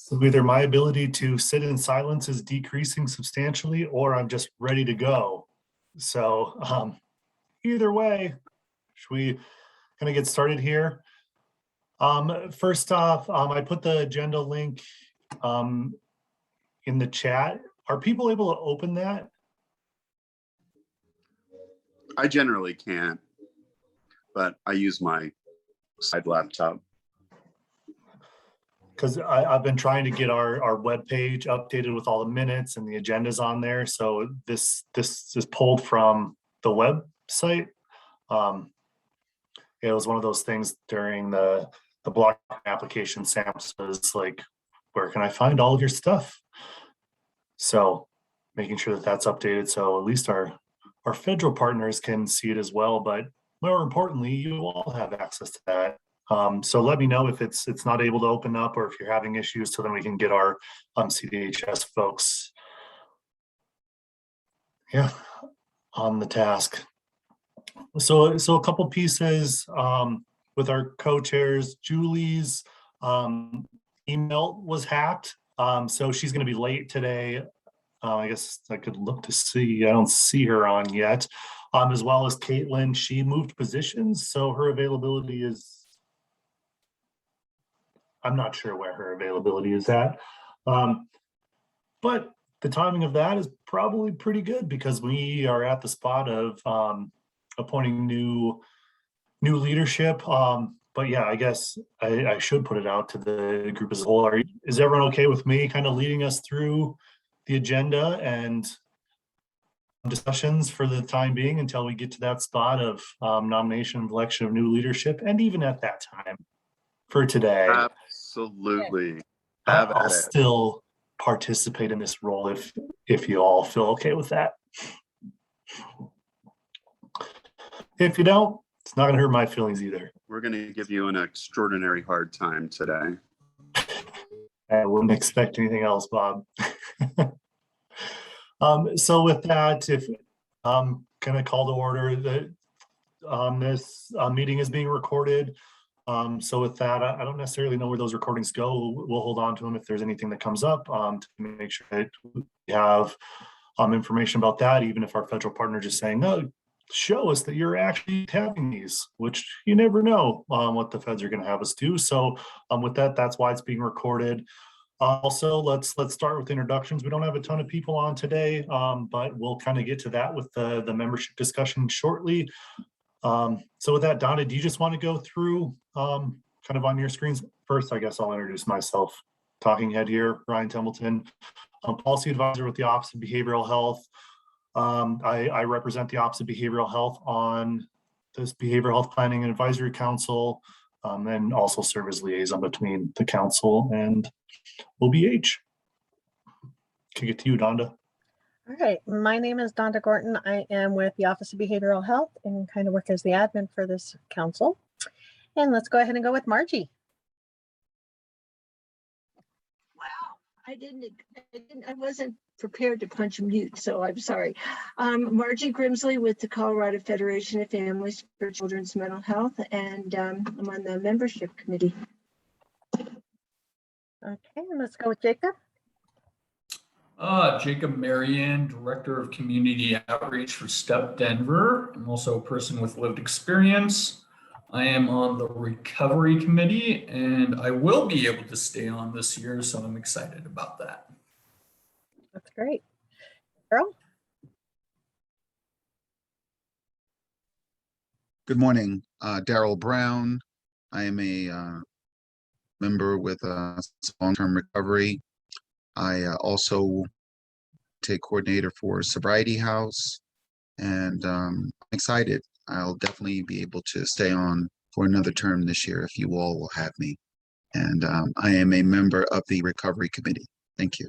So either my ability to sit in silence is decreasing substantially, or I'm just ready to go. So either way, should we kind of get started here? First off, I put the agenda link in the chat. Are people able to open that? I generally can't, but I use my side laptop. Because I've been trying to get our webpage updated with all the minutes and the agendas on there. So this is pulled from the website. It was one of those things during the block application samples, was like, where can I find all of your stuff? So making sure that that's updated, so at least our federal partners can see it as well. But more importantly, you all have access to that. So let me know if it's not able to open up, or if you're having issues, so then we can get our CDHS folks on the task. So a couple pieces with our co-chairs. Julie's email was hacked, so she's going to be late today. I guess I could look to see. I don't see her on yet. As well as Caitlin, she moved positions, so her availability is, I'm not sure where her availability is at. But the timing of that is probably pretty good, because we are at the spot of appointing new leadership. But yeah, I guess I should put it out to the group as a whole. Is everyone okay with me kind of leading us through the agenda and discussions for the time being until we get to that spot of nomination and election of new leadership? And even at that time, for today, absolutely, I'll still participate in this role if you all feel okay with that. If you don't, it's not going to hurt my feelings either. We're going to give you an extraordinary hard time today. I wouldn't expect anything else, Bob. So with that, if I'm going to call to order that this meeting is being recorded. So with that, I don't necessarily know where those recordings go. We'll hold on to them if there's anything that comes up to make sure that we have information about that, even if our federal partner just saying, no, show us that you're actually having these, which you never know what the feds are going to have us do. So with that, that's why it's being recorded. Also, let's start with introductions. We don't have a ton of people on today, but we'll kind of get to that with the membership discussion shortly. So with that, Donna, do you just want to go through kind of on your screens? First, I guess I'll introduce myself. Talking head here, Ryan Templeton. I'm policy advisor with the Office of Behavioral Health. I represent the Office of Behavioral Health on this Behavioral Health Planning and Advisory Council, and also serve as liaison between the council and OBH. Can I get to you, Donda? All right, my name is Donda Gorton. I am with the Office of Behavioral Health and kind of work as the admin for this council. And let's go ahead and go with Margie. Wow, I wasn't prepared to punch mute, so I'm sorry. Margie Grimsley with the Colorado Federation of Families for Children's Mental Health, and I'm on the membership committee. Okay, and let's go with Jacob. Jacob Marion, Director of Community Outreach for STEP Denver. I'm also a person with lived experience. I am on the Recovery Committee, and I will be able to stay on this year, so I'm excited about that. That's great. Carol? Good morning, Daryl Brown. I am a member with long-term recovery. I also take coordinator for Sobriety House, and I'm excited. I'll definitely be able to stay on for another term this year if you all will have me. And I am a member of the Recovery Committee. Thank you.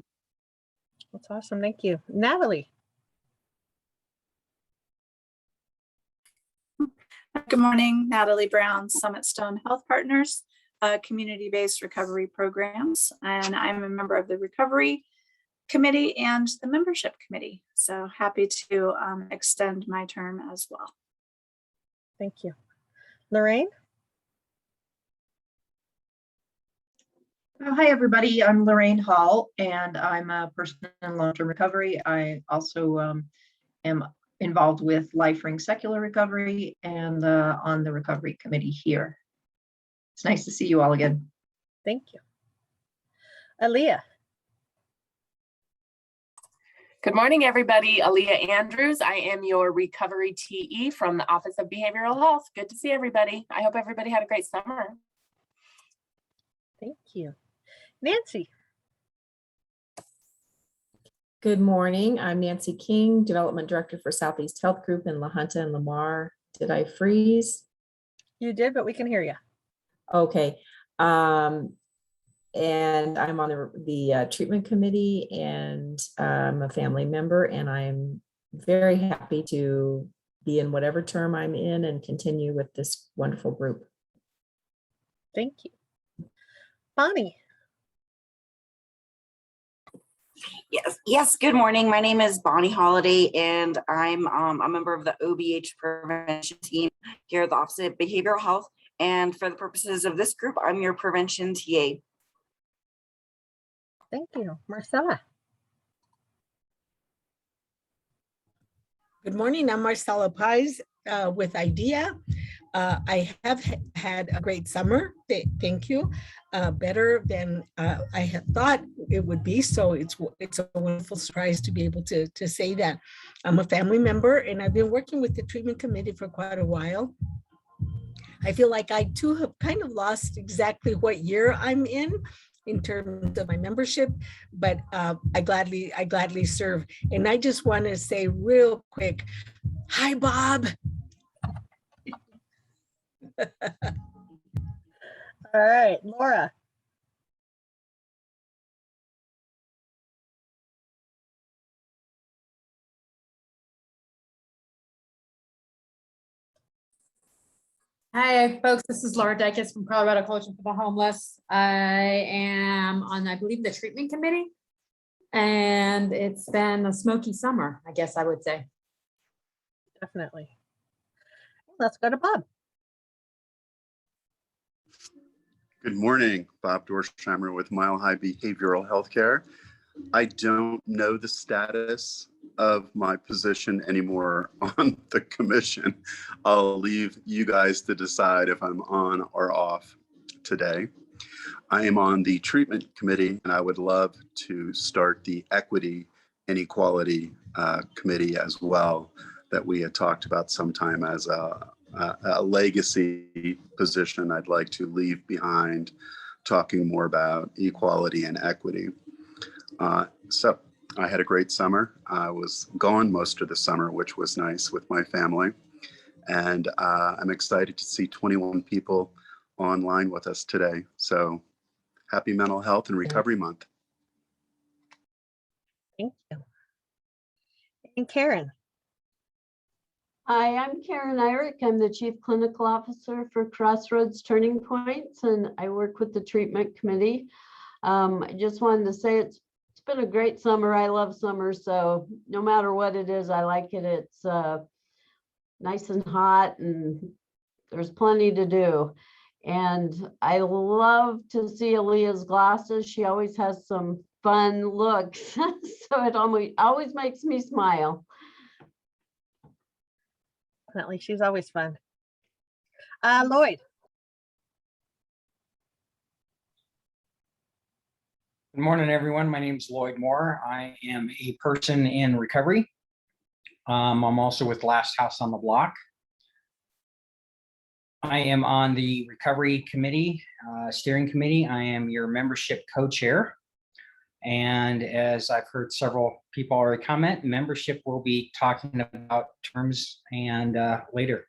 That's awesome. Thank you. Natalie? Good morning, Natalie Brown, Summit Stone Health Partners, community-based recovery programs, and I'm a member of the Recovery Committee and the Membership Committee. So happy to extend my term as well. Thank you. Lorraine? Hi, everybody. I'm Lorraine Hall, and I'm a person in long-term recovery. I also am involved with Life-Ring Secular Recovery and on the recovery committee here. It's nice to see you all again. Thank you. Aaliyah. Good morning, everybody. Aaliyah Andrews. I am your recovery TE from the Office of Behavioral Health. Good to see everybody. I hope everybody had a great summer. Thank you. Nancy. Good morning. I'm Nancy King, Development Director for Southeast Health Group in La Junta and Lamar. Did I freeze? You did, but we can hear you. Okay. And I'm on the treatment committee, and I'm a family member, and I'm very happy to be in whatever term I'm in and continue with this wonderful group. Thank you. Bonnie. Yes. Good morning. My name is Bonnie Holiday, and I'm a member of the OBH prevention team here at the Office of Behavioral Health. And for the purposes of this group, I'm your prevention TA. Thank you. Marcella. Good morning. I'm Marcella Pais with IDEA. I have had a great summer. Thank you. Better than I had thought it would be. So it's a wonderful surprise to be able to say that. I'm a family member, and I've been working with the treatment committee for quite a while. I feel like I too have kind of lost exactly what year I'm in terms of my membership, but I gladly serve. And I just want to say real quick, hi, Bob. All right, Laura. Hi, folks. This is Laura Dykes from Colorado Coalition for the Homeless. I am on, I believe, the treatment committee, and it's been a smoky summer, I guess I would say. Definitely. Let's go to Bob. Good morning, Bob Dorsheimer with Mile High Behavioral Healthcare. I don't know the status of my position anymore on the commission. I'll leave you guys to decide if I'm on or off today. I am on the treatment committee, and I would love to start the equity and equality committee as well, that we had talked about sometime as a legacy position I'd like to leave behind, talking more about equality and equity. So I had a great summer. I was gone most of the summer, which was nice with my family. And I'm excited to see 21 people online with us today. So happy Mental Health and Recovery Month. Thank you. And Karen. Hi, I'm Karen Eyrich. I'm the Chief Clinical Officer for Crossroads Turning Points, and I work with the treatment committee. I just wanted to say it's been a great summer. I love summer, so no matter what it is, I like it. It's nice and hot, and there's plenty to do. And I love to see Aaliyah's glasses. She always has some fun looks, so it always makes me smile. Definitely, she's always fun. Lloyd. Good morning, everyone. My name is Lloyd Moore. I am a person in recovery. I'm also with Last House on the Block. I am on the recovery committee, steering committee. I am your membership co-chair. And as I've heard several people already comment, membership will be talking about terms and later.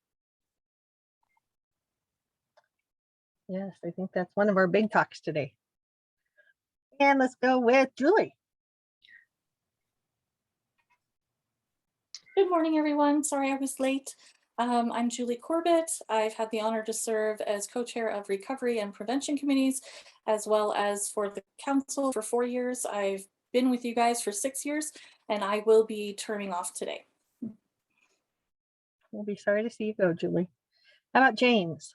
Yes, I think that's one of our big talks today. And let's go with Julie. Good morning, everyone. Sorry I was late. I'm Julie Corbett. I've had the honor to serve as co-chair of recovery and prevention committees, as well as for the council for 4 years. I've been with you guys for 6 years, and I will be turning off today. We'll be sorry to see you go, Julie. How about James?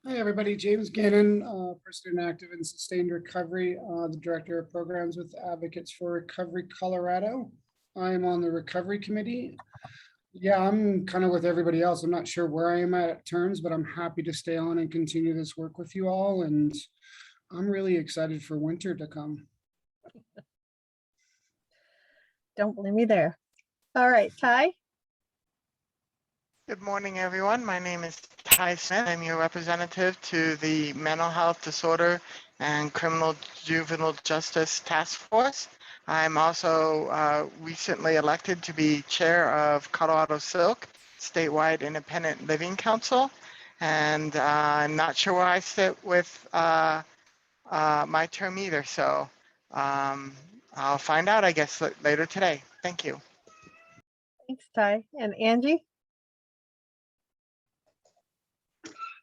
Hi, everybody. James Gannon, person active in sustained recovery, the director of programs with Advocates for Recovery Colorado. I am on the recovery committee. Yeah, I'm kind of with everybody else. I'm not sure where I am at turns, but I'm happy to stay on and continue this work with you all. And I'm really excited for winter to come. Don't blame me there. All right, Ty. Good morning, everyone. My name is Ty Smith. I'm your representative to the Mental Health Disorder and Criminal Juvenile Justice Task Force. I'm also recently elected to be chair of Colorado Silk, Statewide Independent Living Council. And I'm not sure where I sit with my term either. So I'll find out, I guess, later today. Thank you. Thanks, Ty. And Angie?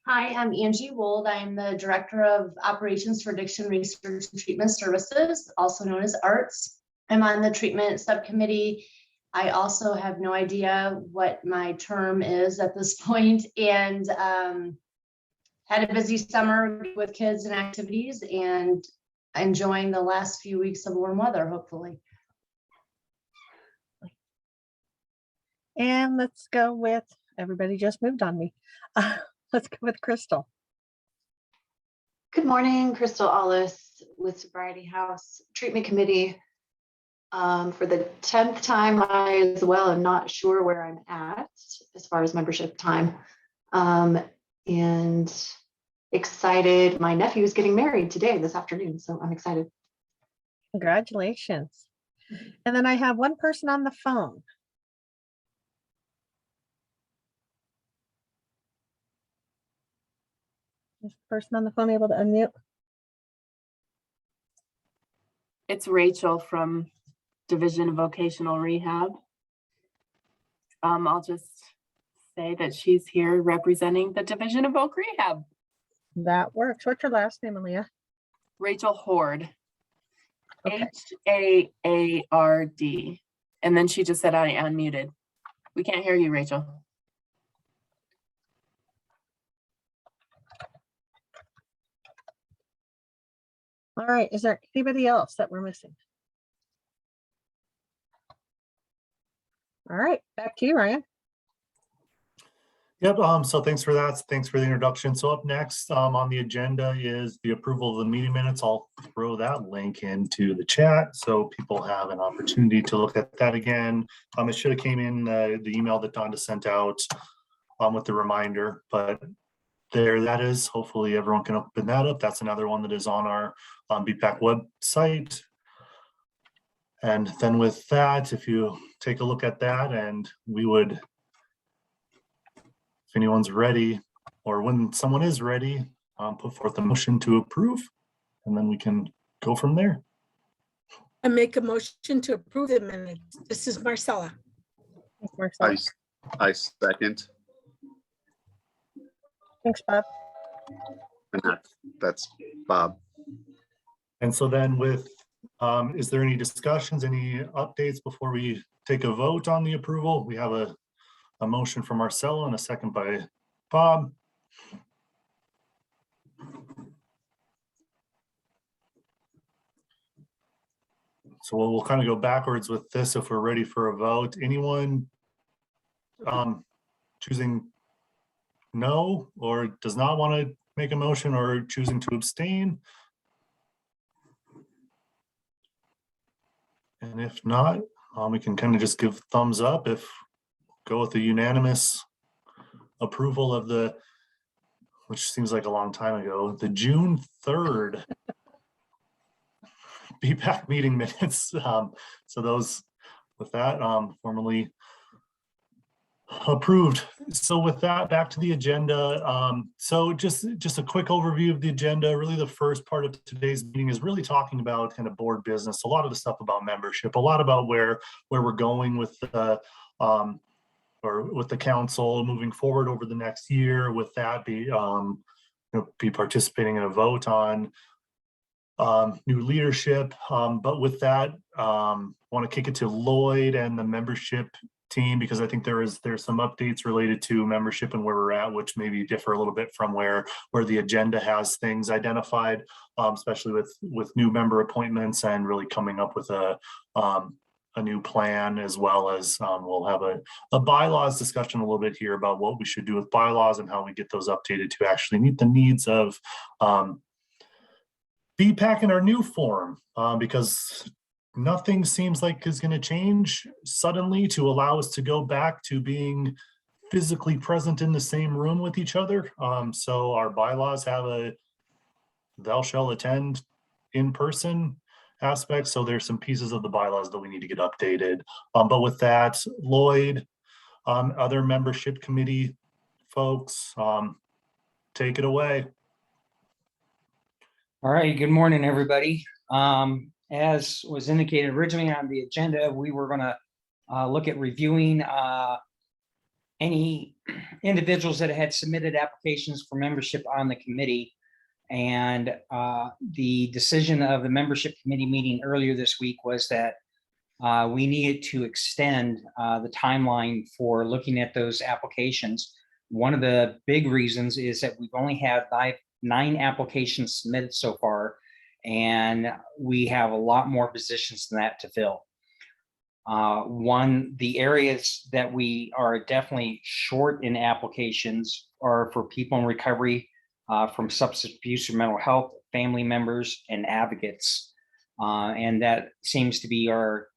Hi, I'm Angie Wold. I'm the Director of Operations for Addiction Research and Treatment Services, also known as ARTS. I'm on the treatment subcommittee. I also have no idea what my term is at this point, and had a busy summer with kids and activities and enjoying the last few weeks of warm weather, hopefully. And let's go with, everybody just moved on me. Let's go with Crystal. Good morning, Crystal Allis with Sobriety House Treatment Committee. For the 10th time, I as well am not sure where I'm at as far as membership time. And excited. My nephew is getting married today, this afternoon, so I'm excited. Congratulations. And then I have one person on the phone. Is the person on the phone able to unmute? It's Rachel from Division of Vocational Rehab. I'll just say that she's here representing the Division of Voc Rehab. That works. What's your last name, Aaliyah? Rachel Hoard. Okay. H-A-A-R-D. And then she just said I unmuted. We can't hear you, Rachel. All right. Is there anybody else that we're missing? All right. Back to you, Ryan. Yep, so thanks for that. Thanks for the introduction. So up next on the agenda is the approval of the meeting minutes. I'll throw that link into the chat so people have an opportunity to look at that again. It should have came in the email that Donda sent out with the reminder, but there that is. Hopefully everyone can open that up. That's another one that is on our Bhpac website. And then with that, if you take a look at that, and we would, if anyone's ready, or when someone is ready, put forth a motion to approve, and then we can go from there. I make a motion to approve the minutes. This is Marcella. Thanks, Marcella. I second. Thanks, Bob. And that's Bob. And so then with, is there any discussions, any updates before we take a vote on the approval? We have a motion from Marcelo and a second by Bob. So we'll kind of go backwards with this if we're ready for a vote. Anyone choosing no or does not want to make a motion or choosing to abstain? And if not, we can kind of just give thumbs up if go with the unanimous approval of the, which seems like a long time ago, the June 3rd Bhpac meeting minutes. So those with that formally approved. So with that, back to the agenda. So just a quick overview of the agenda. Really the first part of today's meeting is really talking about kind of board business, a lot of the stuff about membership, a lot about where we're going with the or with the council moving forward over the next year. With that, be participating in a vote on new leadership. But with that, want to kick it to Lloyd and the membership team, because I think there's some updates related to membership and where we're at, which maybe differ a little bit from where the agenda has things identified, especially with new member appointments and really coming up with a new plan, as well as we'll have a bylaws discussion a little bit here about what we should do with bylaws and how we get those updated to actually meet the needs of Bhpac in our new form, because nothing seems like is going to change suddenly to allow us to go back to being physically present in the same room with each other. So our bylaws have a thou shall attend in person aspect. So there's some pieces of the bylaws that we need to get updated. But with that, Lloyd, other membership committee folks, take it away. All right, good morning, everybody. As was indicated originally on the agenda, we were going to look at reviewing any individuals that had submitted applications for membership on the committee. And the decision of the membership committee meeting earlier this week was that we needed to extend the timeline for looking at those applications. One of the big reasons is that we've only had 9 applications submitted so far, and we have a lot more positions than that to fill. The areas that we are definitely short in applications are for people in recovery from substance abuse or mental health, family members, and advocates. And that seems to be our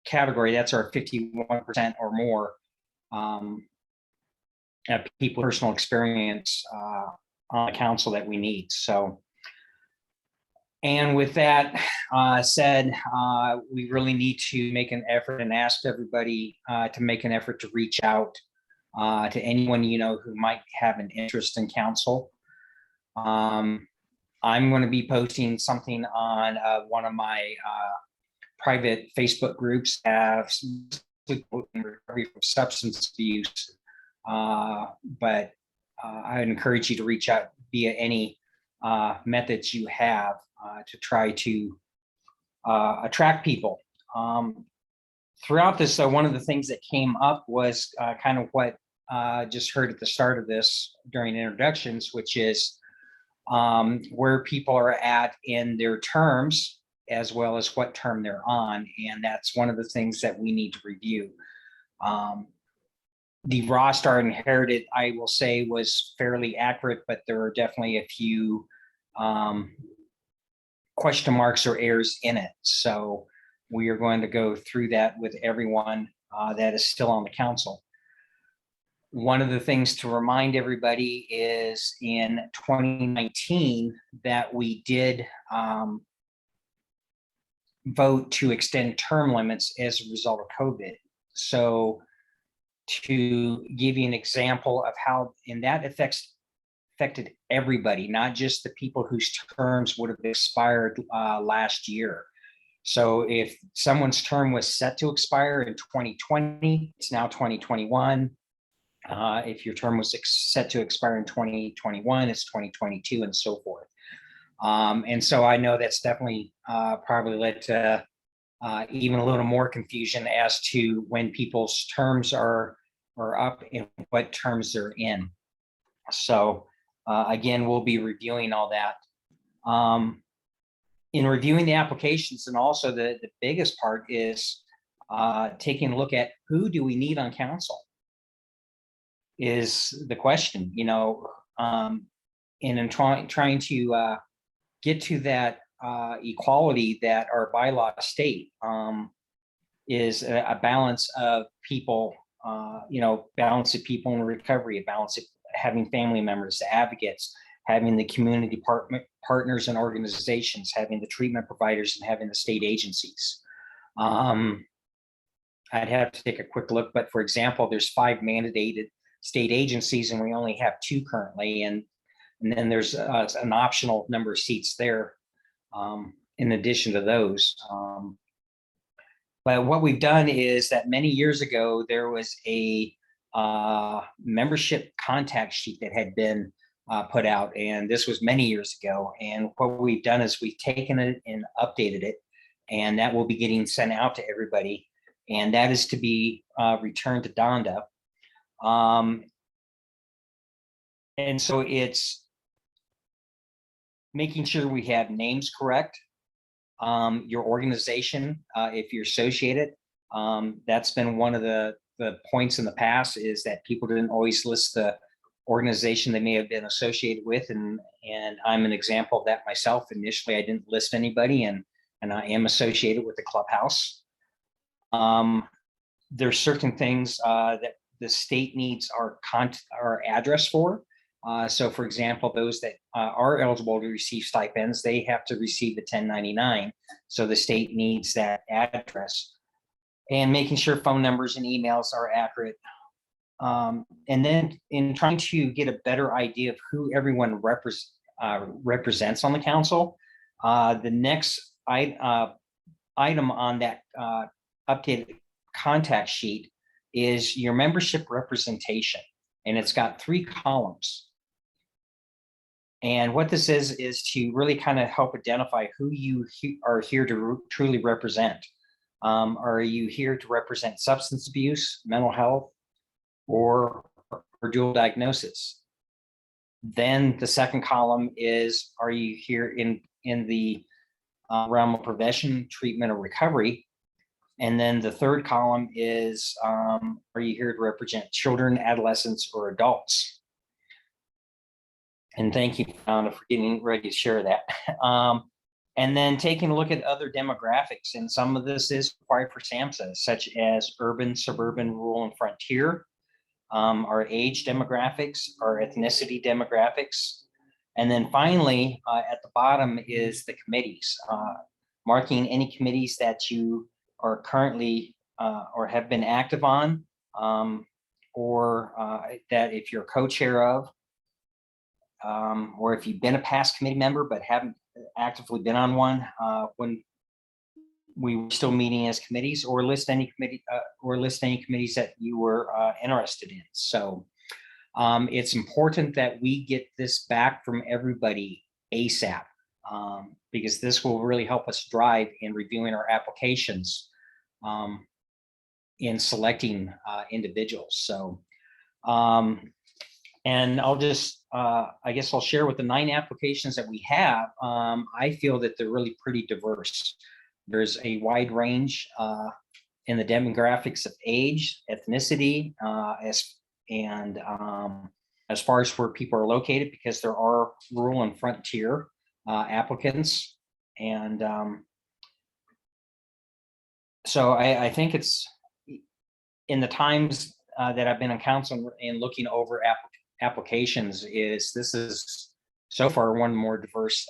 category. That's our 51% or more people personal experience on the council that we need. So, and with that said, we really need to make an effort and ask everybody to make an effort to reach out to anyone you know who might have an interest in council. I'm going to be posting something on one of my private Facebook groups as recovery from substance abuse, but I would encourage you to reach out via any methods you have to try to attract people. Throughout this, though, one of the things that came up was kind of what just heard at the start of this during introductions, which is where people are at in their terms, as well as what term they're on. And that's one of the things that we need to review. The roster inherited, I will say, was fairly accurate, but there are definitely a few question marks or errors in it. So we are going to go through that with everyone that is still on the council. One of the things to remind everybody is in 2019 that we did vote to extend term limits as a result of COVID. So to give you an example of how, and that affected everybody, not just the people whose terms would have expired last year. So if someone's term was set to expire in 2020, it's now 2021. If your term was set to expire in 2021, it's 2022, and so forth. And so I know that's definitely probably led to even a little more confusion as to when people's terms are up and what terms they're in. So again, we'll be reviewing all that. In reviewing the applications, and also the biggest part is taking a look at who do we need on council is the question, you know, and in trying to get to that equality that our bylaws state is a balance of people, you know, balance of people in recovery, a balance of having family members, advocates, having the community partners and organizations, having the treatment providers, and having the state agencies. I'd have to take a quick look, but for example, there's 5 mandated state agencies and we only have 2 currently. And then there's an optional number of seats there in addition to those. But what we've done is that many years ago, there was a membership contact sheet that had been put out, and this was many years ago. And what we've done is we've taken it and updated it, and that will be getting sent out to everybody. and that is to be returned to Donda. And so it's making sure we have names correct, your organization, if you're associated. That's been one of the points in the past, is that people didn't always list the organization they may have been associated with, and I'm an example of that myself. Initially, I didn't list anybody, and I am associated with the clubhouse. There's certain things that the state needs our address for. So for example, those that are eligible to receive stipends, they have to receive the 1099. So the state needs that address, and making sure phone numbers and emails are accurate. And then in trying to get a better idea of who everyone represents on the council, the next item on that updated contact sheet is your membership representation, and it's got 3 columns. And what this is to really kind of help identify who you are here to truly represent. Are you here to represent substance abuse, mental health, or dual diagnosis? Then the second column is, are you here in the realm of prevention, treatment, or recovery? And then the third column is, are you here to represent children, adolescents, or adults? And thank you, Donna, for getting ready to share that. And then taking a look at other demographics, and some of this is required for SAMHSA, such as urban, suburban, rural, and frontier, our age demographics, our ethnicity demographics. And then finally, at the bottom is the committees, marking any committees that you are currently or have been active on, or that if you're co-chair of, or if you've been a past committee member but haven't actively been on one when we were still meeting as committees, or list any committees that you were interested in. So it's important that we get this back from everybody ASAP, because this will really help us drive in reviewing our applications in selecting individuals. So and I'll just, I guess I'll share with the 9 applications that we have. I feel that they're really pretty diverse. There's a wide range in the demographics of age, ethnicity, as far as where people are located, because there are rural and frontier applicants. And so I think it's, in the times that I've been on council and looking over applications, this is so far one more diverse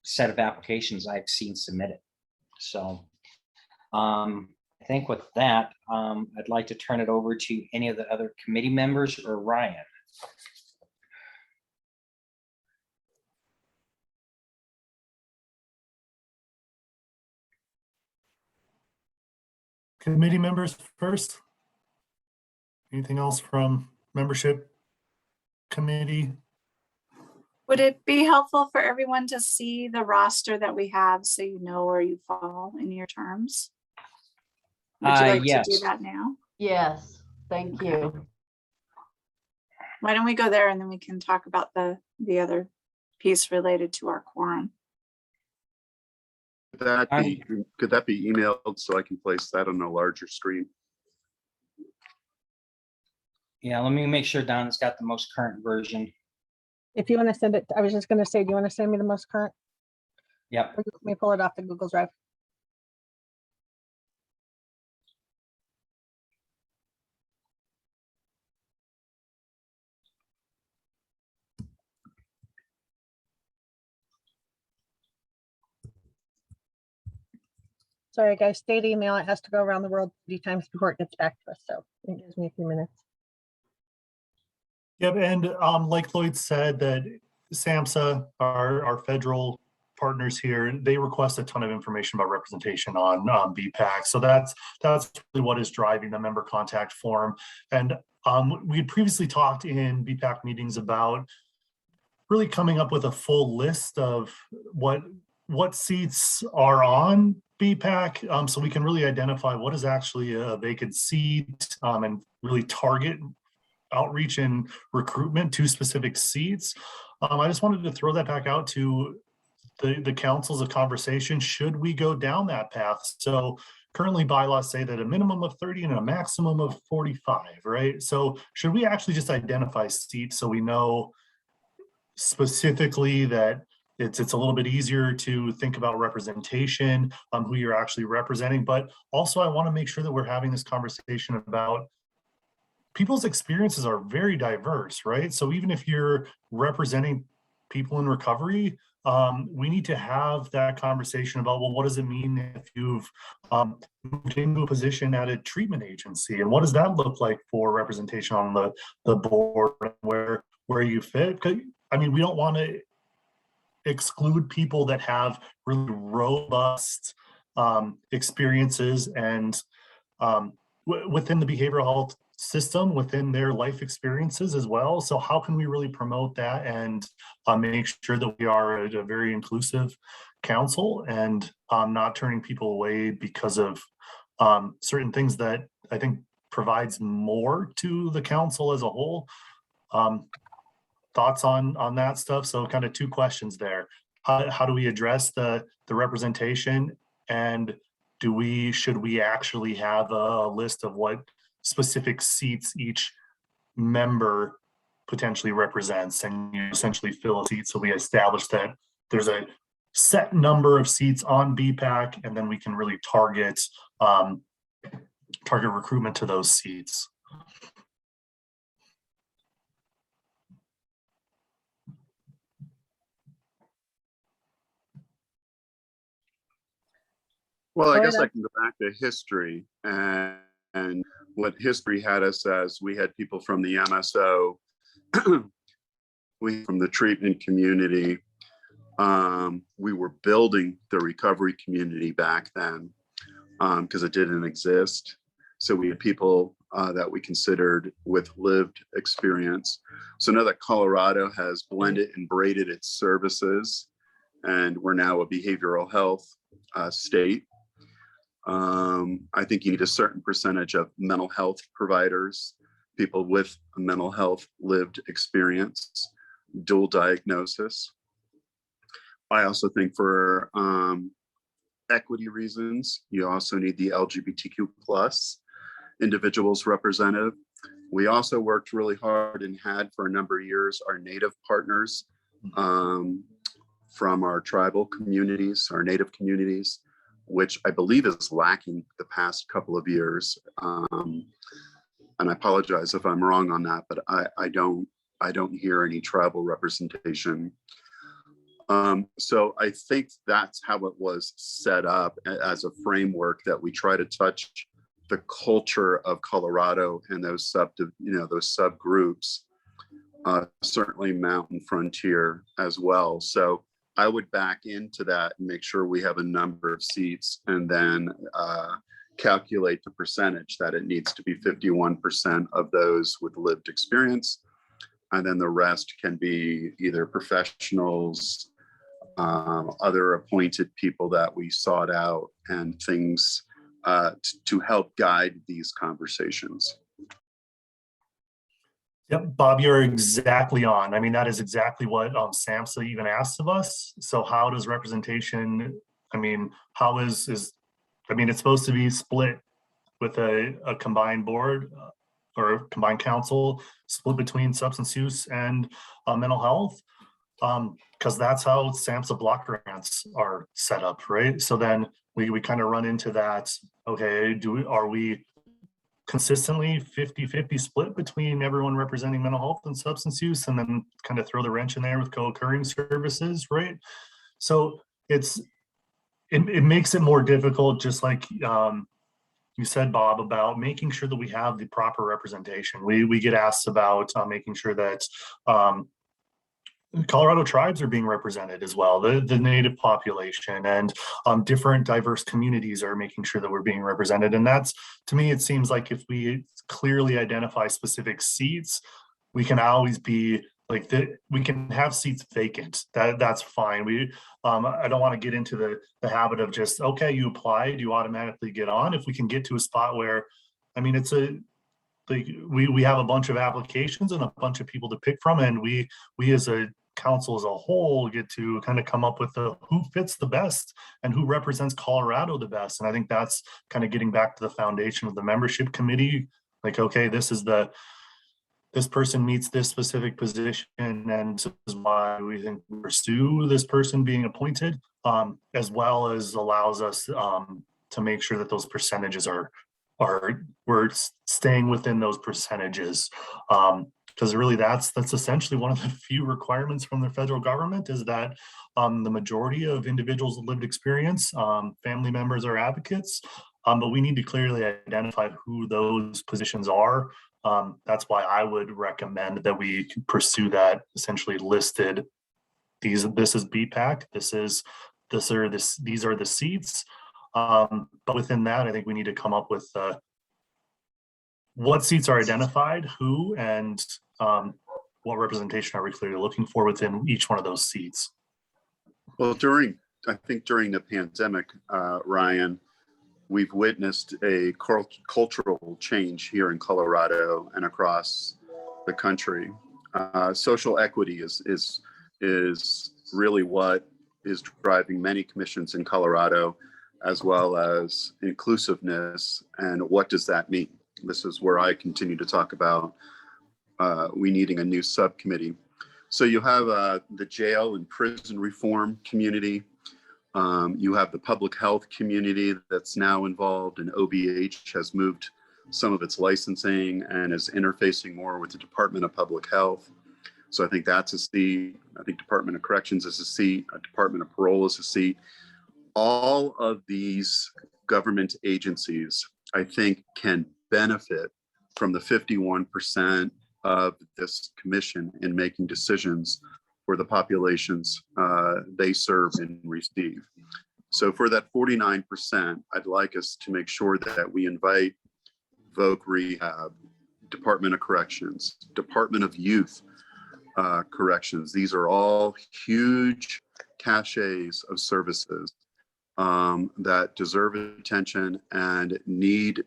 set of applications I've seen submitted. So I think with that, I'd like to turn it over to any of the other committee members or Ryan. Committee members first. Anything else from membership committee? Would it be helpful for everyone to see the roster that we have, so you know where you fall in your terms? Would you like yes. to do that now? Yes, thank you. Why don't we go there, and then we can talk about the other piece related to our quorum. Could that be emailed so I can place that on a larger screen? Yeah, let me make sure Don's got the most current version. If you want to send it, I was just going to say, do you want to send me the most current? Yep. Or let me pull it off the Google Drive. Sorry, guys, state email, it has to go around the world 3 times before it gets back to us. So it gives me a few minutes. Yep, and like Lloyd said, that SAMHSA, our federal partners here, they request a ton of information about representation on Bhpac. So that's really what is driving the member contact form. And we had previously talked in Bhpac meetings about really coming up with a full list of what seats are on BPAC, so we can really identify what is actually a vacant seat, and really target outreach and recruitment to specific seats. I just wanted to throw that back out to the councils of conversation. Should we go down that path? So currently bylaws say that a minimum of 30 and a maximum of 45, right? So should we actually just identify seats so we know specifically that it's a little bit easier to think about representation, who you're actually representing, but also I want to make sure that we're having this conversation about people's experiences are very diverse, right? So even if you're representing people in recovery, we need to have that conversation about, well, what does it mean if you've moved into a position at a treatment agency, and what does that look like for representation on the board, where you fit? I mean, we don't want to exclude people that have really robust experiences and within the behavioral health system, within their life experiences as well. So how can we really promote that and make sure that we are a very inclusive council and not turning people away because of certain things that I think provides more to the council as a whole? Thoughts on that stuff? So kind of two questions there. How do we address the representation, and should we actually have a list of what specific seats each member potentially represents, and you essentially fill a seat, so we establish that there's a set number of seats on BPAC, and then we can really target recruitment to those seats. Well, I guess I can go back to history, and what history had us as, we had people from the MSO, from the treatment community. We were building the recovery community back then because it didn't exist. So we had people that we considered with lived experience. So now that Colorado has blended and braided its services, and we're now a behavioral health state, I think you need a certain percentage of mental health providers, people with a mental health lived experience, dual diagnosis. I also think for equity reasons, you also need the LGBTQ plus individuals represented. We also worked really hard and had for a number of years our Native partners from our tribal communities, our Native communities, which I believe is lacking the past couple of years. And I apologize if I'm wrong on that, but I don't hear any tribal representation. So I think that's how it was set up as a framework, that we try to touch the culture of Colorado and those subgroups, certainly Mountain Frontier as well. So I would back into that and make sure we have a number of seats, and then calculate the percentage that it needs to be 51% of those with lived experience. And then the rest can be either professionals, other appointed people that we sought out, and things to help guide these conversations. Yep, Bob, you're exactly on. I mean, that is exactly what SAMHSA even asks of us. So how does representation, I mean, how is I mean, it's supposed to be split with a combined board or a combined council, split between substance use and mental health, because that's how SAMHSA block grants are set up, right? So then we kind of run into that, okay, are we consistently 50-50 split between everyone representing mental health and substance use, and then kind of throw the wrench in there with co-occurring services, right? So it makes it more difficult, just like you said, Bob, about making sure that we have the proper representation. We get asked about making sure that Colorado tribes are being represented as well, the Native population, and different diverse communities are making sure that we're being represented. And that's, to me, it seems like if we clearly identify specific seats, we can always be like we can have seats vacant. That's fine. I don't want to get into the habit of just, okay, you applied, you automatically get on. If we can get to a spot where, I mean, we have a bunch of applications and a bunch of people to pick from, and we as a council as a whole get to kind of come up with who fits the best and who represents Colorado the best. And I think that's kind of getting back to the foundation of the membership committee. Like, okay, this person meets this specific position, and this is why we think we pursue this person being appointed, as well as allows us to make sure that those percentages we're staying within those percentages. Because really that's essentially one of the few requirements from the federal government, is that the majority of individuals with lived experience, family members are advocates, but we need to clearly identify who those positions are. That's why I would recommend that we pursue that essentially listed. This is BPAC. These are the seats. But within that, I think we need to come up with what seats are identified, who, and what representation are we clearly looking for within each one of those seats. Well, I think during the pandemic, Ryan, we've witnessed a cultural change here in Colorado and across the country. Social equity is really what is driving many commissions in Colorado, as well as inclusiveness. And what does that mean? This is where I continue to talk about we needing a new subcommittee. So you have the jail and prison reform community. You have the public health community that's now involved, and OBH has moved some of its licensing and is interfacing more with the Department of Public Health. So I think that's a seat. I think Department of Corrections is a seat. Department of Parole is a seat. All of these government agencies, I think, can benefit from the 51% of this commission in making decisions for the populations they serve and receive. So for that 49%, I'd like us to make sure that we invite Voc Rehab, Department of Corrections, Department of Youth Corrections. These are all huge caches of services that deserve attention and need,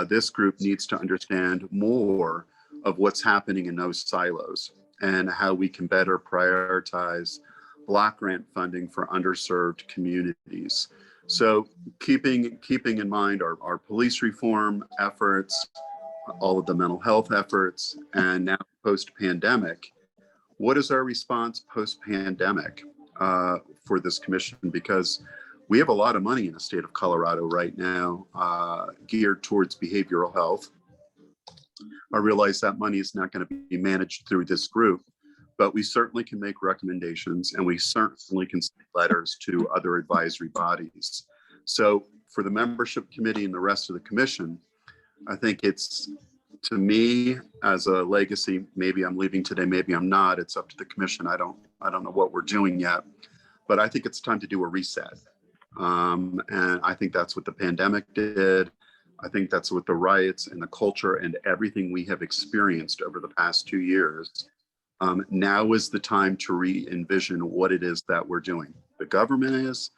this group needs to understand more of what's happening in those silos and how we can better prioritize block grant funding for underserved communities. So keeping in mind our police reform efforts, all of the mental health efforts, and now post-pandemic, what is our response post-pandemic for this commission? Because we have a lot of money in the state of Colorado right now geared towards behavioral health. I realize that money is not going to be managed through this group, but we certainly can make recommendations, and we certainly can send letters to other advisory bodies. So for the membership committee and the rest of the commission, I think it's, to me, as a legacy, maybe I'm leaving today, maybe I'm not, it's up to the commission. I don't know what we're doing yet, but I think it's time to do a reset. And I think that's what the pandemic did. I think that's what the riots and the culture and everything we have experienced over the past 2 years. Now is the time to re-envision what it is that we're doing. The government is,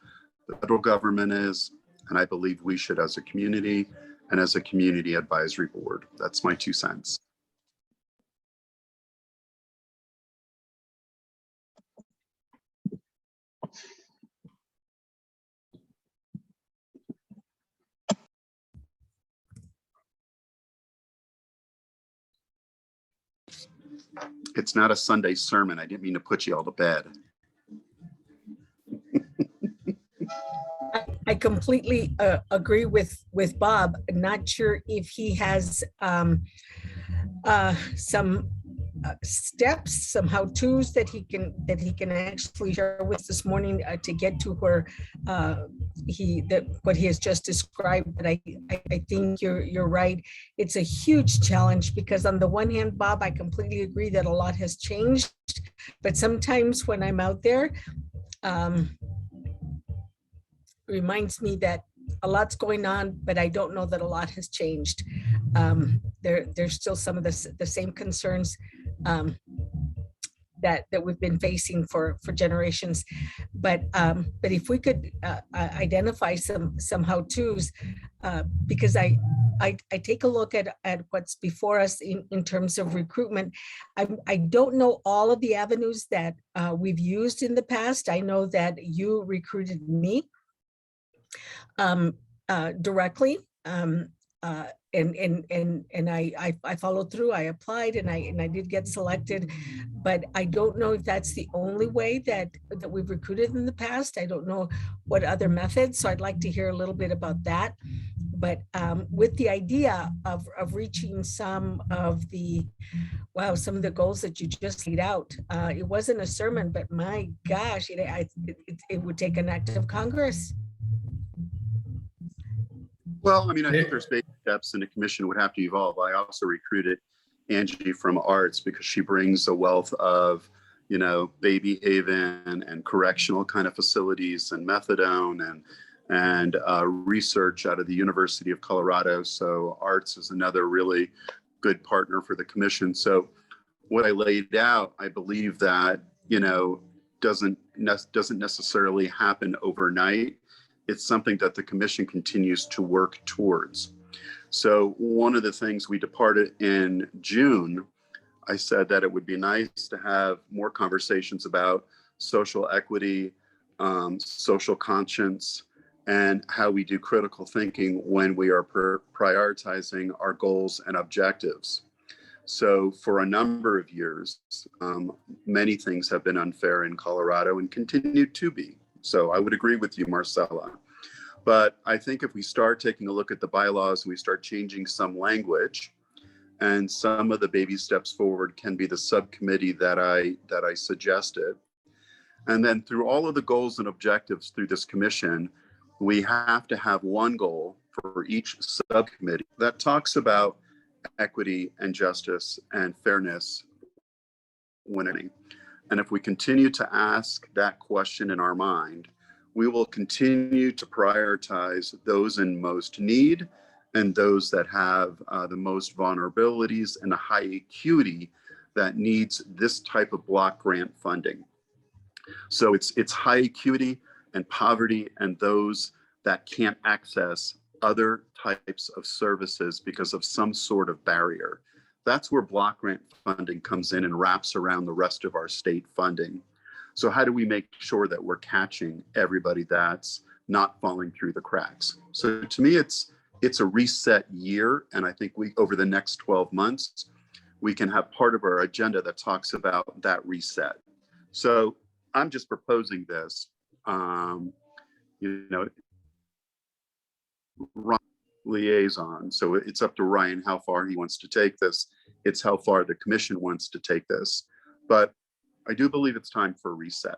the federal government is, and I believe we should as a community and as a community advisory board. That's my 2 cents. It's not a Sunday sermon. I didn't mean to put you all to bed. I completely agree with Bob. Not sure if he has some steps, some how-tos that he can actually share with us this morning to get to where what he has just described. But I think you're right. It's a huge challenge because on the one hand, Bob, I completely agree that a lot has changed, but sometimes when I'm out there, reminds me that a lot's going on, but I don't know that a lot has changed. There's still some of the same concerns that we've been facing for generations. But if we could identify some how-tos, because I take a look at what's before us in terms of recruitment. I don't know all of the avenues that we've used in the past. I know that you recruited me directly. And I followed through. I applied and I did get selected, but I don't know if that's the only way that we've recruited in the past. I don't know what other methods. So I'd like to hear a little bit about that. But with the idea of reaching some of the goals that you just laid out, it wasn't a sermon, but my gosh, it would take an act of Congress. Well, I mean, I think there's baby steps and the commission would have to evolve. I also recruited Angie from Arts because she brings a wealth of, baby haven and correctional kind of facilities and methadone and research out of the University of Colorado. So Arts is another really good partner for the commission. So what I laid out, I believe that, doesn't necessarily happen overnight. It's something that the commission continues to work towards. So one of the things we departed in June, I said that it would be nice to have more conversations about social equity, social conscience, and how we do critical thinking when we are prioritizing our goals and objectives. So for a number of years, many things have been unfair in Colorado and continue to be. So I would agree with you, Marcella. But I think if we start taking a look at the bylaws and we start changing some language, and some of the baby steps forward can be the subcommittee that I suggested. And then through all of the goals and objectives through this commission, we have to have one goal for each subcommittee that talks about equity and justice and fairness winning. And if we continue to ask that question in our mind, we will continue to prioritize those in most need and those that have the most vulnerabilities and the high acuity that needs this type of block grant funding. So it's high acuity and poverty and those that can't access other types of services because of some sort of barrier. That's where block grant funding comes in and wraps around the rest of our state funding. So how do we make sure that we're catching everybody that's not falling through the cracks? So to me, it's a reset year. And I think over the next 12 months, we can have part of our agenda that talks about that reset. So I'm just proposing this, liaison. So it's up to Ryan how far he wants to take this. It's how far the commission wants to take this. But I do believe it's time for a reset.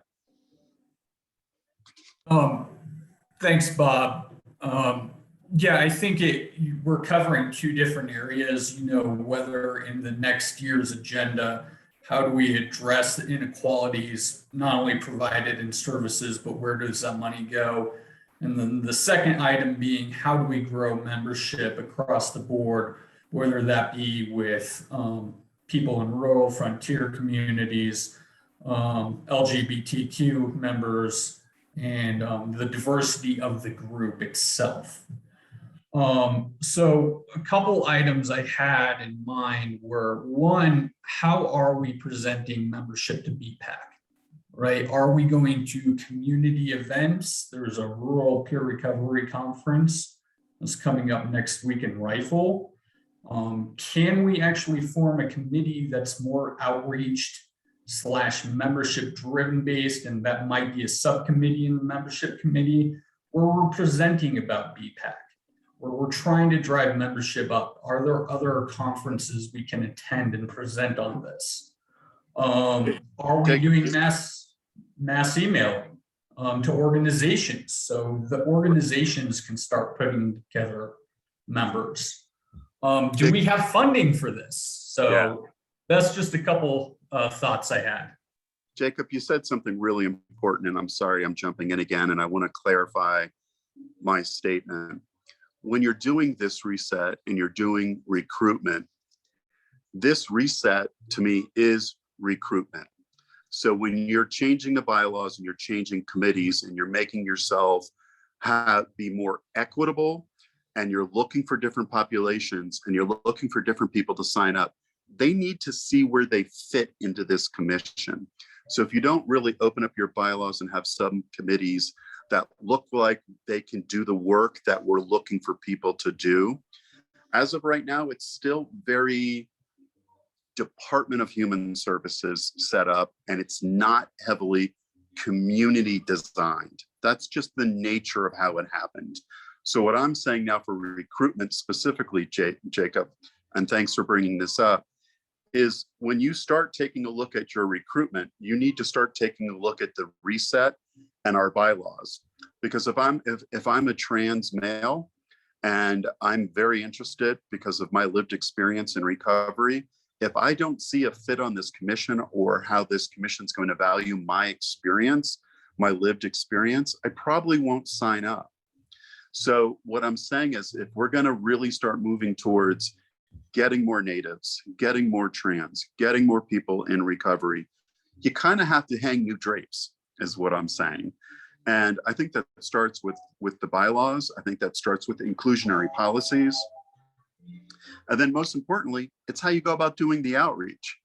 Thanks, Bob. Yeah, I think we're covering two different areas, whether in the next year's agenda, how do we address the inequalities not only provided in services, but where does that money go? And then the second item being, how do we grow membership across the board, whether that be with people in rural frontier communities, LGBTQ members, and the diversity of the group itself. So a couple items I had in mind were, one, how are we presenting membership to Bhpac, right? Are we going to community events? There's a rural peer recovery conference that's coming up next week in Rifle. Can we actually form a committee that's more outreach / membership driven based, and that might be a subcommittee in the membership committee, where we're presenting about Bhpac, where we're trying to drive membership up? Are there other conferences we can attend and present on this? Are we doing mass emailing to organizations so the organizations can start putting together members? Do we have funding for this? So that's just a couple thoughts I had. Jacob, you said something really important, and I'm sorry I'm jumping in again, and I want to clarify my statement. When you're doing this reset and you're doing recruitment, this reset to me is recruitment. So when you're changing the bylaws and you're changing committees and you're making yourself be more equitable, and you're looking for different populations and you're looking for different people to sign up, they need to see where they fit into this commission. So if you don't really open up your bylaws and have subcommittees that look like they can do the work that we're looking for people to do, as of right now, it's still very Department of Human Services set up, and it's not heavily community designed. That's just the nature of how it happened. So what I'm saying now for recruitment specifically, Jacob, and thanks for bringing this up, is when you start taking a look at your recruitment, you need to start taking a look at the reset and our bylaws. Because if I'm a trans male and I'm very interested because of my lived experience in recovery, if I don't see a fit on this commission or how this commission is going to value my experience, my lived experience, I probably won't sign up. So what I'm saying is, if we're going to really start moving towards getting more natives, getting more trans, getting more people in recovery, you kind of have to hang new drapes, is what I'm saying. And I think that starts with the bylaws. I think that starts with inclusionary policies. And then most importantly, it's how you go about doing the outreach.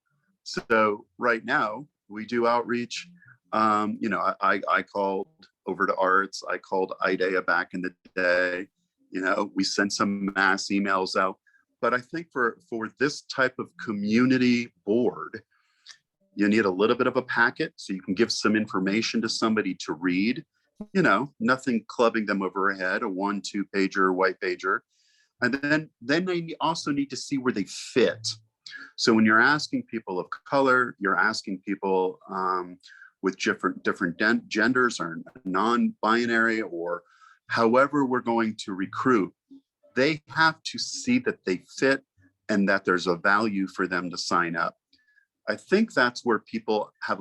So right now we do outreach. I called over to Arts. I called IDEA back in the day. We sent some mass emails out. But I think for this type of community board, you need a little bit of a packet so you can give some information to somebody to read. Nothing clubbing them over a head, a 1-2 pager, white pager. And then they also need to see where they fit. So when you're asking people of color, you're asking people with different genders or non-binary, or however we're going to recruit, they have to see that they fit and that there's a value for them to sign up. I think that's where people have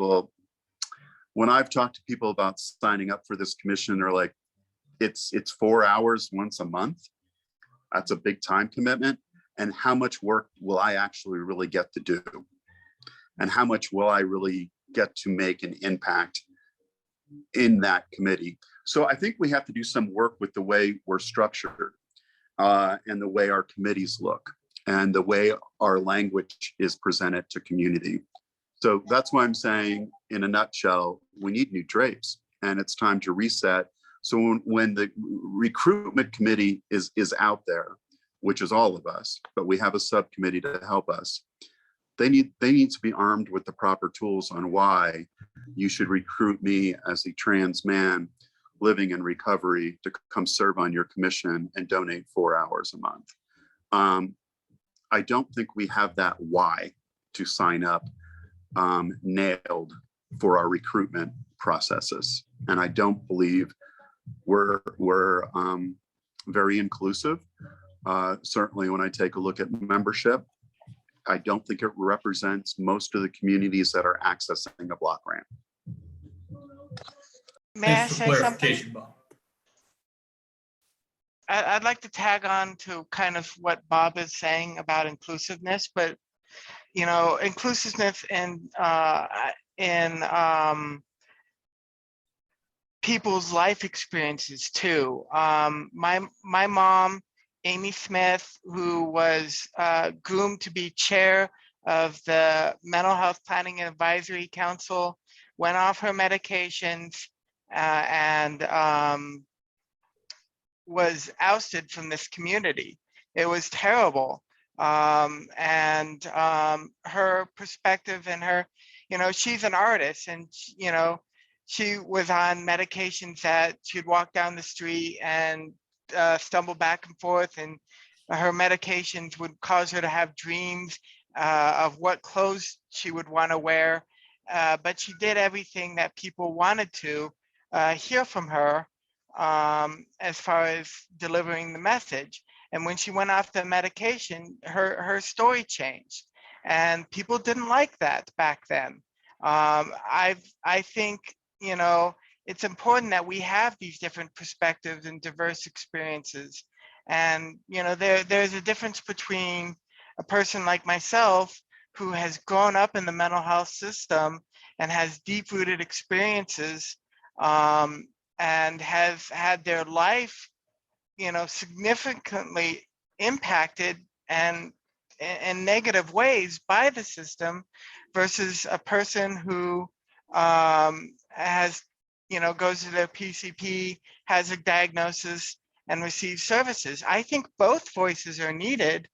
when I've talked to people about signing up for this commission, they're like, it's 4 hours once a month. That's a big time commitment. And how much work will I actually really get to do? And how much will I really get to make an impact in that committee? So I think we have to do some work with the way we're structured and the way our committees look and the way our language is presented to community. So that's why I'm saying, in a nutshell, we need new drapes and it's time to reset. So when the recruitment committee is out there, which is all of us, but we have a subcommittee to help us, they need to be armed with the proper tools on why you should recruit me as a trans man living in recovery to come serve on your commission and donate 4 hours a month. I don't think we have that why to sign up nailed for our recruitment processes. And I don't believe we're very inclusive. Certainly when I take a look at membership, I don't think it represents most of the communities that are accessing a block grant. May I Thanks for say something? clarification, Bob. I'd like to tag on to kind of what Bob is saying about inclusiveness, but inclusiveness in people's life experiences too. My mom, Amy Smith, who was groomed to be chair of the Mental Health Planning and Advisory Council, went off her medications and was ousted from this community. It was terrible. And her perspective and her, she's an artist, and she was on medications that she'd walk down the street and stumble back and forth, and her medications would cause her to have dreams of what clothes she would want to wear. But she did everything that people wanted to hear from her as far as delivering the message. And when she went off the medication, her story changed, and people didn't like that back then. I think, it's important that we have these different perspectives and diverse experiences. And, there's a difference between a person like myself who has grown up in the mental health system and has deep-rooted experiences, and has had their life, significantly impacted and in negative ways by the system, versus a person who has, goes to their PCP, has a diagnosis, and receives services. I think both voices are needed,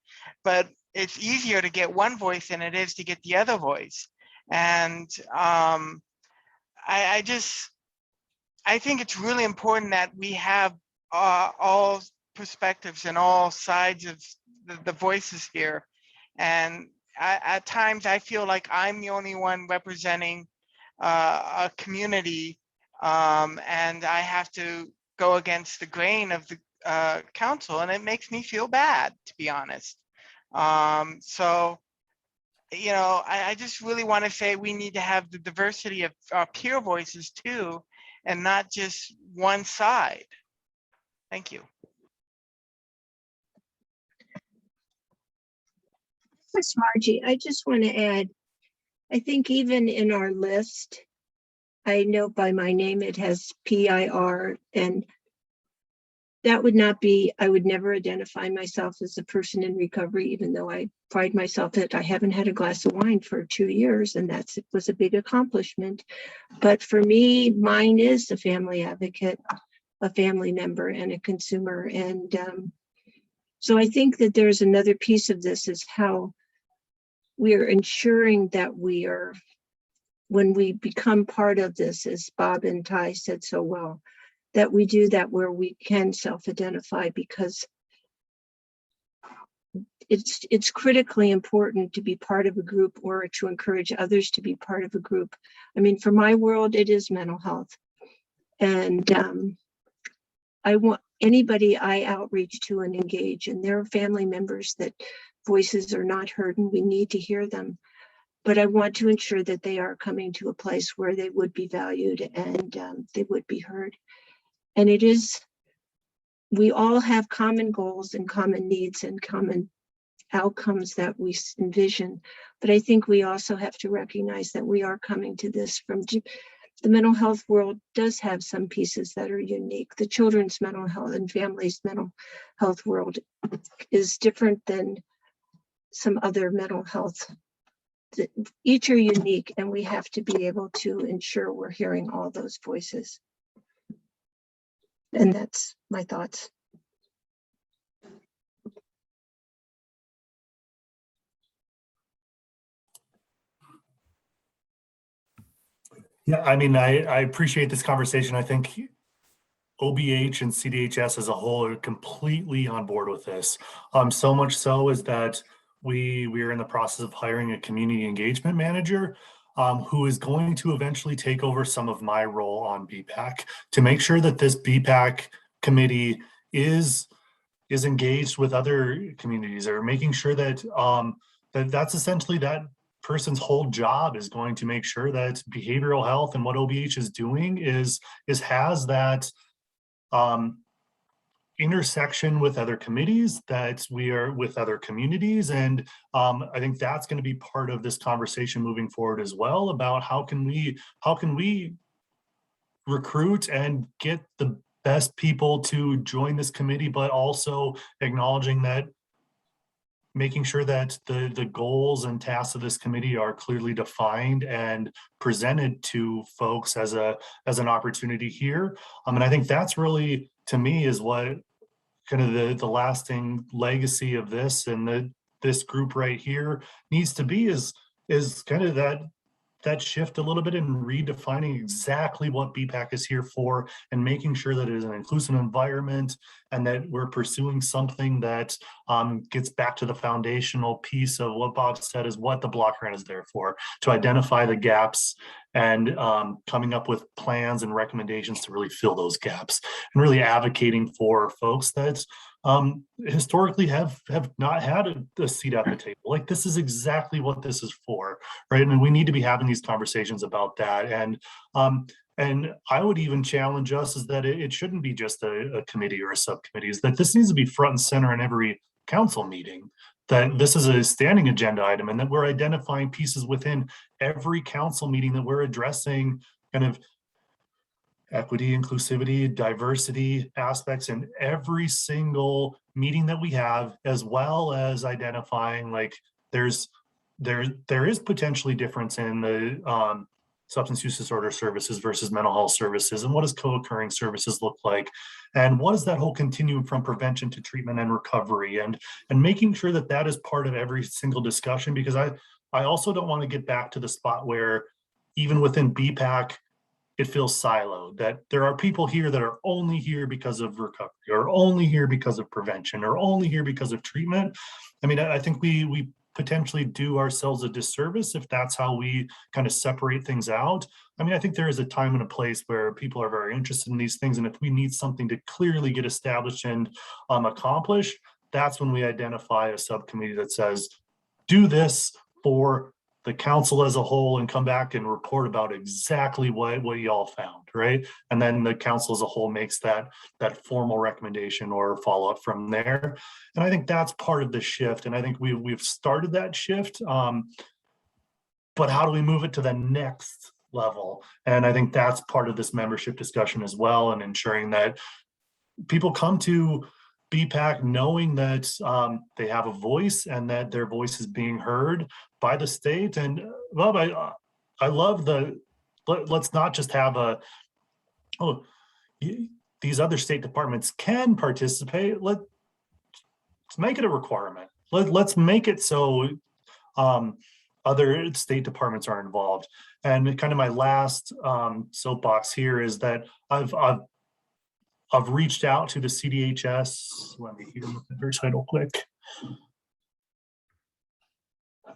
but it's easier to get one voice than it is to get the other voice. And I think it's really important that we have all perspectives and all sides of the voices here. And at times I feel like I'm the only one representing a community, and I have to go against the grain of the council, and it makes me feel bad, to be honest. So, I just really want to say we need to have the diversity of our peer voices too, and not just one side. Thank you. Ms. Margie, I just want to add, I think even in our list, I know by my name it has PIR, and that would not be, I would never identify myself as a person in recovery, even though I pride myself that I haven't had a glass of wine for 2 years, and it was a big accomplishment. But for me, mine is a family advocate, a family member, and a consumer. And so I think that there's another piece of this, is how we are ensuring that we are, when we become part of this, as Bob and Ty said so well, that we do that where we can self-identify, because it's critically important to be part of a group, or to encourage others to be part of a group. I mean, for my world, it is mental health. And I want anybody I outreach to and engage, and there are family members that voices are not heard, and we need to hear them. But I want to ensure that they are coming to a place where they would be valued and they would be heard. And it is, we all have common goals and common needs and common outcomes that we envision. But I think we also have to recognize that we are coming to this from the mental health world does have some pieces that are unique. The children's mental health and families' mental health world is different than some other mental health. Each are unique, and we have to be able to ensure we're hearing all those voices. And that's my thoughts. Yeah, I mean, I appreciate this conversation. I think OBH and CDHS as a whole are completely on board with this. So much so is that we are in the process of hiring a community engagement manager who is going to eventually take over some of my role on Bhpac to make sure that this Bhpac committee is engaged with other communities, or making sure that that's essentially that person's whole job, is going to make sure that behavioral health and what OBH is doing is has that intersection with other committees, that we are with other communities. And I think that's going to be part of this conversation moving forward as well, about how can we recruit and get the best people to join this committee, but also acknowledging that, making sure that the goals and tasks of this committee are clearly defined and presented to folks as an opportunity here. And I think that's really, to me, is what kind of the lasting legacy of this, and this group right here needs to be, is kind of that shift a little bit in redefining exactly what Bhpac is here for, and making sure that it is an inclusive environment, and that we're pursuing something that gets back to the foundational piece of what Bob said is what the block grant is there for, to identify the gaps and coming up with plans and recommendations to really fill those gaps, and really advocating for folks that historically have not had a seat at the table. Like, this is exactly what this is for, right? And we need to be having these conversations about that. And I would even challenge us is that it shouldn't be just a committee or a subcommittee, is that this needs to be front and center in every council meeting. that this is a standing agenda item and that we're identifying pieces within every council meeting that we're addressing kind of equity, inclusivity, diversity aspects in every single meeting that we have, as well as identifying like there is potentially difference in the substance use disorder services versus mental health services, and what does co-occurring services look like, and what is that whole continuum from prevention to treatment and recovery, and making sure that that is part of every single discussion, because I also don't want to get back to the spot where even within BPAC it feels siloed, that there are people here that are only here because of recovery, or only here because of prevention, or only here because of treatment. I mean, I think we potentially do ourselves a disservice if that's how we kind of separate things out. I mean, I think there is a time and a place where people are very interested in these things, and if we need something to clearly get established and accomplished, that's when we identify a subcommittee that says, do this for the council as a whole and come back and report about exactly what y'all found, right? And then the council as a whole makes that formal recommendation or follow up from there. And I think that's part of the shift. And I think we've started that shift, but how do we move it to the next level? And I think that's part of this membership discussion as well, and ensuring that people come to BPAC knowing that they have a voice and that their voice is being heard by the state. And well, I love let's not just have these other state departments can participate. Let's make it a requirement. Let's make it so other state departments are involved. And kind of my last soapbox here is that I've reached out to the CDHS. Let me look at their title quick.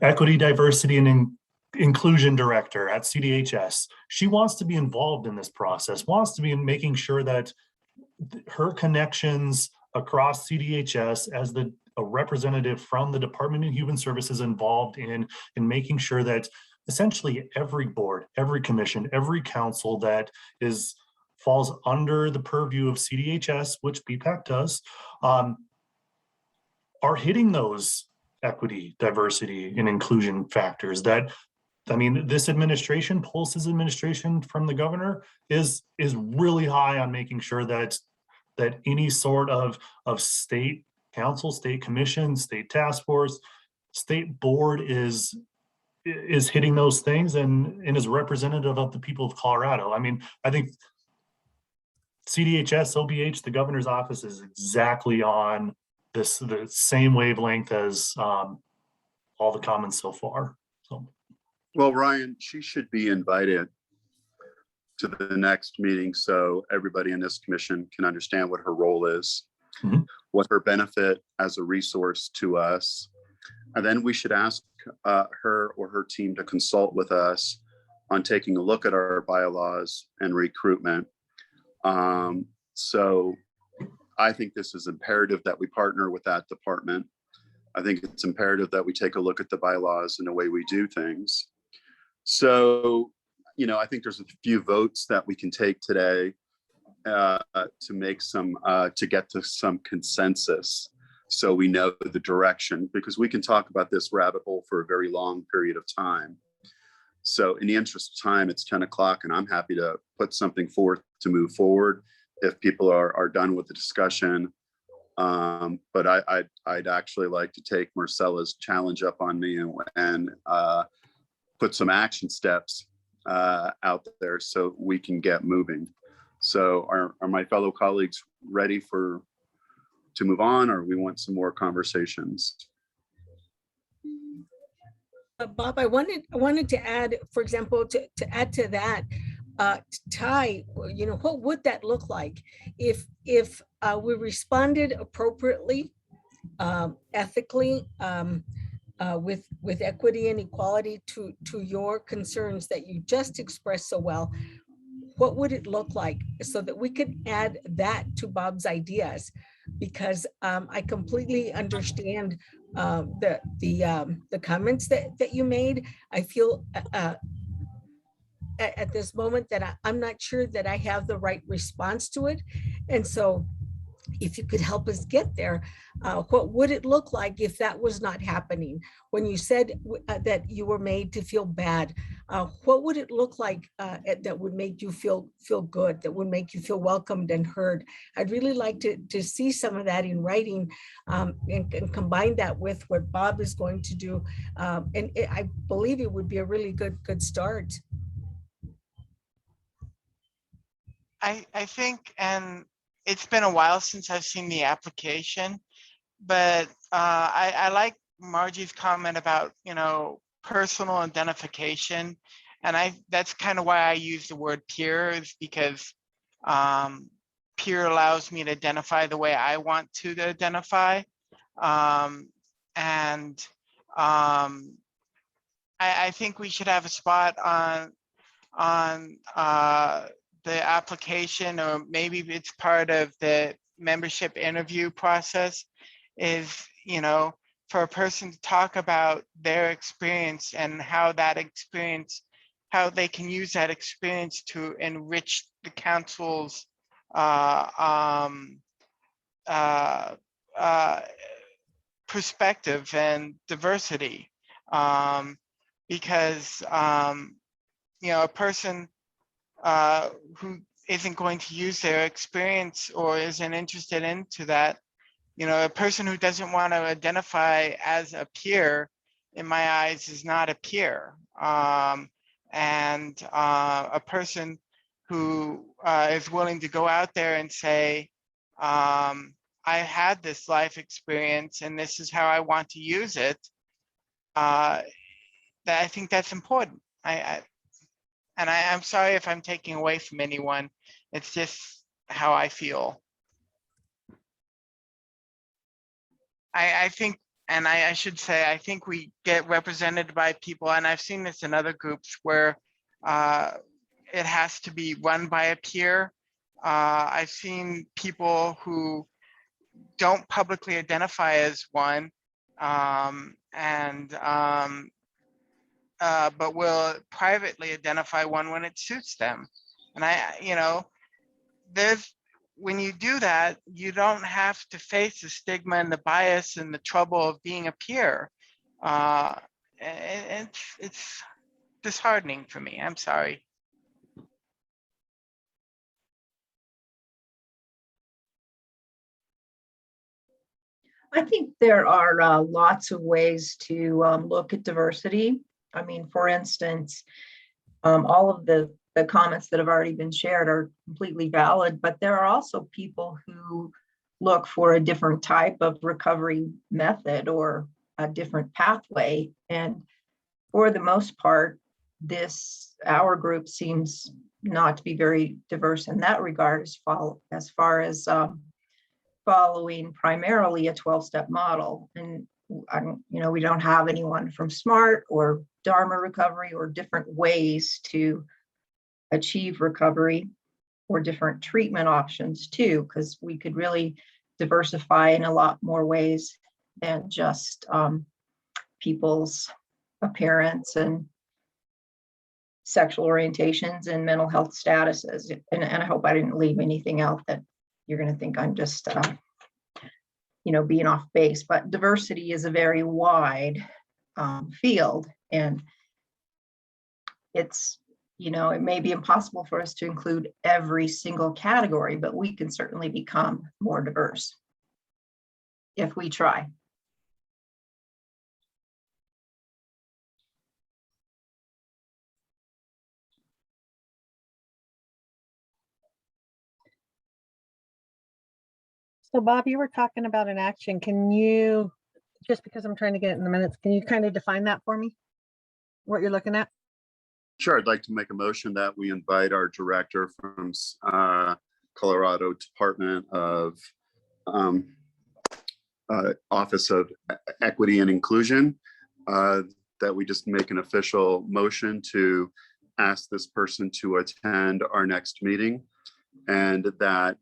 Equity, Diversity, and Inclusion Director at CDHS. She wants to be involved in this process, wants to be making sure that her connections across CDHS as a representative from the Department of Human Services involved in making sure that essentially every board, every commission, every council that falls under the purview of CDHS, which BPAC does, are hitting those equity, diversity, and inclusion factors that, I mean, this administration, Pulse's administration from the governor is really high on making sure that any sort of state council, state commission, state task force, state board is hitting those things and is representative of the people of Colorado. I mean, I think CDHS, OBH, the governor's office is exactly on the same wavelength as all the comments so far. So, well, Ryan, she should be invited to the next meeting so everybody in this commission can understand what her role is, what her benefit as a resource to us. And then we should ask her or her team to consult with us on taking a look at our bylaws and recruitment. So I think this is imperative that we partner with that department. I think it's imperative that we take a look at the bylaws and the way we do things. So, you know, I think there's a few votes that we can take today to make to get to some consensus, so we know the direction, because we can talk about this rabbit hole for a very long period of time. So in the interest of time, it's 10 o'clock and I'm happy to put something forth to move forward if people are done with the discussion. But I'd actually like to take Marcella's challenge up on me and put some action steps out there so we can get moving. So are my fellow colleagues ready to move on, or we want some more conversations? Bob, I wanted to add, for example, to add to that, Ty, you know, what would that look like if we responded appropriately, ethically, with equity and equality to your concerns that you just expressed so well? What would it look like so that we could add that to Bob's ideas? Because I completely understand the comments that you made. I feel at this moment that I'm not sure that I have the right response to it. And so if you could help us get there, what would it look like if that was not happening? When you said that you were made to feel bad, what would it look like that would make you feel good, that would make you feel welcomed and heard? I'd really like to see some of that in writing, and combine that with what Bob is going to do. I believe it would be a really good start. I think, and it's been a while since I've seen the application, but I like Margie's comment about, personal identification. And that's kind of why I use the word peer, is because peer allows me to identify the way I want to identify. I think we should have a spot on the application, or maybe it's part of the membership interview process, is, for a person to talk about their experience and how they can use that experience to enrich the council's perspective and diversity. Because a person who isn't going to use their experience or isn't interested into that, a person who doesn't want to identify as a peer, in my eyes, is not a peer. And a person who is willing to go out there and say, I had this life experience and this is how I want to use it, that I think that's important. I'm sorry if I'm taking away from anyone. It's just how I feel. I think, and I should say, I think we get represented by people, and I've seen this in other groups where it has to be run by a peer. I've seen people who don't publicly identify as one, but will privately identify one when it suits them. And when you do that, you don't have to face the stigma and the bias and the trouble of being a peer. It's disheartening for me. I'm sorry. I think there are lots of ways to look at diversity. I mean, for instance, all of the comments that have already been shared are completely valid, but there are also people who look for a different type of recovery method or a different pathway. And for the most part, our group seems not to be very diverse in that regard, as far as following primarily a 12-step model. And we don't have anyone from SMART or Dharma recovery or different ways to achieve recovery, or different treatment options too, because we could really diversify in a lot more ways than just people's appearance and sexual orientations and mental health statuses. And I hope I didn't leave anything out that you're going to think I'm just being off base, but diversity is a very wide field, and it's, it may be impossible for us to include every single category, but we can certainly become more diverse if we try. So Bob, you were talking about an action. Can you, just because I'm trying to get it in the minutes, can you kind of define that for me? What you're looking at? Sure, I'd like to make a motion that we invite our director from Colorado Department of Office of Equity and Inclusion, that we just make an official motion to ask this person to attend our next meeting, and that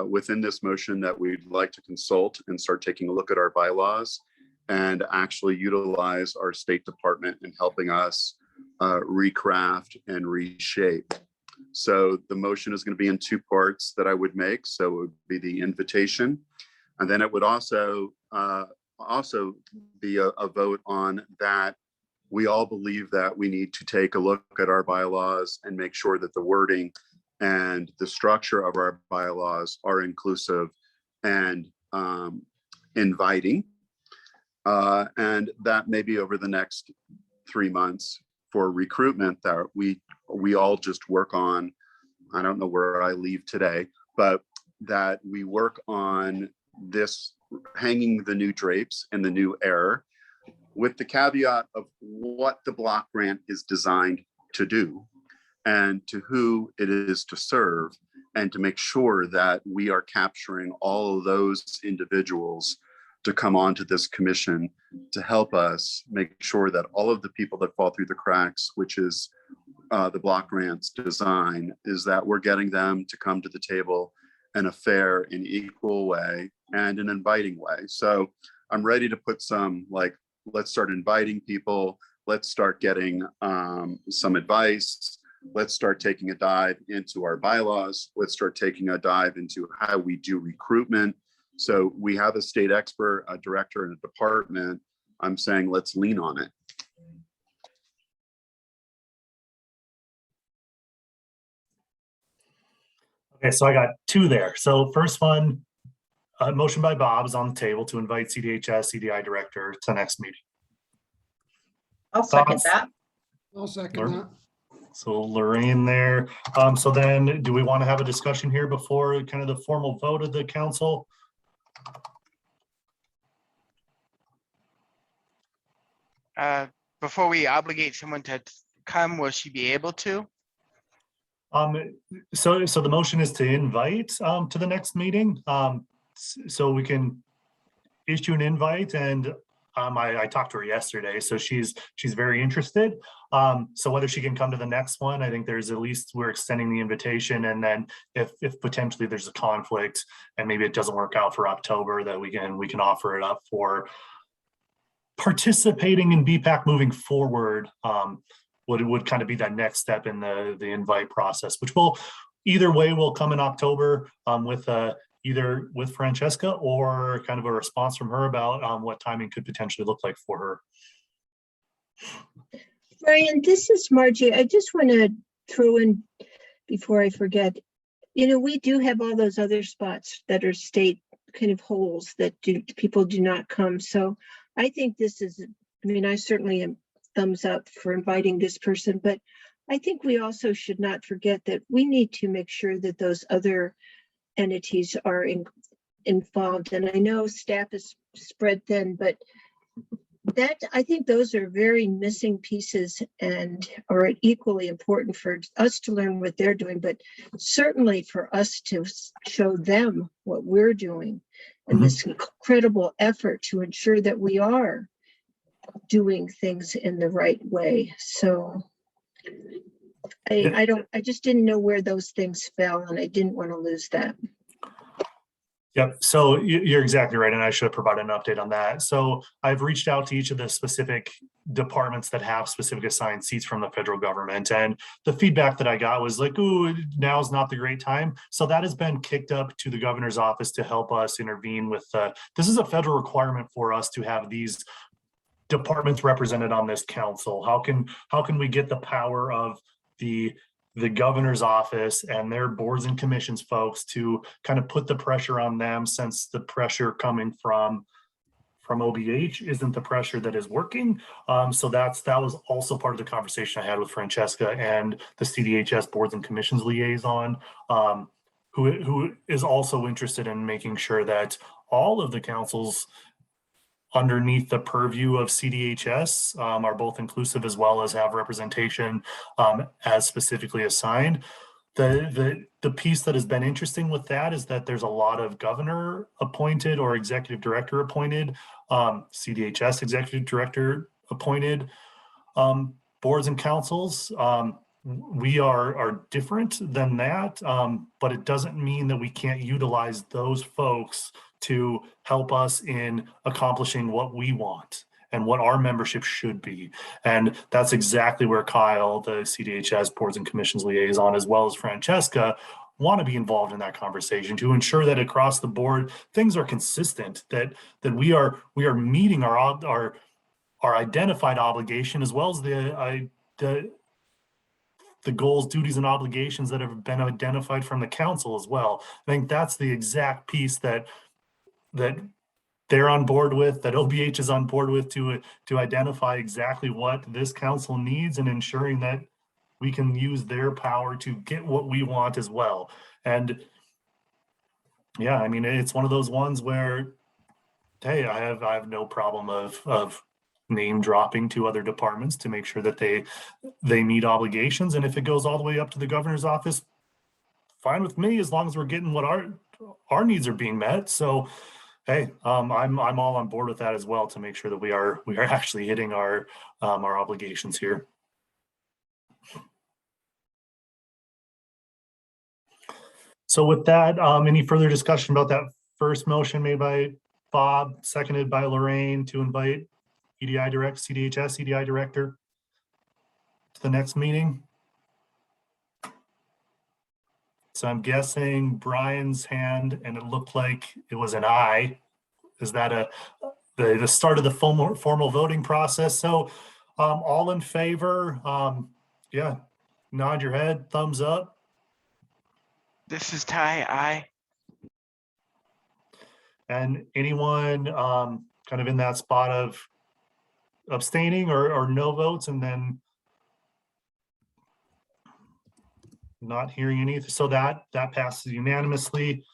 within this motion that we'd like to consult and start taking a look at our bylaws and actually utilize our State Department in helping us recraft and reshape So the motion is going to be in two parts that I would make. So it would be the invitation, and then it would also be a vote on that. We all believe that we need to take a look at our bylaws and make sure that the wording and the structure of our bylaws are inclusive and inviting. And that maybe over the next 3 months for recruitment that we all just work on. I don't know where I leave today, but that we work on this, hanging the new drapes in the new era, with the caveat of what the block grant is designed to do and to who it is to serve, and to make sure that we are capturing all of those individuals to come onto this commission to help us make sure that all of the people that fall through the cracks, which is the block grants design, is that we're getting them to come to the table in a fair and equal way and an inviting way. So I'm ready to put some, like, let's start inviting people. Let's start getting some advice. Let's start taking a dive into our bylaws. Let's start taking a dive into how we do recruitment. So we have a state expert, a director, and a department. I'm saying let's lean on it. Okay, so I got two there. So first one, a motion by Bob is on the table to invite CDHS, CDI director to the next meeting. I'll second Thoughts? that. I'll second that. So Lorraine there. So then do we want to have a discussion here before kind of the formal vote of the council? Before we obligate someone to come, will she be able to? So the motion is to invite to the next meeting. So we can issue an invite, and I talked to her yesterday, so she's very interested. So whether she can come to the next one, I think there's at least, we're extending the invitation, and then if potentially there's a conflict and maybe it doesn't work out for October, that we can offer it up for participating in BPAC moving forward. Would kind of be that next step in the invite process, which will either way will come in October with either with Francesca or kind of a response from her about what timing could potentially look like for her. Brian, this is Margie. I just want to throw in, before I forget, we do have all those other spots that are state kind of holes that people do not come. So I think this is, I certainly am thumbs up for inviting this person, but I think we also should not forget that we need to make sure that those other entities are involved. And I know staff is spread thin, but I think those are very missing pieces and are equally important for us to learn what they're doing, but certainly for us to show them what we're doing and this incredible effort to ensure that we are doing things in the right way. So I just didn't know where those things fell, and I didn't want to lose that. Yep. So you're exactly right. And I should have provided an update on that. So I've reached out to each of the specific departments that have specific assigned seats from the federal government. And the feedback that I got was like, ooh, now's not the great time. So that has been kicked up to the governor's office to help us intervene with, this is a federal requirement for us to have these departments represented on this council. How can we get the power of the governor's office and their boards and commissions folks to kind of put the pressure on them, since the pressure coming from OBH isn't the pressure that is working. So that was also part of the conversation I had with Francesca and the CDHS boards and commissions liaison, who is also interested in making sure that all of the councils underneath the purview of CDHS are both inclusive as well as have representation as specifically assigned. The piece that has been interesting with that is that there's a lot of governor appointed or executive director appointed, CDHS executive director appointed boards and councils. We are different than that, but it doesn't mean that we can't utilize those folks to help us in accomplishing what we want. and what our membership should be. And that's exactly where Kyle, the CDHS Boards and Commissions liaison, as well as Francesca, want to be involved in that conversation to ensure that across the board things are consistent, that we are meeting our identified obligation, as well as the goals, duties, and obligations that have been identified from the council as well. I think that's the exact piece that they're on board with, that OBH is on board with, to identify exactly what this council needs and ensuring that we can use their power to get what we want as well. And yeah, I mean, it's one of those ones where, hey, I have no problem of name dropping to other departments to make sure that they meet obligations. And if it goes all the way up to the governor's office, fine with me, as long as we're getting what our needs are being met. So hey, I'm all on board with that as well, to make sure that we are actually hitting our obligations here. So with that, any further discussion about that first motion made by Bob, seconded by Lorraine, to invite CDHS EDI director to the next meeting? So I'm guessing Brian's hand, and it looked like it was an aye. Is that the start of the formal voting process? So all in favor, yeah, nod your head, thumbs up. This is Ty, aye. And anyone kind of in that spot of abstaining or no votes, and then not hearing anything. So that passes unanimously.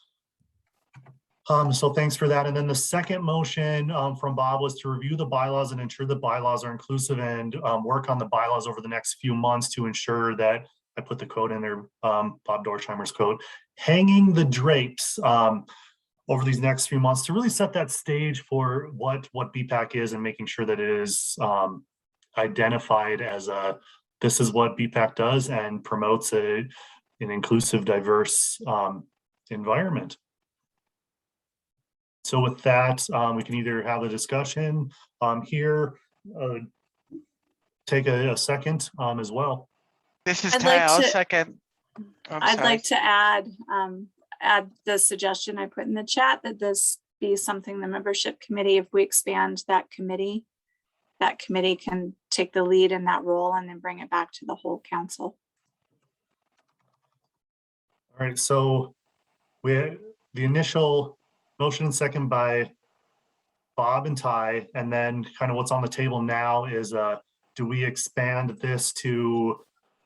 So thanks for that. And then the second motion from Bob was to review the bylaws and ensure the bylaws are inclusive, and work on the bylaws over the next few months to ensure that, I put the quote in there, Bob Dorsheimer's quote, hanging the drapes over these next few months to really set that stage for what Bhpac is, and making sure that it is identified as this is what Bhpac does, and promotes an inclusive, diverse environment. So with that, we can either have a discussion here, take a second as well. This is I'd Ty, like I'll to- second. I'd like to add the suggestion I put in the chat, that this be something the membership committee, if we expand that committee can take the lead in that role and then bring it back to the whole council. All right, so the initial motion and second by Bob and Ty, and then kind of what's on the table now is, do we expand this to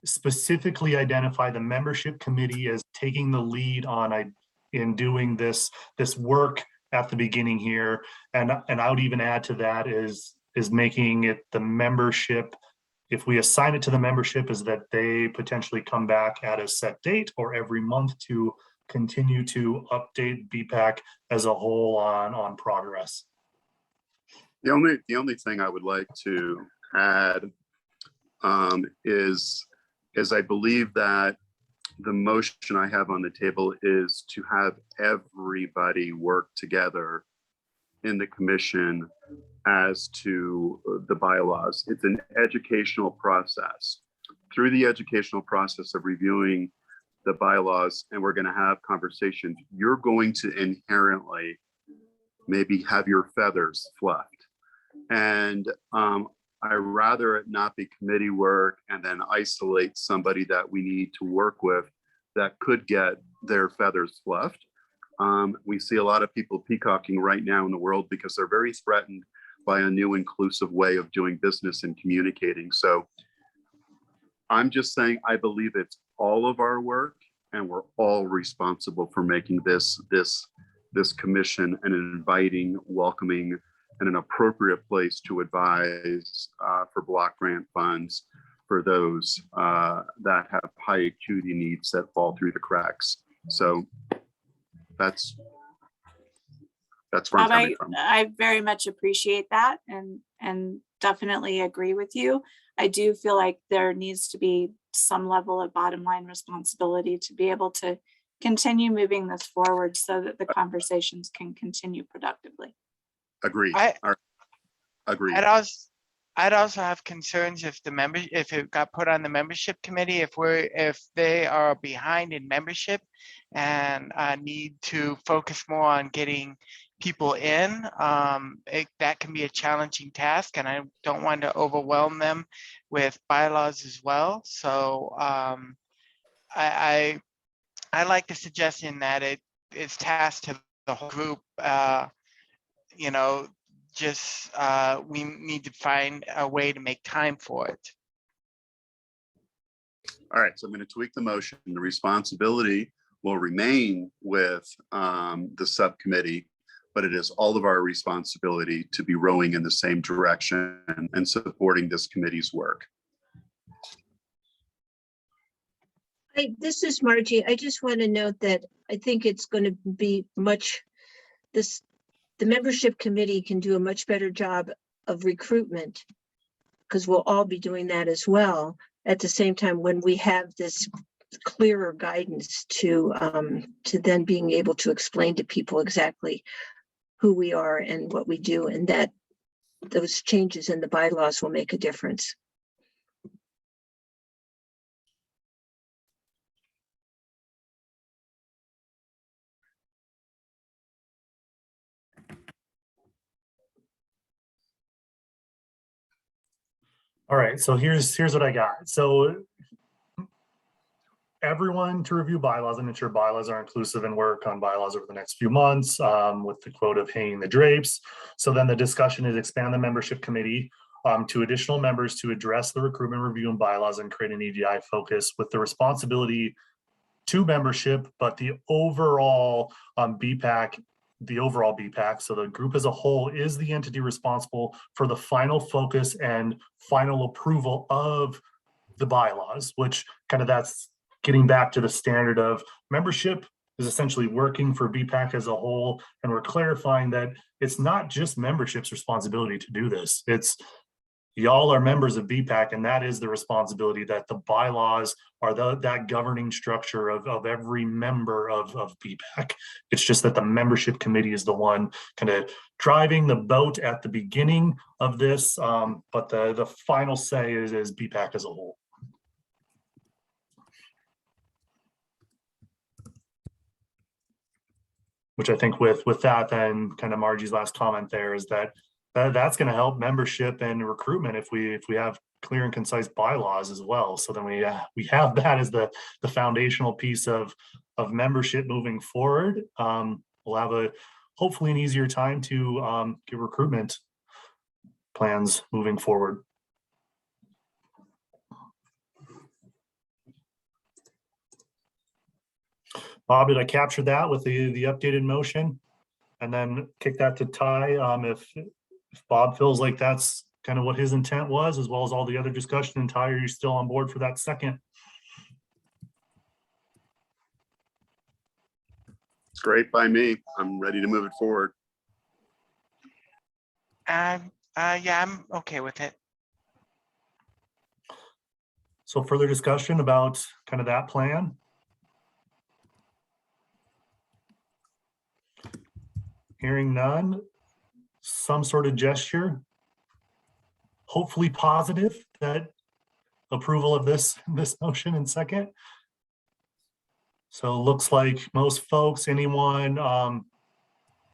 specifically identify the membership committee as taking the lead on in doing this work at the beginning here, and I would even add to that is making it the membership, if we assign it to the membership, is that they potentially come back at a set date or every month to continue to update Bhpac as a whole on progress. The only thing I would like to add is I believe that the motion I have on the table is to have everybody work together in the commission as to the bylaws. It's an educational process. Through the educational process of reviewing the bylaws, and we're going to have conversations, you're going to inherently maybe have your feathers fluffed. And I rather it not be committee work and then isolate somebody that we need to work with that could get their feathers fluffed. We see a lot of people peacocking right now in the world because they're very threatened by a new inclusive way of doing business and communicating. So I'm just saying, I believe it's all of our work, and we're all responsible for making this commission an inviting, welcoming, and an appropriate place to advise for block grant funds for those that have high acuity needs that fall through the cracks. So that's where I'm coming from. I very much appreciate that, and definitely agree with you. I do feel like there needs to be some level of bottom line responsibility to be able to continue moving this forward so that the conversations can continue productively. Agreed. Agreed. I'd also have concerns if if it got put on the membership committee, if they are behind in membership and need to focus more on getting people in, that can be a challenging task, and I don't want to overwhelm them with bylaws as well. So I like the suggestion that it's tasked to the whole group. You know, just we need to find a way to make time for it. All right, so I'm going to tweak the motion. The responsibility will remain with the subcommittee, but it is all of our responsibility to be rowing in the same direction and supporting this committee's work. This is Margie. I just want to note that I think it's going to be the membership committee can do a much better job of recruitment, because we'll all be doing that as well at the same time when we have this clearer guidance to then being able to explain to people exactly who we are and what we do, and that those changes in the bylaws will make a difference. All right, so here's what I got. So everyone to review bylaws and ensure bylaws are inclusive and work on bylaws over the next few months with the quote of hanging the drapes. So then the discussion is expand the membership committee to additional members to address the recruitment review and bylaws and create an EDI focus with the responsibility to membership, but the overall BPAC, so the group as a whole is the entity responsible for the final focus and final approval of the bylaws, which kind of that's getting back to the standard of membership is essentially working for BPAC as a whole. And we're clarifying that it's not just membership's responsibility to do this. It's y'all are members of BPAC, and that is the responsibility that the bylaws are that governing structure of every member of BPAC. It's just that the membership committee is the one kind of driving the boat at the beginning of this, but the final say is BPAC as a whole. Which I think with that, then kind of Margie's last comment there is that's going to help membership and recruitment if we have clear and concise bylaws as well. So then we have that as the foundational piece of membership moving forward. We'll have hopefully an easier time to get recruitment plans moving forward. Bob, did I capture that with the updated motion? And then kick that to Ty if Bob feels like that's kind of what his intent was, as well as all the other discussion. And Ty, are you still on board for that second? It's great by me. I'm ready to move it forward. Yeah, I'm okay with it. So further discussion about kind of that plan? Hearing none, some sort of gesture, hopefully positive, that approval of this motion in second. So it looks like most folks, anyone kind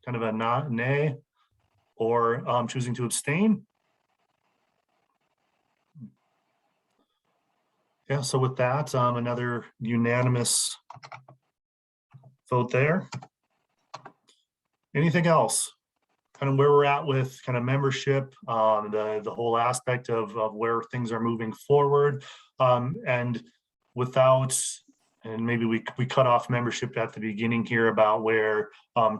of a nay or choosing to abstain. Yeah, so with that, another unanimous vote there. Anything else? Kind of where we're at with kind of membership, the whole aspect of where things are moving forward, and without, and maybe we cut off membership at the beginning here about where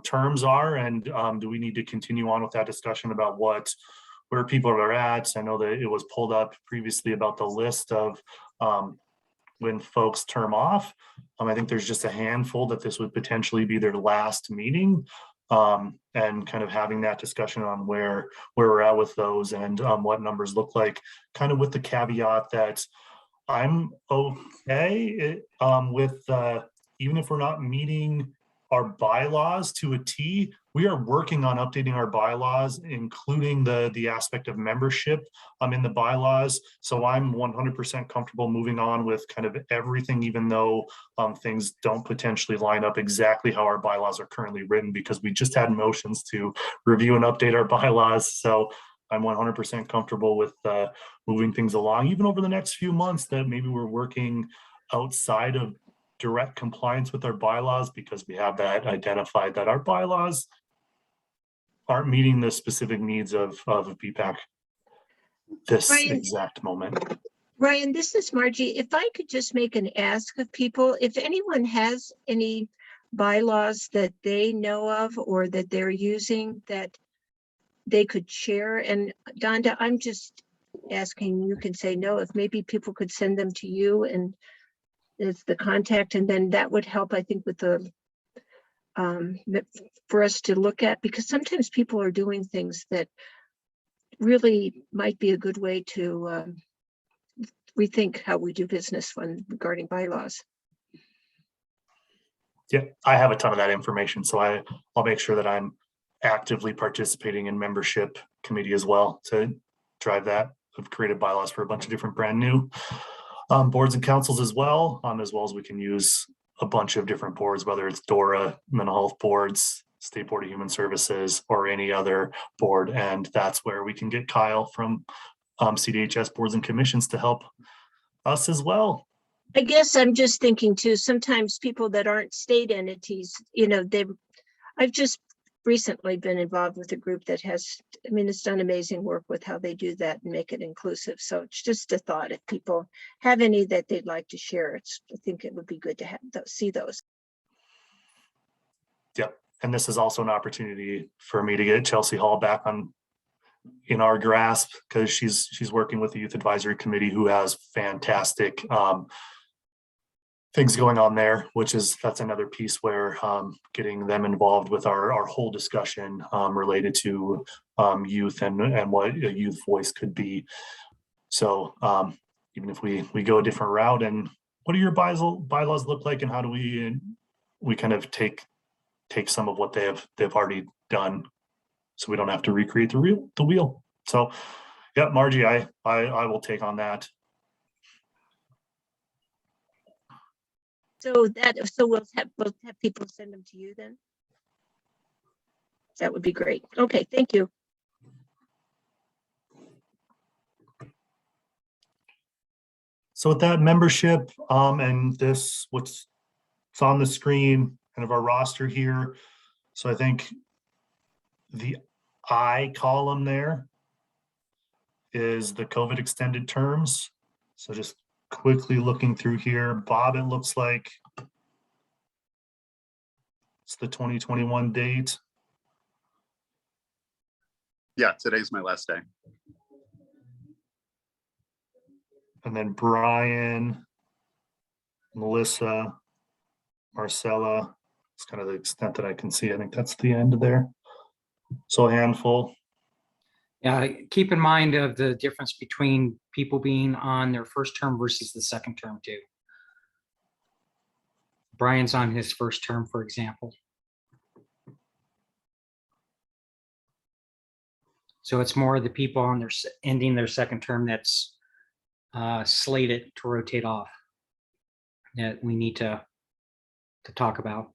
terms are, and do we need to continue on with that discussion about where people are at? I know that it was pulled up previously about the list of when folks term off. I think there's just a handful that this would potentially be their last meeting. And kind of having that discussion on where we're at with those and what numbers look like, kind of with the caveat that I'm okay with even if we're not meeting our bylaws to a T, we are working on updating our bylaws, including the aspect of membership in the bylaws. So I'm 100% comfortable moving on with kind of everything, even though things don't potentially line up exactly how our bylaws are currently written, because we just had motions to review and update our bylaws. So I'm 100% comfortable with moving things along, even over the next few months, that maybe we're working outside of direct compliance with our bylaws, because we have that identified that our bylaws aren't meeting the specific needs of BPAC this Ryan. exact moment. Ryan, this is Margie. If I could just make an ask of people, if anyone has any bylaws that they know of or that they're using that they could share. And Donda, I'm just asking, you can say no, if maybe people could send them to you and it's the contact, and then that would help, I think, with the for us to look at, because sometimes people are doing things that really might be a good way to rethink how we do business when regarding bylaws. Yeah, I have a ton of that information, so I'll make sure that I'm actively participating in membership committee as well to drive that. I've created bylaws for a bunch of different brand new boards and councils as well as we can use a bunch of different boards, whether it's DORA, mental health boards, State Board of Human Services, or any other board. And that's where we can get Kyle from CDHS boards and commissions to help us as well. I guess I'm just thinking too, sometimes people that aren't state entities, I've just recently been involved with a group that has, it's done amazing work with how they do that and make it inclusive. So it's just a thought, if people have any that they'd like to share, I think it would be good to have see those. Yep. And this is also an opportunity for me to get Chelsea Hall back in our grasp, because she's working with the Youth Advisory Committee, who has fantastic things going on there, that's another piece where getting them involved with our whole discussion related to youth and what a youth voice could be. So even if we go a different route, and what do your bylaws look like, and how do we kind of take some of what they've already done, so we don't have to recreate the wheel. So yeah, Margie, I will take on that. So we'll have people send them to you then. That would be great. Okay, thank you. So with that membership and what's on the screen, kind of our roster here. So I think the I column there is the COVID extended terms. So just quickly looking through here, Bob, it looks like it's the 2021 date. Yeah, today's my last day. And then Brian, Melissa, Marcella, it's kind of the extent that I can see. I think that's the end there. So a handful. Keep in mind of the difference between people being on their first term versus the second term too. Brian's on his first term, for example. So it's more of the people on their ending their second term that's slated to rotate off that we need to talk about.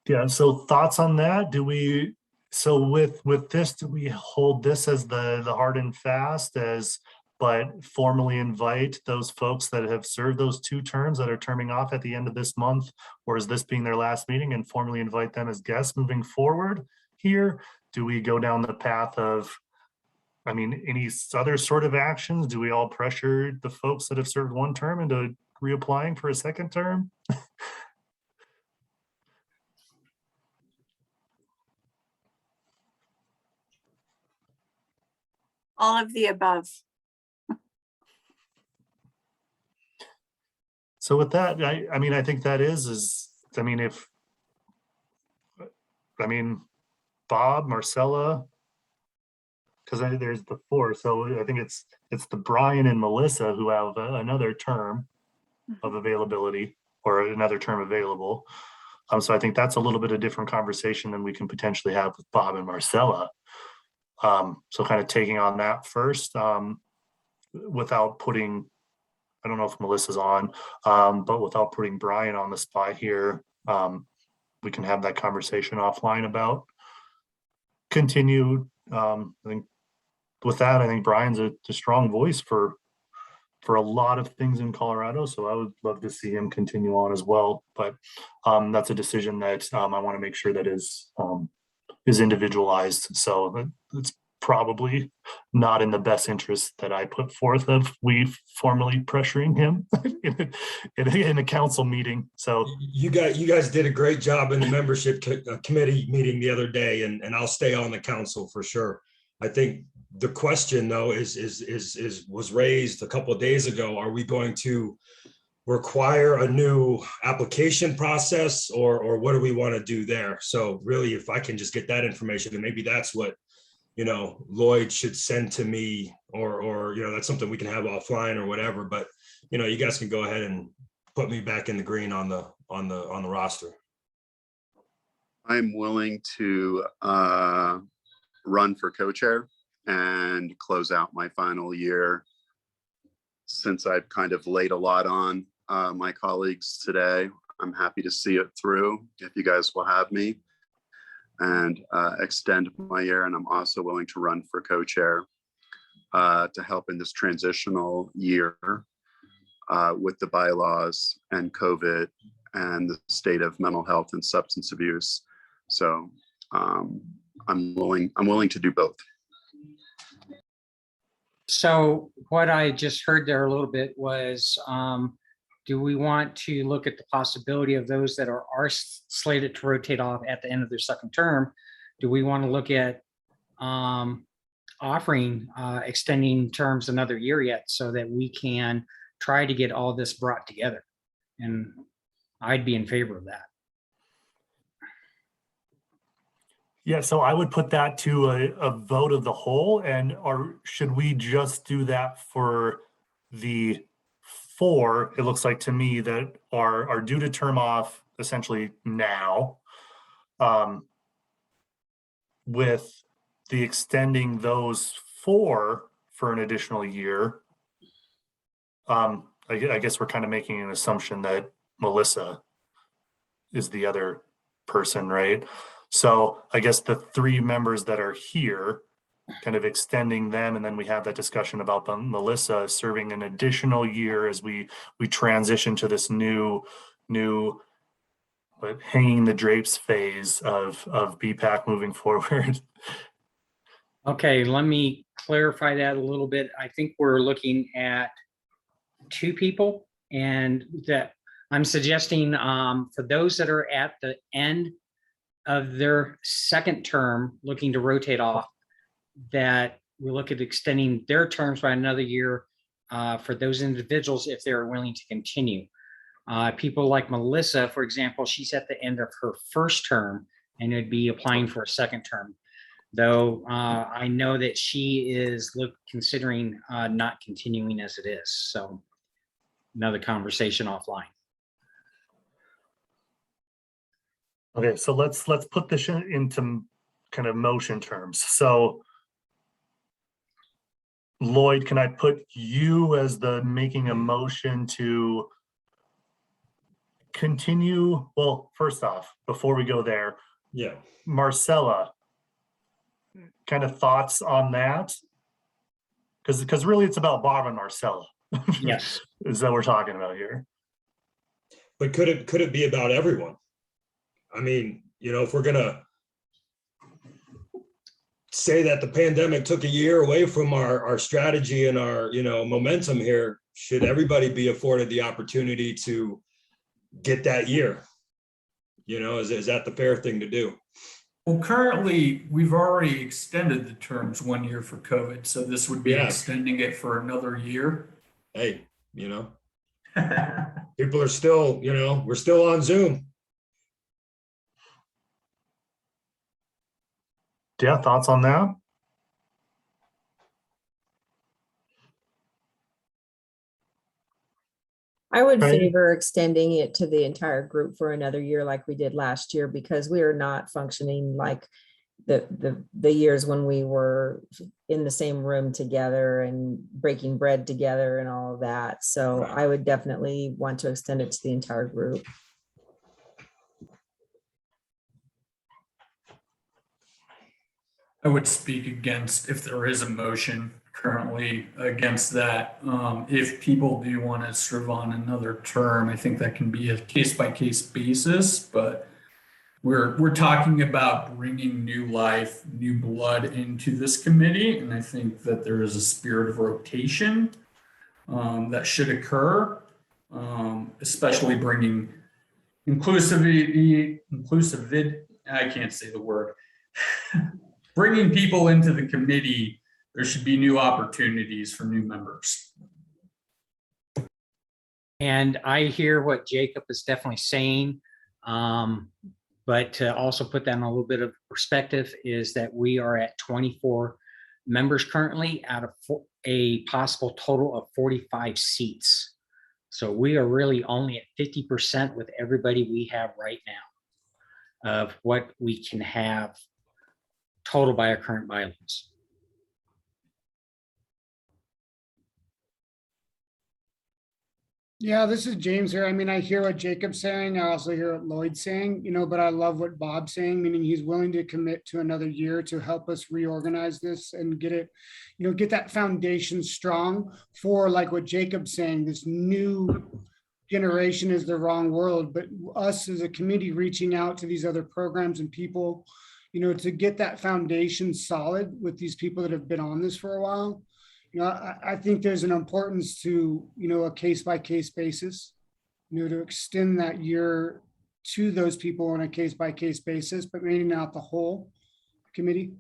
Yeah, so thoughts on that? With this, do we hold this as the hard and fast but formally invite those folks that have served those 2 terms that are terming off at the end of this month, or is this being their last meeting, and formally invite them as guests moving forward here? Do we go down the path of, any other sort of actions? Do we all pressure the folks that have served 1 term into reapplying for a second term? All of the above. So with that, I think that Bob, Marcella, because there's the four. So I think it's the Brian and Melissa who have another term of availability or another term available. So I think that's a little bit of different conversation than we can potentially have with Bob and Marcella. So kind of taking on that first, without putting, I don't know if Melissa's on, but without putting Brian on the spot here, we can have that conversation offline about continued. I think with that, I think Brian's a strong voice for a lot of things in Colorado. So I would love to see him continue on as well. But that's a decision that I want to make sure that is individualized. So it's probably not in the best interest that I put forth of we formally pressuring him in a council meeting. So you guys did a great job in the membership committee meeting the other day, and I'll stay on the council for sure. I think the question though was raised a couple of days ago. Are we going to require a new application process, or what do we want to do there? So really, if I can just get that information, then maybe that's what, Lloyd should send to me, or that's something we can have offline or whatever. But you guys can go ahead and put me back in the green on the roster. I'm willing to run for co-chair and close out my final year, since I've kind of laid a lot on my colleagues today. I'm happy to see it through if you guys will have me, and extend my year. And I'm also willing to run for co-chair to help in this transitional year with the bylaws and COVID and the state of mental health and substance abuse. So I'm willing to do both. So what I just heard there a little bit was, do we want to look at the possibility of those that are slated to rotate off at the end of their second term? Do we want to look at offering extending terms another year yet, so that we can try to get all this brought together? And I'd be in favor of that. yeah, so I would put that to a vote of the whole, or should we just do that for the four, it looks like to me, that are due to term off essentially now, with the extending those four for an additional year. I guess we're kind of making an assumption that Melissa is the other person, right? So I guess the three members that are here, kind of extending them, and then we have that discussion about Melissa serving an additional year as we transition to this new hanging the drapes phase of Bhpac moving forward. Okay, let me clarify that a little bit. I think we're looking at two people, and that I'm suggesting for those that are at the end of their second term looking to rotate off, that we look at extending their terms by another year for those individuals if they're willing to continue. People like Melissa, for example, she's at the end of her first term and would be applying for a second term. Though I know that she is considering not continuing as it is. So another conversation offline. Okay, so let's put this into kind of motion terms. So Lloyd, can I put you as the making a motion to continue? Well, first off, before we go there, yeah, Marcella, kind of thoughts on that? Because really it's about Bob and Marcella. Yes. Is that what we're talking about here? But could it be about everyone? I mean, if we're gonna say that the pandemic took a year away from our strategy and our momentum here, should everybody be afforded the opportunity to get that year? Is that the fair thing to do? Well, currently we've already extended the terms 1 year for COVID, so this would be extending it for another year. Hey, people are still, we're still on Zoom. Yeah, thoughts on that? would Right. favor extending it to the entire group for another year like we did last year, because we are not functioning like the years when we were in the same room together and breaking bread together and all of that. So I would definitely want to extend it to the entire group. I would speak against, if there is a motion currently against that. If people do want to serve on another term, I think that can be a case-by-case basis, but we're talking about bringing new life, new blood into this committee, and I think that there is a spirit of rotation that should occur, especially bringing inclusivity, I can't say the word. Bringing people into the committee, there should be new opportunities for new members. And I hear what Jacob is definitely saying. But to also put that in a little bit of perspective is that we are at 24 members currently out of a possible total of 45 seats. So we are really only at 50% with everybody we have right now of what we can have total by our current bylaws. Yeah, this is James here. I mean, I hear what Jacob's saying. I also hear what Lloyd's saying, but I love what Bob's saying, meaning he's willing to commit to another year to help us reorganize this and get it, get that foundation strong for, like what Jacob's saying, this new generation is the wrong word, but us as a committee reaching out to these other programs and people, to get that foundation solid with these people that have been on this for a while. I think there's an importance to, a case-by-case basis, to extend that year to those people on a case-by-case basis, but maybe not the whole committee.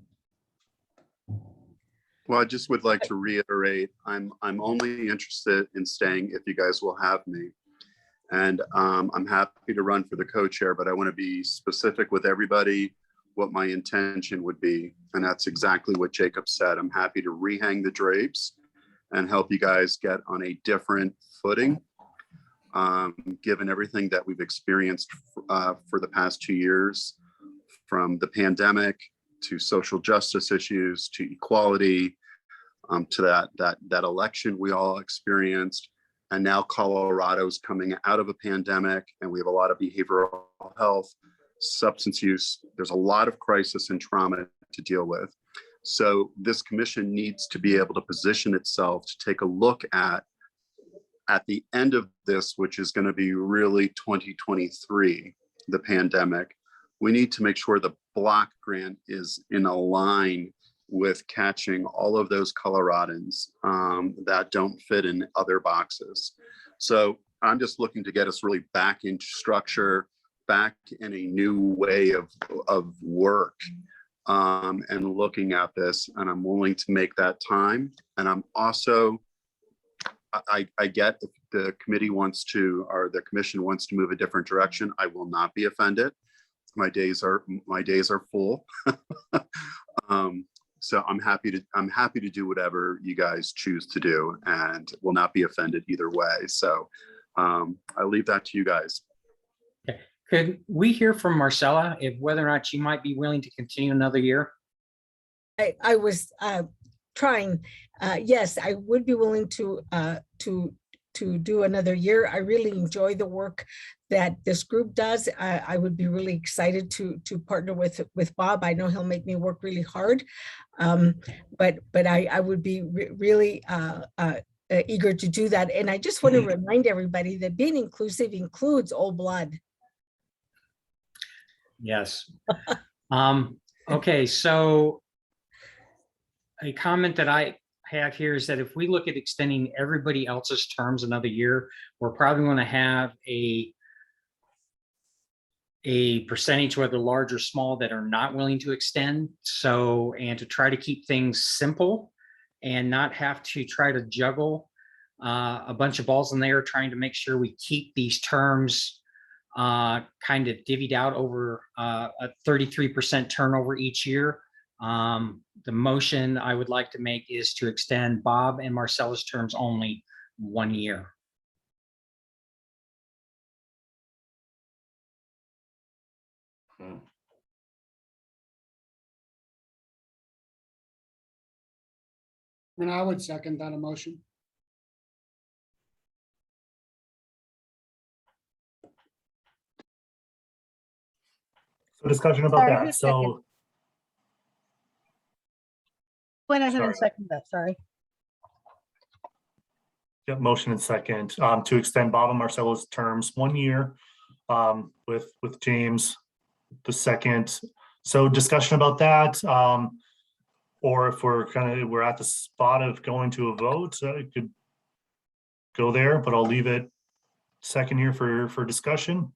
Well, I just would like to reiterate, I'm only interested in staying if you guys will have me. And I'm happy to run for the co-chair, but I want to be specific with everybody what my intention would be. And that's exactly what Jacob said. I'm happy to rehang the drapes and help you guys get on a different footing, given everything that we've experienced for the past 2 years, from the pandemic to social justice issues, to equality, to that election we all experienced. And now Colorado's coming out of a pandemic, and we have a lot of behavioral health, substance use. There's a lot of crisis and trauma to deal with. So this commission needs to be able to position itself to take a look at the end of this, which is going to be really 2023, the pandemic. We need to make sure the block grant is in a line with catching all of those Coloradans that don't fit in other boxes. So I'm just looking to get us really back into structure, back in a new way of work, and looking at this, and I'm willing to make that time. And I'm also, I get if the committee wants to, or the commission wants to move a different direction, I will not be offended. My days are full. So I'm happy to do whatever you guys choose to do, and will not be offended either way. So I leave that to you guys. Okay. Could we hear from Marcella if whether or not she might be willing to continue another year? I was trying. Yes, I would be willing to do another year. I really enjoy the work that this group does. I would be really excited to partner with Bob. I know he'll make me work really hard, but I would be really eager to do that. And I just want to remind everybody that being inclusive includes old blood. Yes. Okay, so a comment that I have here is that if we look at extending everybody else's terms another year, we're probably going to have a percentage, whether large or small, that are not willing to extend. So, and to try to keep things simple and not have to try to juggle a bunch of balls in there, trying to make sure we keep these terms kind of divvied out over a 33% turnover each year. The motion I would like to make is to extend Bob and Marcella's terms only 1 year. And I would second that emotion. So discussion about Sorry, that. who's So second? Went ahead sorry. and second that, sorry. Yeah, motion and second to extend Bob and Marcelo's terms 1 year with James the second. So discussion about that, or if we're at the spot of going to a vote, I could go there, but I'll leave it second here for discussion.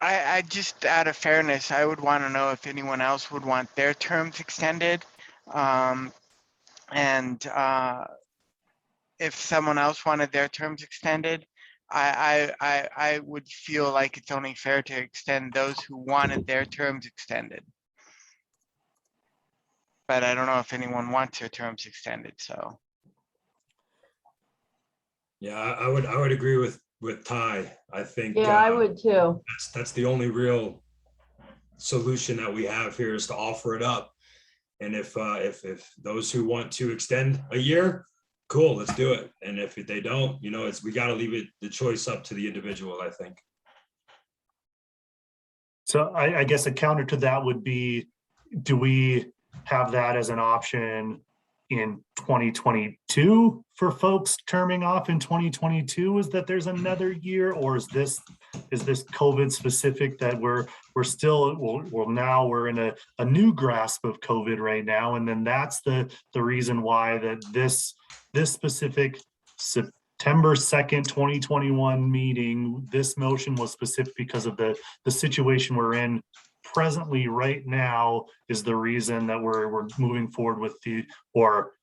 I just, out of fairness, I would want to know if anyone else would want their terms extended. And if someone else wanted their terms extended, I would feel like it's only fair to extend those who wanted their terms extended. But I don't know if anyone wants their terms extended, so. Yeah, I would agree with Ty. I think Yeah, I would too. that's the only real solution that we have here is to offer it up. And if those who want to extend a year, cool, let's do it. And if they don't, we got to leave the choice up to the individual, I think. So I guess a counter to that would be, do we have that as an option in 2022 for folks terming off in 2022? Is that there's another year, or is this COVID specific that we're still, well now we're in a new grasp of COVID right now, and then that's the reason why that this specific September 2nd, 2021 meeting, this motion was specific because of the situation we're in presently right now is the reason that we're moving forward with or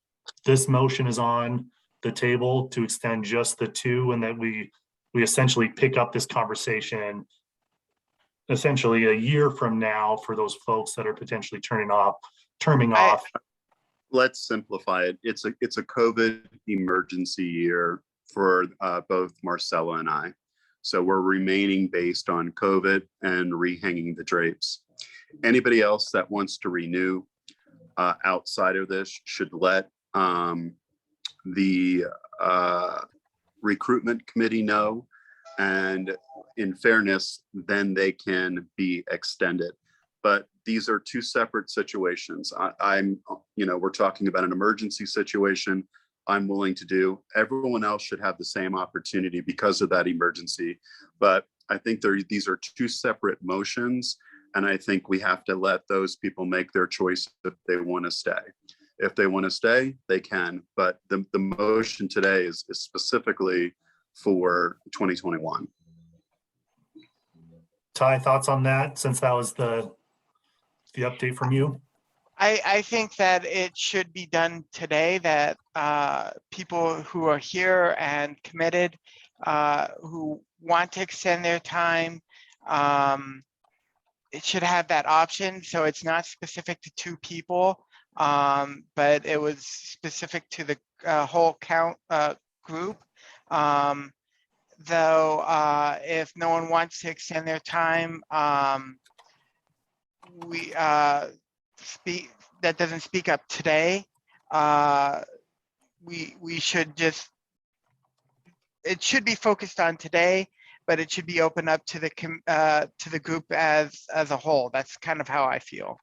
this motion is on the table to extend just the 2, and that we essentially pick up this conversation essentially a year from now for those folks that are potentially terming off. Let's simplify it. It's a COVID emergency year for both Marcella and I. So we're remaining based on COVID and rehanging the drapes. Anybody else that wants to renew outside of this should let the recruitment committee know. And in fairness, then they can be extended. But these are 2 separate situations. We're talking about an emergency situation. I'm willing to do. Everyone else should have the same opportunity because of that emergency. But I think these are 2 separate motions. And I think we have to let those people make their choice if they want to stay. If they want to stay, they can. But the motion today is specifically for 2021. Ty, thoughts on that, since that was the update from you? I think that it should be done today, that people who are here and committed, who want to extend their time, it should have that option. So it's not specific to 2 people, but it was specific to the whole group. Though if no one wants to extend their time, that doesn't speak up today. We should just, it should be focused on today, but it should be open up to the group as a whole. That's kind of how I feel.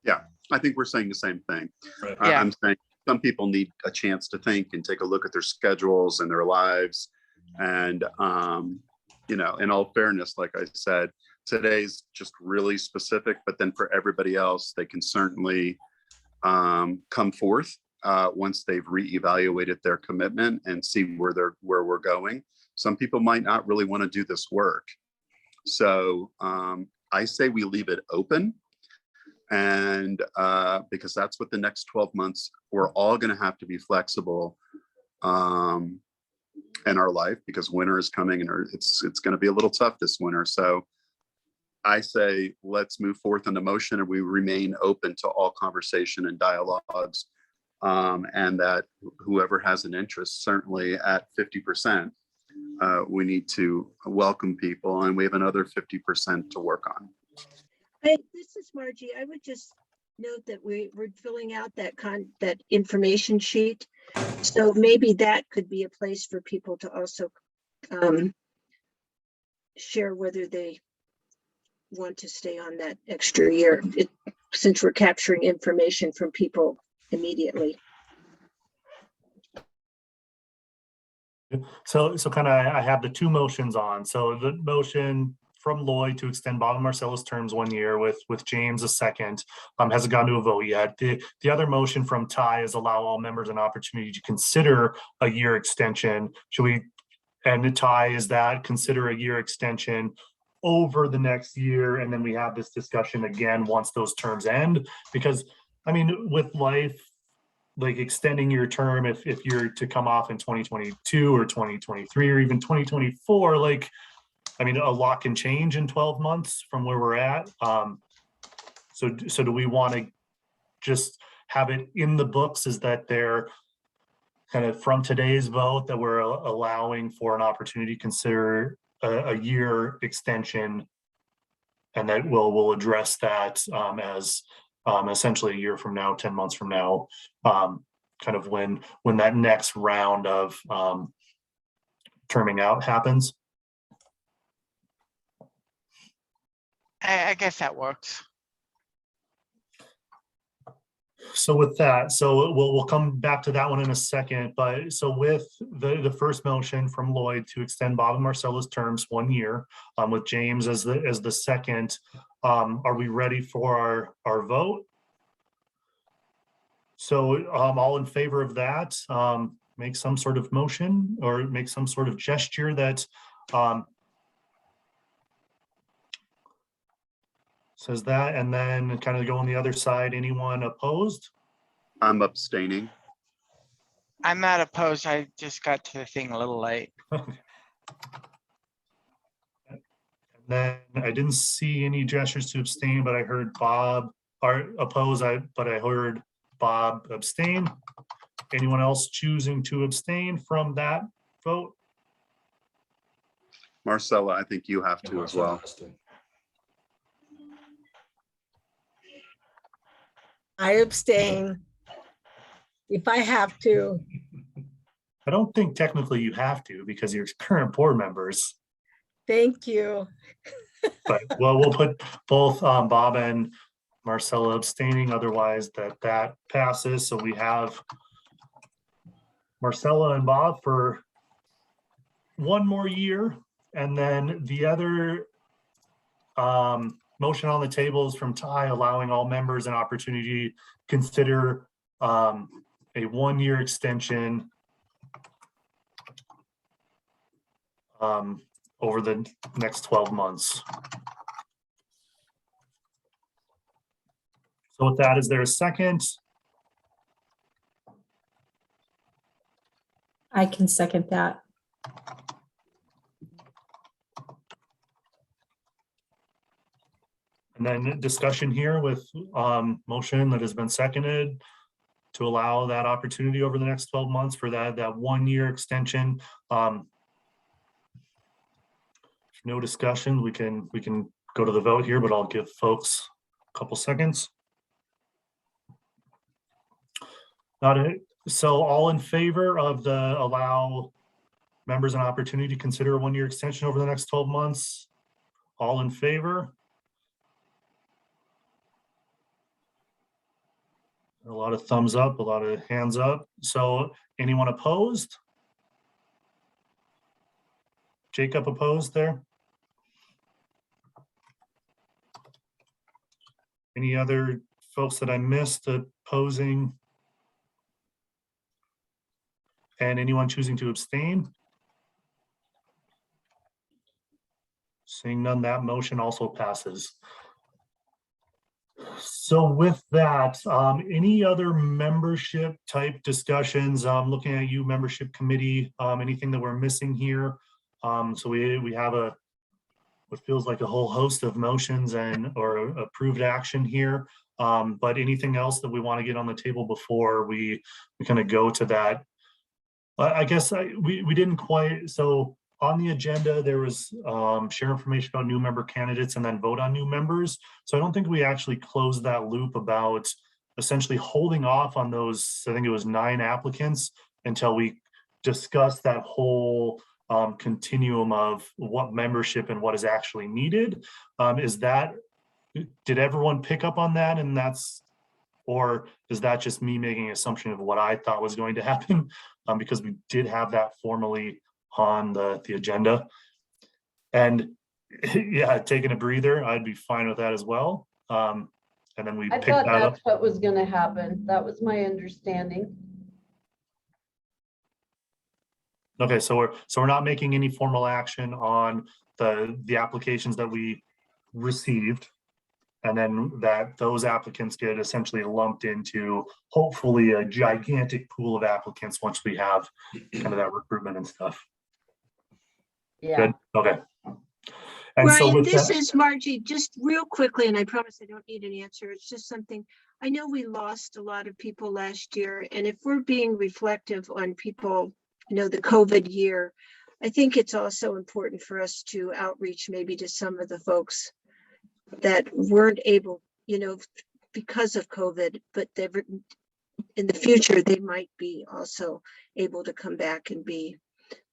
Yeah, I think we're saying the same thing. Right. Yeah. I'm saying some people need a chance to think and take a look at their schedules and their lives. And, in all fairness, like I said, today's just really specific, but then for everybody else, they can certainly come forth once they've reevaluated their commitment and see where we're going. Some people might not really want to do this work. So I say we leave it open, and because that's what the next 12 months, we're all going to have to be flexible in our life, because winter is coming and it's going to be a little tough this winter. So I say, let's move forth on the motion, and we remain open to all conversation and dialogues. And that whoever has an interest, certainly at 50%, we need to welcome people, and we have another 50% to work on. This is Margie. I would just note that we're filling out that information sheet. So maybe that could be a place for people to also share whether they want to stay on that extra year, since we're capturing information from people immediately. So kind of, I have the two motions on. So the motion from Lloyd to extend Bob and Marcella's terms 1 year with James a second, hasn't gone to a vote yet. The other motion from Ty is allow all members an opportunity to consider a year extension. Should we, and the Ty is that consider a year extension over the next year, and then we have this discussion again once those terms end? Because I mean, with life, like extending your term, if you're to come off in 2022 or 2023 or even 2024, like, I mean, a lot can change in 12 months from where we're at. So do we want to just have it in the books, is that they're kind of from today's vote that we're allowing for an opportunity to consider a year extension, and that we'll address that as essentially a year from now, 10 months from now, kind of when that next round of terming out happens? I guess that works. So with that, so we'll come back to that one in a second, but so with the first motion from Lloyd to extend Bob and Marcella's terms 1 year, with James as the second, are we ready for our vote? So all in favor of that, make some sort of motion or make some sort of gesture that says that, and then kind of go on the other side. Anyone opposed? I'm abstaining. I'm not opposed. I just got to the thing a little late. Then I didn't see any gestures to abstain, but I heard Bob or oppose. But I heard Bob abstain. Anyone else choosing to abstain from that vote? Marcella, I think you have to as well. I abstain if I have to. I don't think technically you have to, because you're current board members. Thank you. But well, we'll put both Bob and Marcella abstaining, otherwise that passes. So we have Marcella and Bob for 1 more year, and then the other motion on the table is from Ty, allowing all members an opportunity to consider a 1 year extension over the next 12 months. So with that, is there a second? I can second that. And then discussion here with motion that has been seconded to allow that opportunity over the next 12 months for that 1 year extension. No discussion. We can go to the vote here, but I'll give folks a couple seconds. So all in favor of the allow members an opportunity to consider a 1 year extension over the next 12 months? All in favor? A lot of thumbs up, a lot of hands up. So anyone opposed? Jacob opposed there? Any other folks that I missed opposing? And anyone choosing to abstain? Seeing none, that motion also passes. So with that, any other membership type discussions? Looking at you, membership committee, anything that we're missing here? So we have what feels like a whole host of motions or approved action here. But anything else that we want to get on the table before we kind of go to that? I guess we didn't quite, so on the agenda, there was share information about new member candidates and then vote on new members. So I don't think we actually closed that loop about essentially holding off on those, I think it was 9 applicants until we discuss that whole continuum of what membership and what is actually needed. Did everyone pick up on that? And or is that just me making an assumption of what I thought was going to happen? Because we did have that formally on the agenda. And yeah, taking a breather, I'd be fine with that as well. And then we I picked thought that up. that's what was gonna happen. That was my understanding. Okay, so we're not making any formal action on the applications that we received, and then that those applicants get essentially lumped into hopefully a gigantic pool of applicants once we have kind of that recruitment and stuff. Yeah. Good. Okay. And so Ryan, with this that, is Margie, just real quickly, and I promise I don't need an answer. It's just something, I know we lost a lot of people last year, and if we're being reflective on people, the COVID year, I think it's also important for us to outreach maybe to some of the folks that weren't able, because of COVID, but in the future, they might be also able to come back and be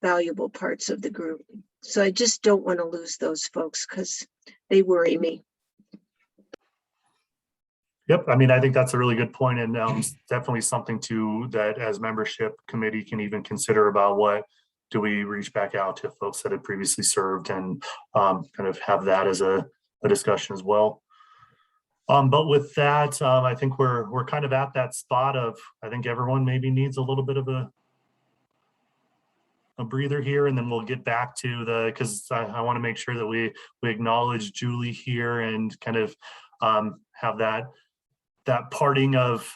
valuable parts of the group. So I just don't want to lose those folks because they worry me. yep, I mean, I think that's a really good point, and definitely something that as membership committee can even consider about what do we reach back out to folks that had previously served and kind of have that as a discussion as well. But with that, I think we're kind of at that spot of, I think everyone maybe needs a little bit of a breather here, and then we'll get back to because I want to make sure that we acknowledge Julie here and kind of have that parting of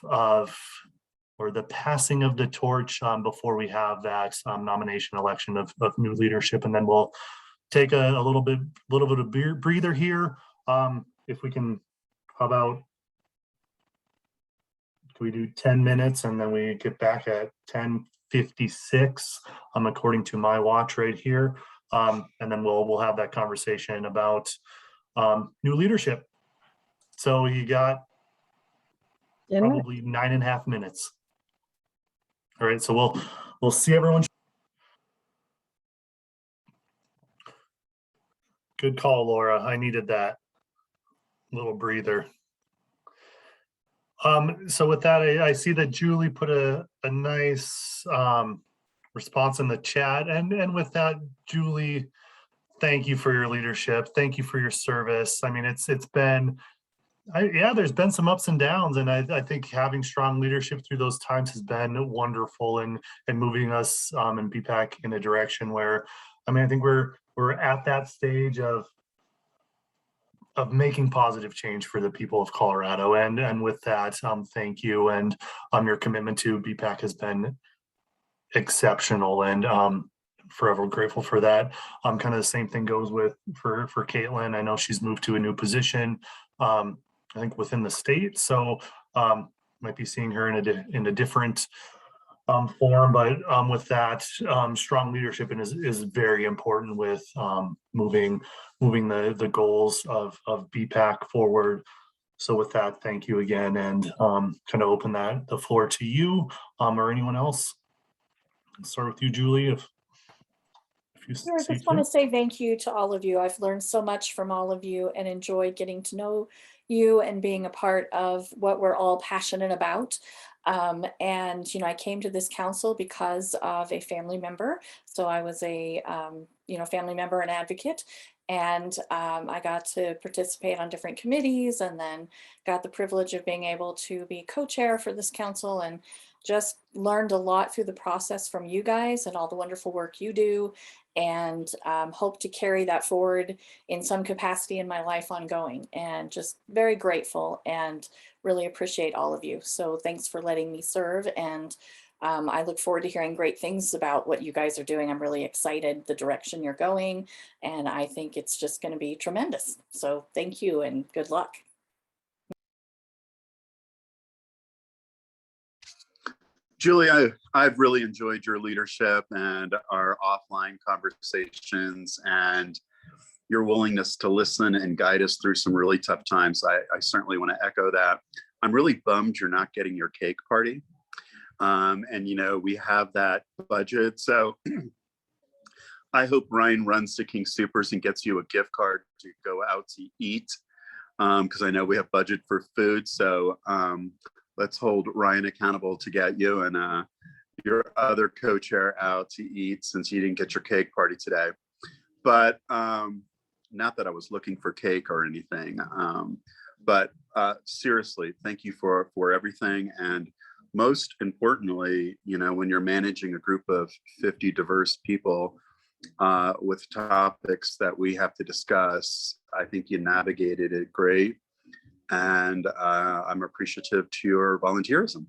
or the passing of the torch before we have that nomination election of new leadership, and then we'll take a little bit of breather here. If we can, how about, can we do 10 minutes and then we get back at 10:56 according to my watch right here, and then we'll have that conversation about new leadership. So you got probably 9.5 minutes. All right, so we'll see everyone. Good call, Laura. I needed that little breather. So with that, I see that Julie put a nice response in the chat, and with that, Julie, thank you for your leadership. Thank you for your service. I mean, it's been, there's been some ups and downs, and I think having strong leadership through those times has been wonderful and moving us in Bhpac in a direction where, I mean, I think we're at that stage of making positive change for the people of Colorado, and with that, thank you, and your commitment to Bhpac has been exceptional, and forever grateful for that. Kind of the same thing goes for Caitlin. I know she's moved to a new position, I think within the state, so might be seeing her in a different form, but with that, strong leadership is very important with moving the goals of Bhpac forward. So with that, thank you again, and kind of open the floor to you or anyone else. Let's start with you, Julie, if you Sure, I just want to say thank you to all of you. I've learned so much from all of you and enjoyed getting to know you and being a part of what we're all passionate about. And I came to this council because of a family member. So I was a family member and advocate, and I got to participate on different committees, and then got the privilege of being able to be co-chair for this council, and just learned a lot through the process from you guys and all the wonderful work you do, and hope to carry that forward in some capacity in my life ongoing, and just very grateful and really appreciate all of you. So thanks for letting me serve, and I look forward to hearing great things about what you guys are doing. I'm really excited the direction you're going, and I think it's just going to be tremendous. So thank you and good luck. Julie, I've really enjoyed your leadership and our offline conversations and your willingness to listen and guide us through some really tough times. I certainly want to echo that. I'm really bummed you're not getting your cake party. And, you know, we have that budget. So I hope Ryan runs to King Supers and gets you a gift card to go out to eat, because I know we have budget for food. So let's hold Ryan accountable to get you and your other co-chair out to eat, since you didn't get your cake party today. But not that I was looking for cake or anything, but seriously, thank you for everything. And most importantly, you know, when you're managing a group of 50 diverse people with topics that we have to discuss, I think you navigated it great. And I'm appreciative to your volunteerism.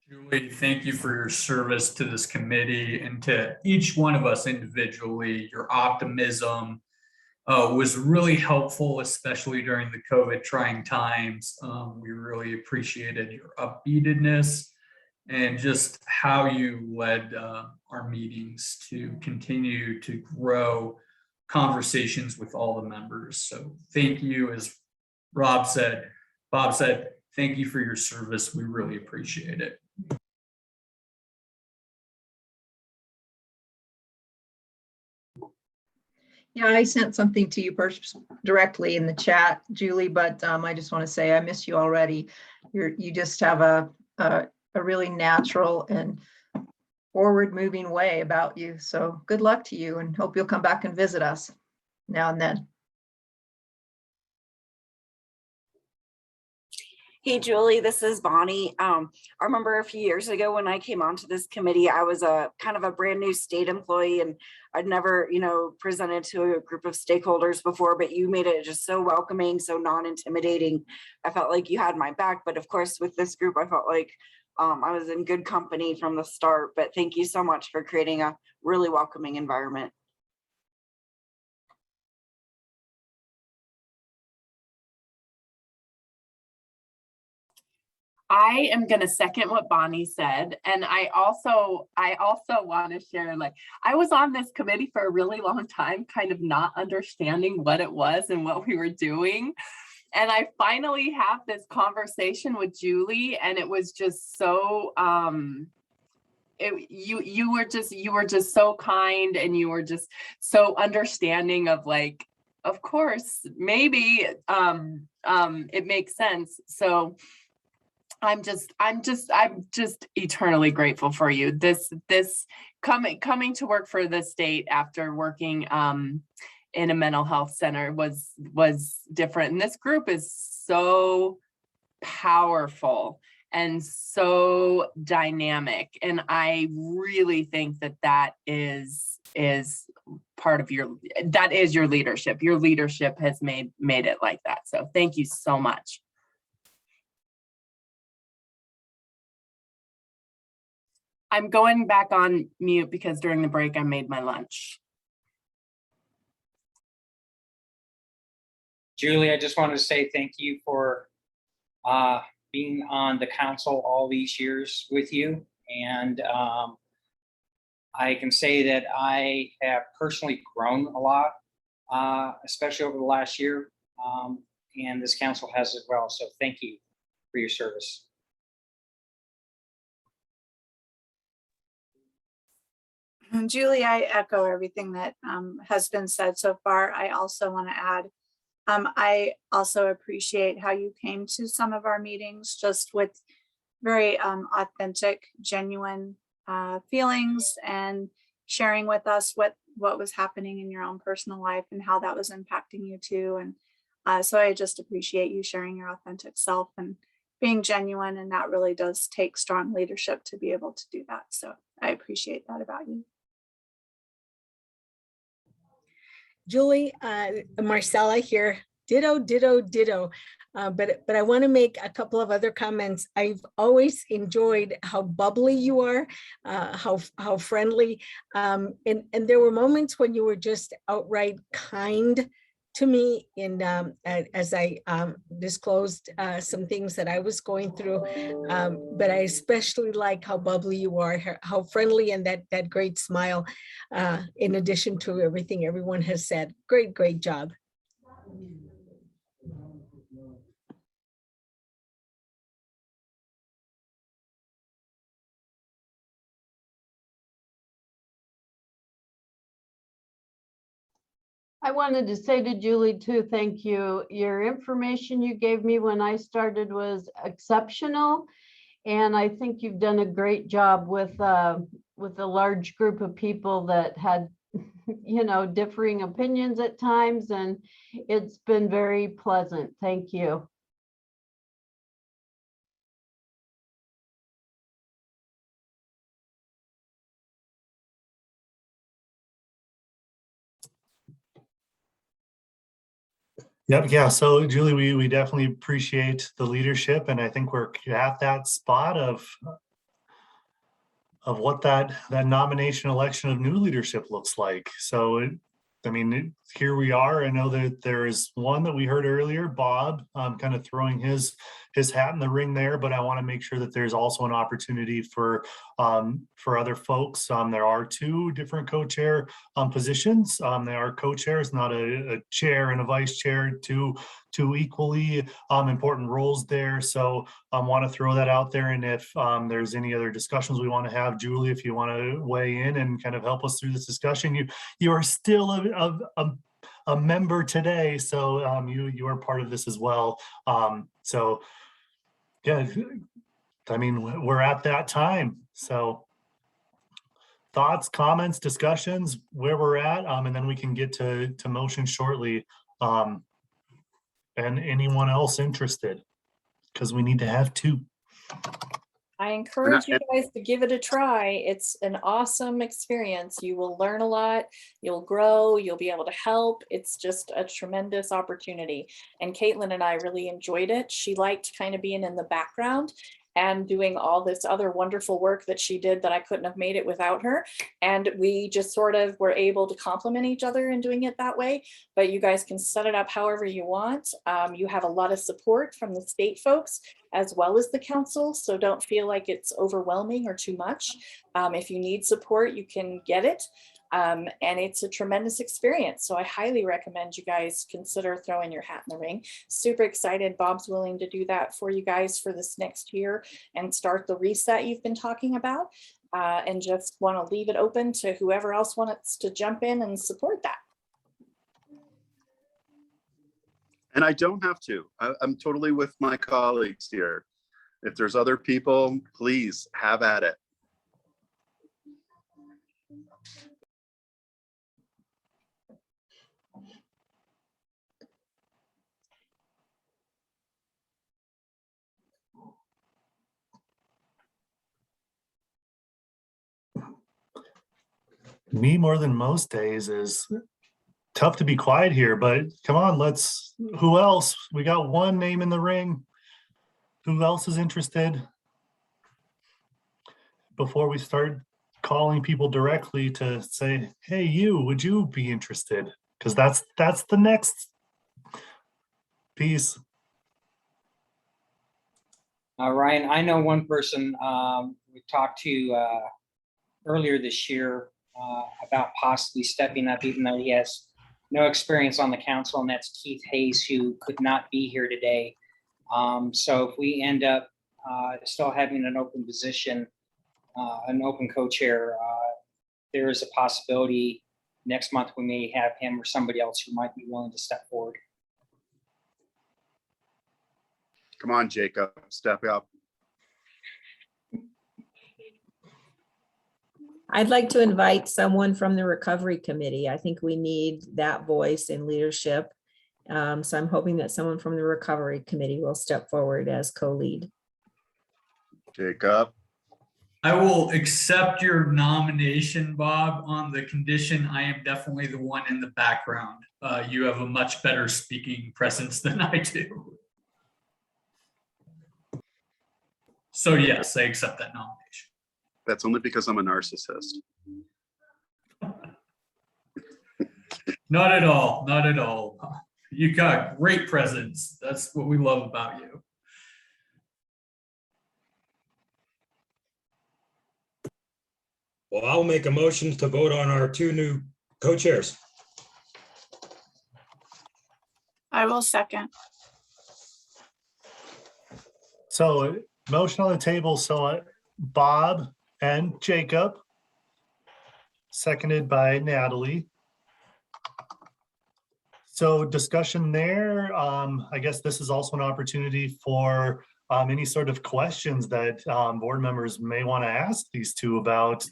Julie, thank you for your service to this committee and to each one of us individually. Your optimism was really helpful, especially during the COVID trying times. We really appreciated your upbeatedness and just how you led our meetings to continue to grow conversations with all the members. So thank you. As Bob said, thank you for your service. We really appreciate it. Yeah, I sent something to you directly in the chat, Julie, but I just want to say I miss you already. You just have a really natural and forward-moving way about you. So good luck to you, and hope you'll come back and visit us now and then. Hey, Julie, this is Bonnie. I remember a few years ago when I came onto this committee, I was a kind of a brand new state employee, and I'd never, you know, presented to a group of stakeholders before, but you made it just so welcoming, so non-intimidating. I felt like you had my back, but of course with this group, I felt like I was in good company from the start. But thank you so much for creating a really welcoming environment. I am going to second what Bonnie said. And I also want to share, like, I was on this committee for a really long time, kind of not understanding what it was and what we were doing. And I finally have this conversation with Julie, and it was just so, you were just so kind, and you were just so understanding of, like, of course, maybe it makes sense. So I'm just eternally grateful for you. This coming to work for the state after working in a mental health center was different. And this group is so powerful and so dynamic. And I really think that is part of your leadership. Your leadership has made it like that. So thank you so much. I'm going back on mute because during the break I made my lunch. Julie, I just wanted to say thank you for being on the council all these years with you. And I can say that I have personally grown a lot, especially over the last year. And this council has as well. So thank you for your service. And Julie, I echo everything that has been said so far. I also want to add, I also appreciate how you came to some of our meetings just with very authentic, genuine feelings, and sharing with us what was happening in your own personal life and how that was impacting you too. And so I just appreciate you sharing your authentic self and being genuine, and that really does take strong leadership to be able to do that. So I appreciate that about you. Julie, Marcella here, ditto, ditto, ditto. But I want to make a couple of other comments. I've always enjoyed how bubbly you are, how friendly. And there were moments when you were just outright kind to me in as I disclosed some things that I was going through. But I especially like how bubbly you are, how friendly, and that great smile, in addition to everything everyone has said. Great job. I wanted to say to Julie too, thank you. Your information you gave me when I started was exceptional. And I think you've done a great job with a large group of people that had, differing opinions at times, and it's been very pleasant. Thank you. Yep. Yeah. So Julie, we definitely appreciate the leadership, and I think we're at that spot of what that nomination election of new leadership looks like. So, I mean, here we are. I know that there is one that we heard earlier, Bob, kind of throwing his hat in the ring there, but I want to make sure that there's also an opportunity for other folks. There are two different co-chair positions. They are co-chairs, not a chair and a vice chair, two equally important roles there. So I want to throw that out there. And if there's any other discussions we want to have, Julie, if you want to weigh in and kind of help us through this discussion, you are still a member today, so you are part of this as well. So yeah, I mean, we're at that time. So thoughts, comments, discussions, where we're at, and then we can get to motion shortly. And anyone else interested, because we need to have two. I encourage you guys to give it a try. It's an awesome experience. You will learn a lot, you'll grow, you'll be able to help. It's just a tremendous opportunity. And Caitlin and I really enjoyed it. She liked kind of being in the background and doing all this other wonderful work that she did that I couldn't have made it without her. And we just sort of were able to complement each other in doing it that way. But you guys can set it up however you want. You have a lot of support from the state folks as well as the council. So don't feel like it's overwhelming or too much. If you need support, you can get it. And it's a tremendous experience. So I highly recommend you guys consider throwing your hat in the ring. Super excited. Bob's willing to do that for you guys for this next year and start the reset you've been talking about. And just want to leave it open to whoever else wants to jump in and support that. And I don't have to. I'm totally with my colleagues here. If there's other people, please have at it. Me more than most days is tough to be quiet here, but come on, who else? We got one name in the ring. Who else is interested? Before we start calling people directly to say, hey, would you be interested? Because that's the next piece. Ryan, I know one person we talked to earlier this year about possibly stepping up, even though he has no experience on the council, and that's Keith Hayes, who could not be here today. So if we end up still having an open position, an open co-chair, there is a possibility next month we may have him or somebody else who might be willing to step forward. Come on, Jacob, step up. I'd like to invite someone from the recovery committee. I think we need that voice in leadership. So I'm hoping that someone from the recovery committee will step forward as co-lead. Jacob. I will accept your nomination, Bob, on the condition I am definitely the one in the background. You have a much better speaking presence than I do. So yes, I accept that nomination. That's only because I'm a narcissist. Not at all, not at all. You got great presence. That's what we love about you. Well, I'll make a motion to vote on our two new co-chairs. I will second. So motion on the table. So Bob and Jacob, seconded by Natalie. So discussion there. I guess this is also an opportunity for any sort of questions that board members may want to ask these two about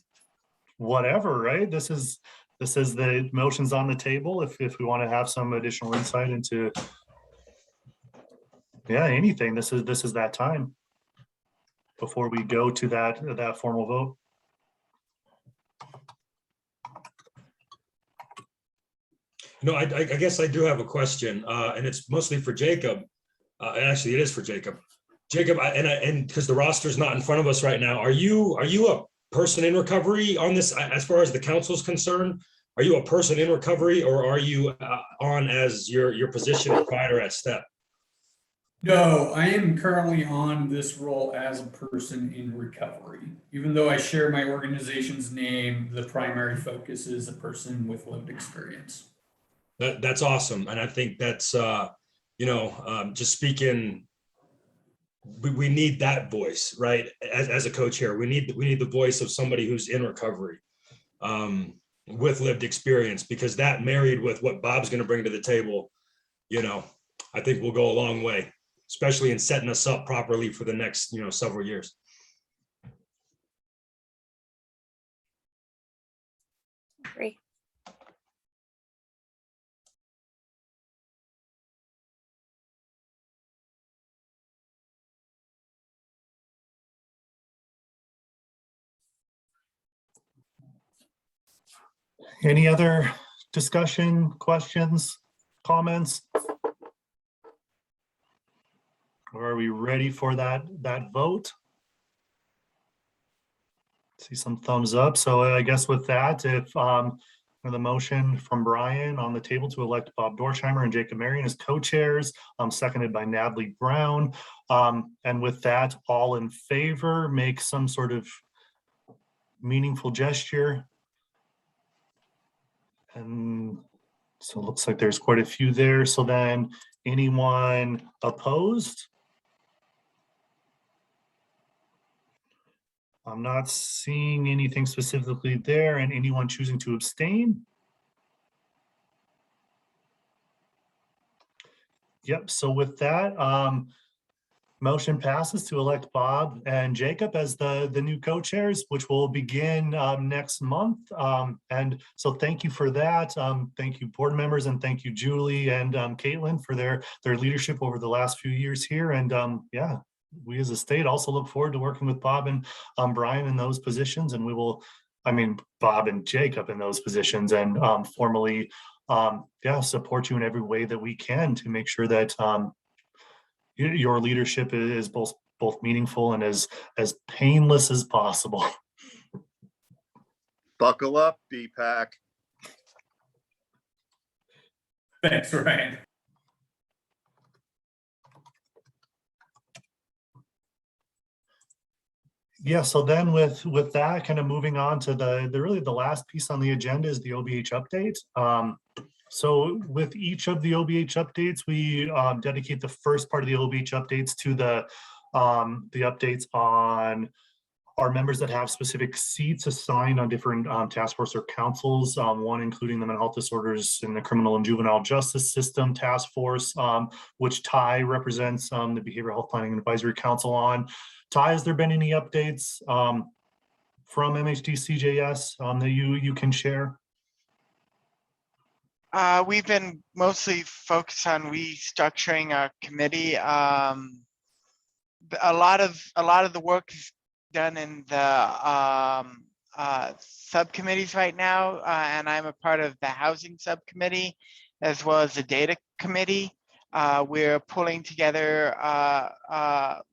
whatever, right? This is the motions on the table. If we want to have some additional insight into anything, this is that time before we go to that formal vote. No, I guess I do have a question, and it's mostly for Jacob. And actually, it is for Jacob. Jacob, and because the roster is not in front of us right now, are you a person in recovery on this? As far as the council is concerned, are you a person in recovery, or are you on as your position as provider at STEP? No, I am currently on this role as a person in recovery. Even though I share my organization's name, the primary focus is a person with lived experience. That's awesome. And I think that's, just speaking, we need that voice, right? As a co-chair, we need the voice of somebody who's in recovery with lived experience, because that married with what Bob's going to bring to the table, I think will go a long way, especially in setting us up properly for the next, several years. Great. Any other discussion, questions, comments? Or are we ready for that vote? See some thumbs up. So I guess with that, if the motion from Brian on the table to elect Bob Dorsheimer and Jacob Marion as co-chairs, seconded by Natalie Brown. And with that, all in favor, make some sort of meaningful gesture. And so it looks like there's quite a few there. So then anyone opposed? I'm not seeing anything specifically there. And anyone choosing to abstain? Yep, so with that, motion passes to elect Bob and Jacob as the new co-chairs, which will begin next month. And so thank you for that. Thank you, board members, and thank you, Julie and Caitlin, for their leadership over the last few years here. And yeah, we as a state also look forward to working with Bob and Brian in those positions. And we will, Bob and Jacob in those positions, and formally, support you in every way that we can to make sure that your leadership is both meaningful and as painless as possible. Buckle up, Bhpac. Thanks, Ryan. Yeah, so then with that, kind of moving on to the really the last piece on the agenda is the OBH update. So with each of the OBH updates, we dedicate the first part of the OBH updates to the updates on our members that have specific seats assigned on different task force or councils, one including the mental health disorders in the criminal and juvenile justice system task force, which Ty represents the Behavioral Health Planning and Advisory Council on. Ty, has there been any updates from MHD CJS that you can share? We've been mostly focused on restructuring our committee. A lot of the work is done in the subcommittees right now, and I'm a part of the housing subcommittee as well as the data committee. We're pulling together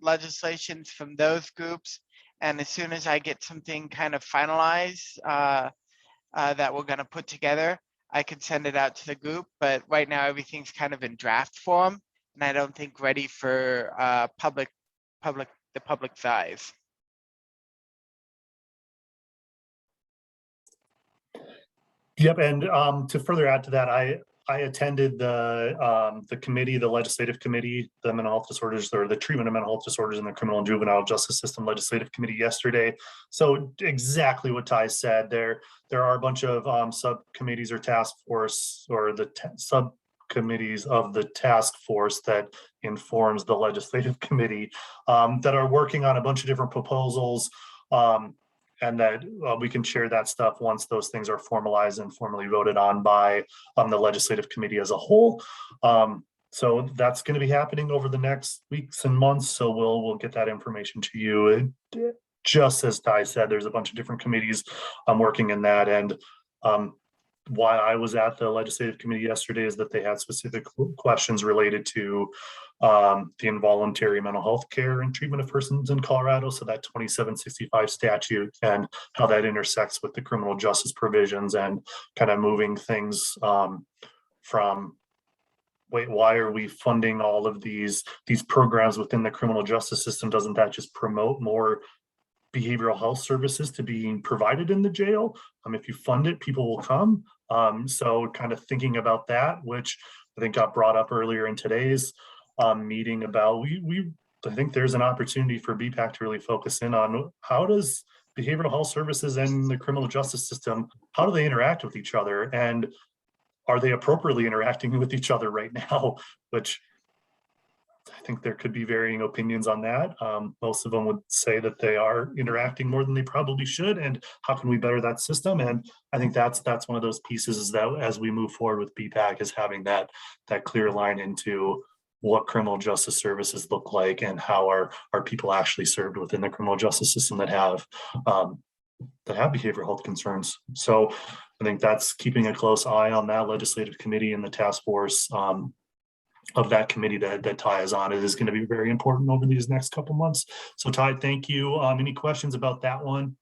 legislations from those groups, and as soon as I get something kind of finalized that we're going to put together, I could send it out to the group, but right now everything's kind of in draft form, and I don't think ready for the public's eyes. Yep, and to further add to that, I attended the committee, the legislative committee, the mental health disorders or the treatment of mental health disorders in the criminal and juvenile justice system legislative committee yesterday. So exactly what Ty said, there are a bunch of subcommittees or task force or the subcommittees of the task force that informs the legislative committee that are working on a bunch of different proposals. And that we can share that stuff once those things are formalized and formally voted on by the legislative committee as a whole. So that's going to be happening over the next weeks and months. So we'll get that information to you. Just as Ty said, there's a bunch of different committees working in that. And why I was at the legislative committee yesterday is that they had specific questions related to the involuntary mental health care and treatment of persons in Colorado. So that 2765 statute and how that intersects with the criminal justice provisions and kind of moving things from, wait, why are we funding all of these programs within the criminal justice system? Doesn't that just promote more behavioral health services to being provided in the jail? If you fund it, people will come. So kind of thinking about that, which I think got brought up earlier in today's meeting about, I think there's an opportunity for Bhpac to really focus in on how does behavioral health services and the criminal justice system, how do they interact with each other? And are they appropriately interacting with each other right now? Which I think there could be varying opinions on that. Most of them would say that they are interacting more than they probably should. And how can we better that system? And I think that's one of those pieces, is that as we move forward with Bhpac, is having that clear line into what criminal justice services look like and how are people actually served within the criminal justice system that have behavioral health concerns. So I think that's keeping a close eye on that legislative committee and the task force of that committee that Ty is on. It is going to be very important over these next couple months. So Ty, thank you. Any questions about that one?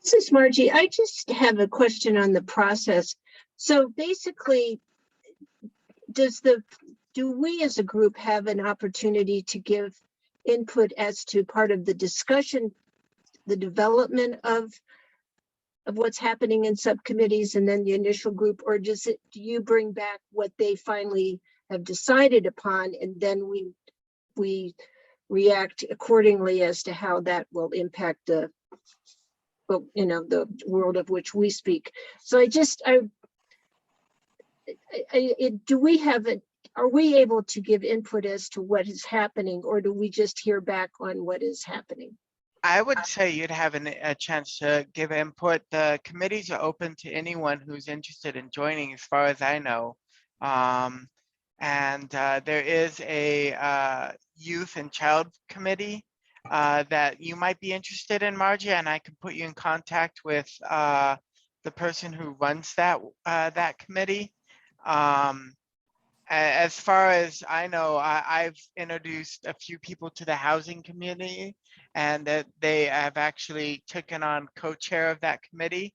This is Margie. I just have a question on the process. So basically, do we as a group have an opportunity to give input as to part of the discussion, the development of what's happening in subcommittees and then the initial group, or do you bring back what they finally have decided upon, and then we react accordingly as to how that will impact the world of which we speak? So are we able to give input as to what is happening, or do we just hear back on what is happening? I would say you'd have a chance to give input. The committees are open to anyone who's interested in joining, as far as I know. And there is a youth and child committee that you might be interested in, Margie, and I can put you in contact with the person who runs that committee. As far as I know, I've introduced a few people to the housing community, and that they have actually taken on co-chair of that committee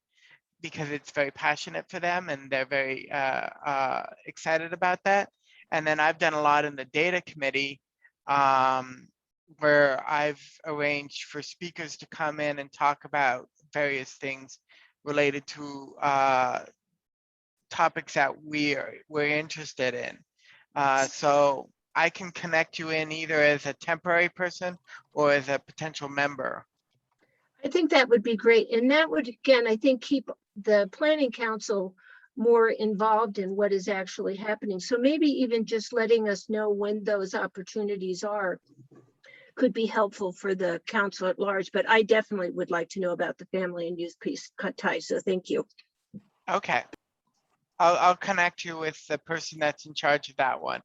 because it's very passionate for them and they're very excited about that. And then I've done a lot in the data committee where I've arranged for speakers to come in and talk about various things related to topics that we're interested in. So I can connect you in either as a temporary person or as a potential member. I think that would be great. And that would, again, I think, keep the planning council more involved in what is actually happening. So maybe even just letting us know when those opportunities are could be helpful for the council at large. But I definitely would like to know about the family and youth piece, Ty. So thank you. Okay. I'll connect you with the person that's in charge of that one.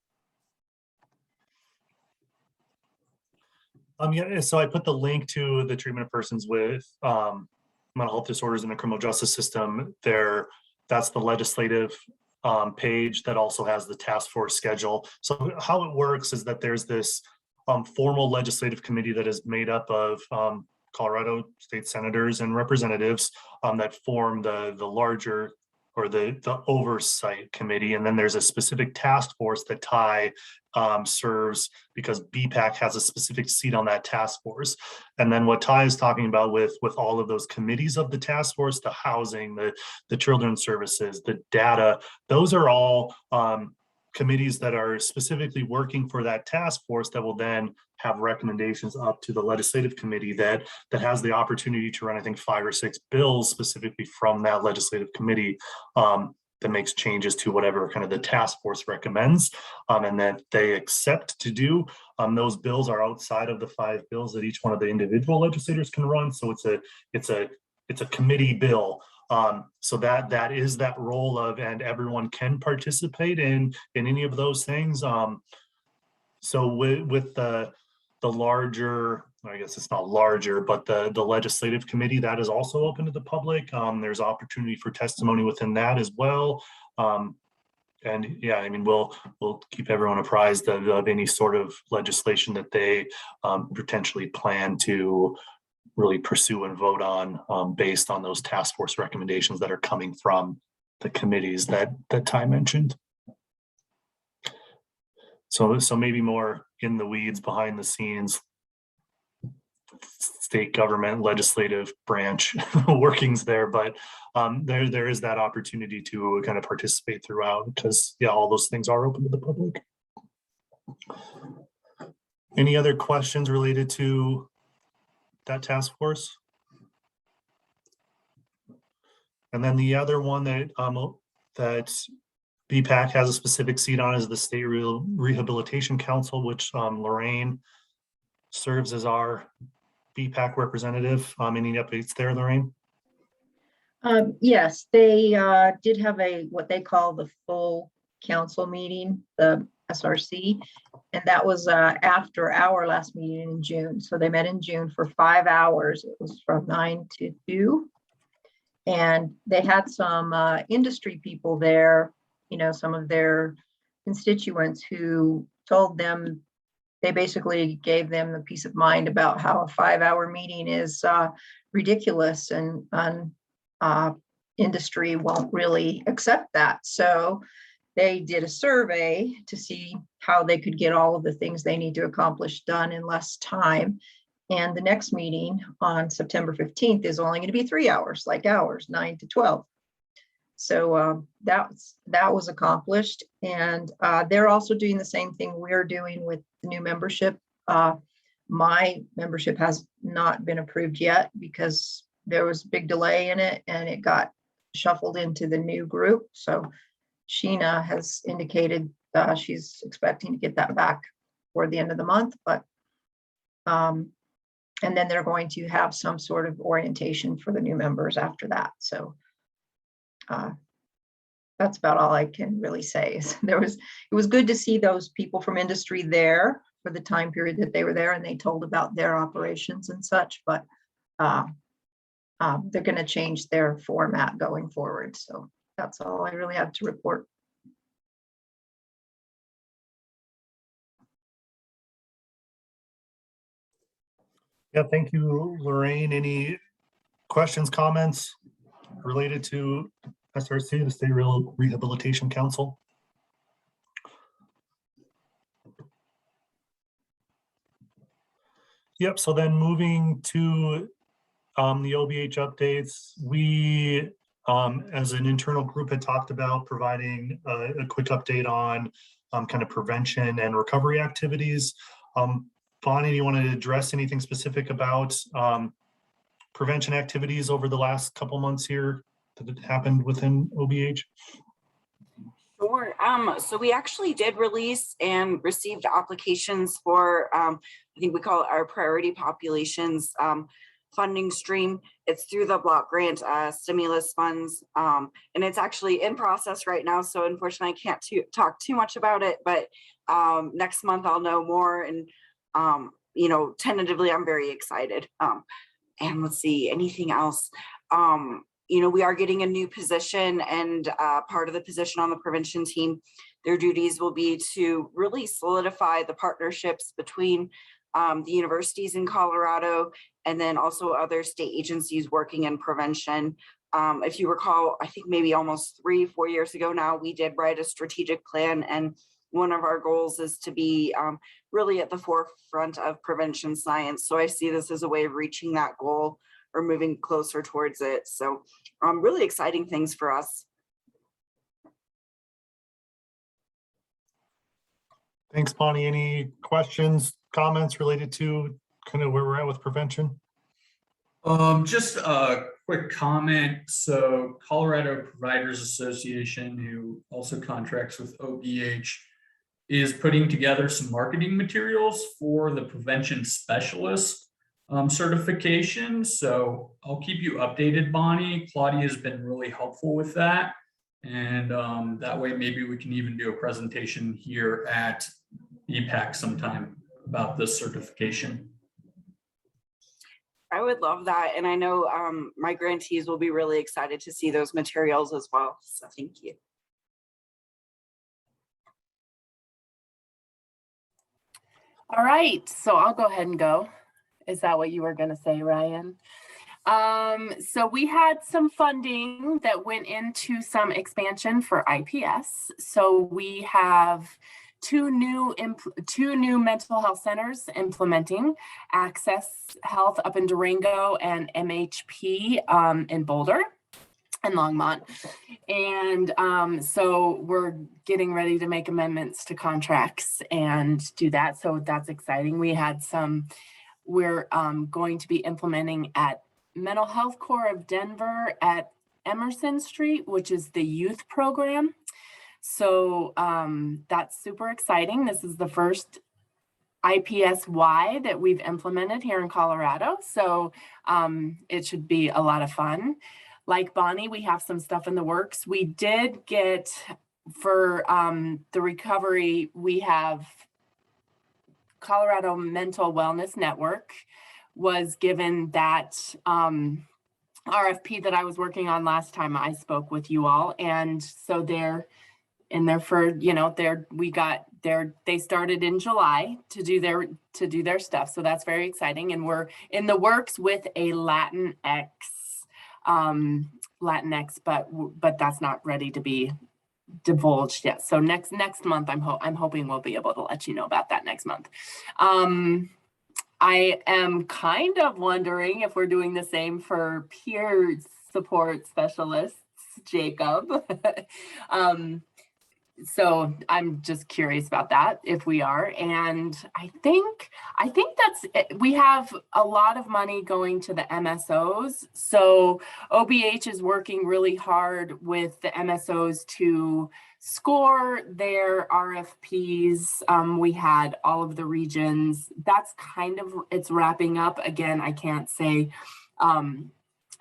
Yeah, so I put the link to the treatment of persons with mental health disorders in the criminal justice system there. That's the legislative page that also has the task force schedule. So how it works is that there's this formal legislative committee that is made up of Colorado state senators and representatives that form the larger or the oversight committee. And then there's a specific task force that Ty serves, because Bhpac has a specific seat on that task force. And then what Ty is talking about with all of those committees of the task force, the housing, the children's services, the data, those are all committees that are specifically working for that task force that will then have recommendations up to the legislative committee that has the opportunity to run, I think, 5 or 6 bills specifically from that legislative committee that makes changes to whatever kind of the task force recommends, and that they accept to do. Those bills are outside of the 5 bills that each one of the individual legislators can run. So it's a committee bill. So that is that role of, and everyone can participate in any of those things. So with the larger, I guess it's not larger, but the legislative committee, that is also open to the public. There's opportunity for testimony within that as well. And yeah, I mean, we'll keep everyone apprised of any sort of legislation that they potentially plan to really pursue and vote on based on those task force recommendations that are coming from the committees that Ty mentioned. So maybe more in the weeds, behind the scenes, state government legislative branch workings there, but there is that opportunity to kind of participate throughout, because yeah, all those things are open to the public. Any other questions related to that task force? And then the other one that Bhpac has a specific seat on is the State Rehabilitation Council, which Lorraine serves as our Bhpac representative. Any updates there, Lorraine? Yes, they did have what they call the full council meeting, the SRC, and that was after our last meeting in June. So they met in June for 5 hours. It was from 9 to 2. And they had some industry people there, some of their constituents who told them, they basically gave them the peace of mind about how a 5-hour meeting is ridiculous, and industry won't really accept that. So they did a survey to see how they could get all of the things they need to accomplish done in less time. And the next meeting on September 15th is only going to be 3 hours, like ours, 9 to 12. So that was accomplished. And they're also doing the same thing we're doing with the new membership. My membership has not been approved yet because there was a big delay in it and it got shuffled into the new group. So Sheena has indicated she's expecting to get that back for the end of the month, but and then they're going to have some sort of orientation for the new members after that. So that's about all I can really say. It was good to see those people from industry there for the time period that they were there, and they told about their operations and such, but they're going to change their format going forward. So that's all I really have to report. Yeah, thank you, Lorraine. Any questions, comments related to SRC, the State Rehabilitation Council? Yep, so then moving to the OBH updates, we as an internal group had talked about providing a quick update on kind of prevention and recovery activities. Bonnie, do you want to address anything specific about prevention activities over the last couple months here that happened within OBH? Sure. So we actually did release and received applications for, I think we call it our priority populations funding stream. It's through the block grant stimulus funds, and it's actually in process right now. So unfortunately, I can't talk too much about it, but next month I'll know more. And tentatively, I'm very excited. And let's see, anything else? We are getting a new position, and part of the position on the prevention team, their duties will be to really solidify the partnerships between the universities in Colorado and then also other state agencies working in prevention. if you recall, I think maybe almost 3-4 years ago now, we did write a strategic plan, and one of our goals is to be really at the forefront of prevention science. So I see this as a way of reaching that goal or moving closer towards it. So really exciting things for us. Thanks, Bonnie. Any questions, comments related to kind of where we're at with prevention? Just a quick comment. So Colorado Providers Association, who also contracts with OBH, is putting together some marketing materials for the prevention specialist certification. So I'll keep you updated, Bonnie. Claudia has been really helpful with that. And that way, maybe we can even do a presentation here at Bhpac sometime about this certification. I would love that. And I know my grantees will be really excited to see those materials as well. So thank you. All right, so I'll go ahead and go. Is that what you were going to say, Ryan? So we had some funding that went into some expansion for IPS. So we have two new mental health centers implementing Access Health up in Durango and MHP in Boulder and Longmont. And so we're getting ready to make amendments to contracts and do that. So that's exciting. We're going to be implementing at Mental Health Corps of Denver at Emerson Street, which is the youth program. So that's super exciting. This is the first IPS-Y that we've implemented here in Colorado. So it should be a lot of fun. Like Bonnie, we have some stuff in the works. We did get, for the recovery, we have Colorado Mental Wellness Network was given that RFP that I was working on last time I spoke with you all. And so they're in there for, they started in July to do their stuff. So that's very exciting. And we're in the works with a Latinx, but that's not ready to be divulged yet. So next month, I'm hoping we'll be able to let you know about that next month. I am kind of wondering if we're doing the same for peer support specialists, Jacob. So I'm just curious about that, if we are. And I think that's it. We have a lot of money going to the MSOs. So OBH is working really hard with the MSOs to score their RFPs. We had all of the regions. That's it's wrapping up. Again, I can't say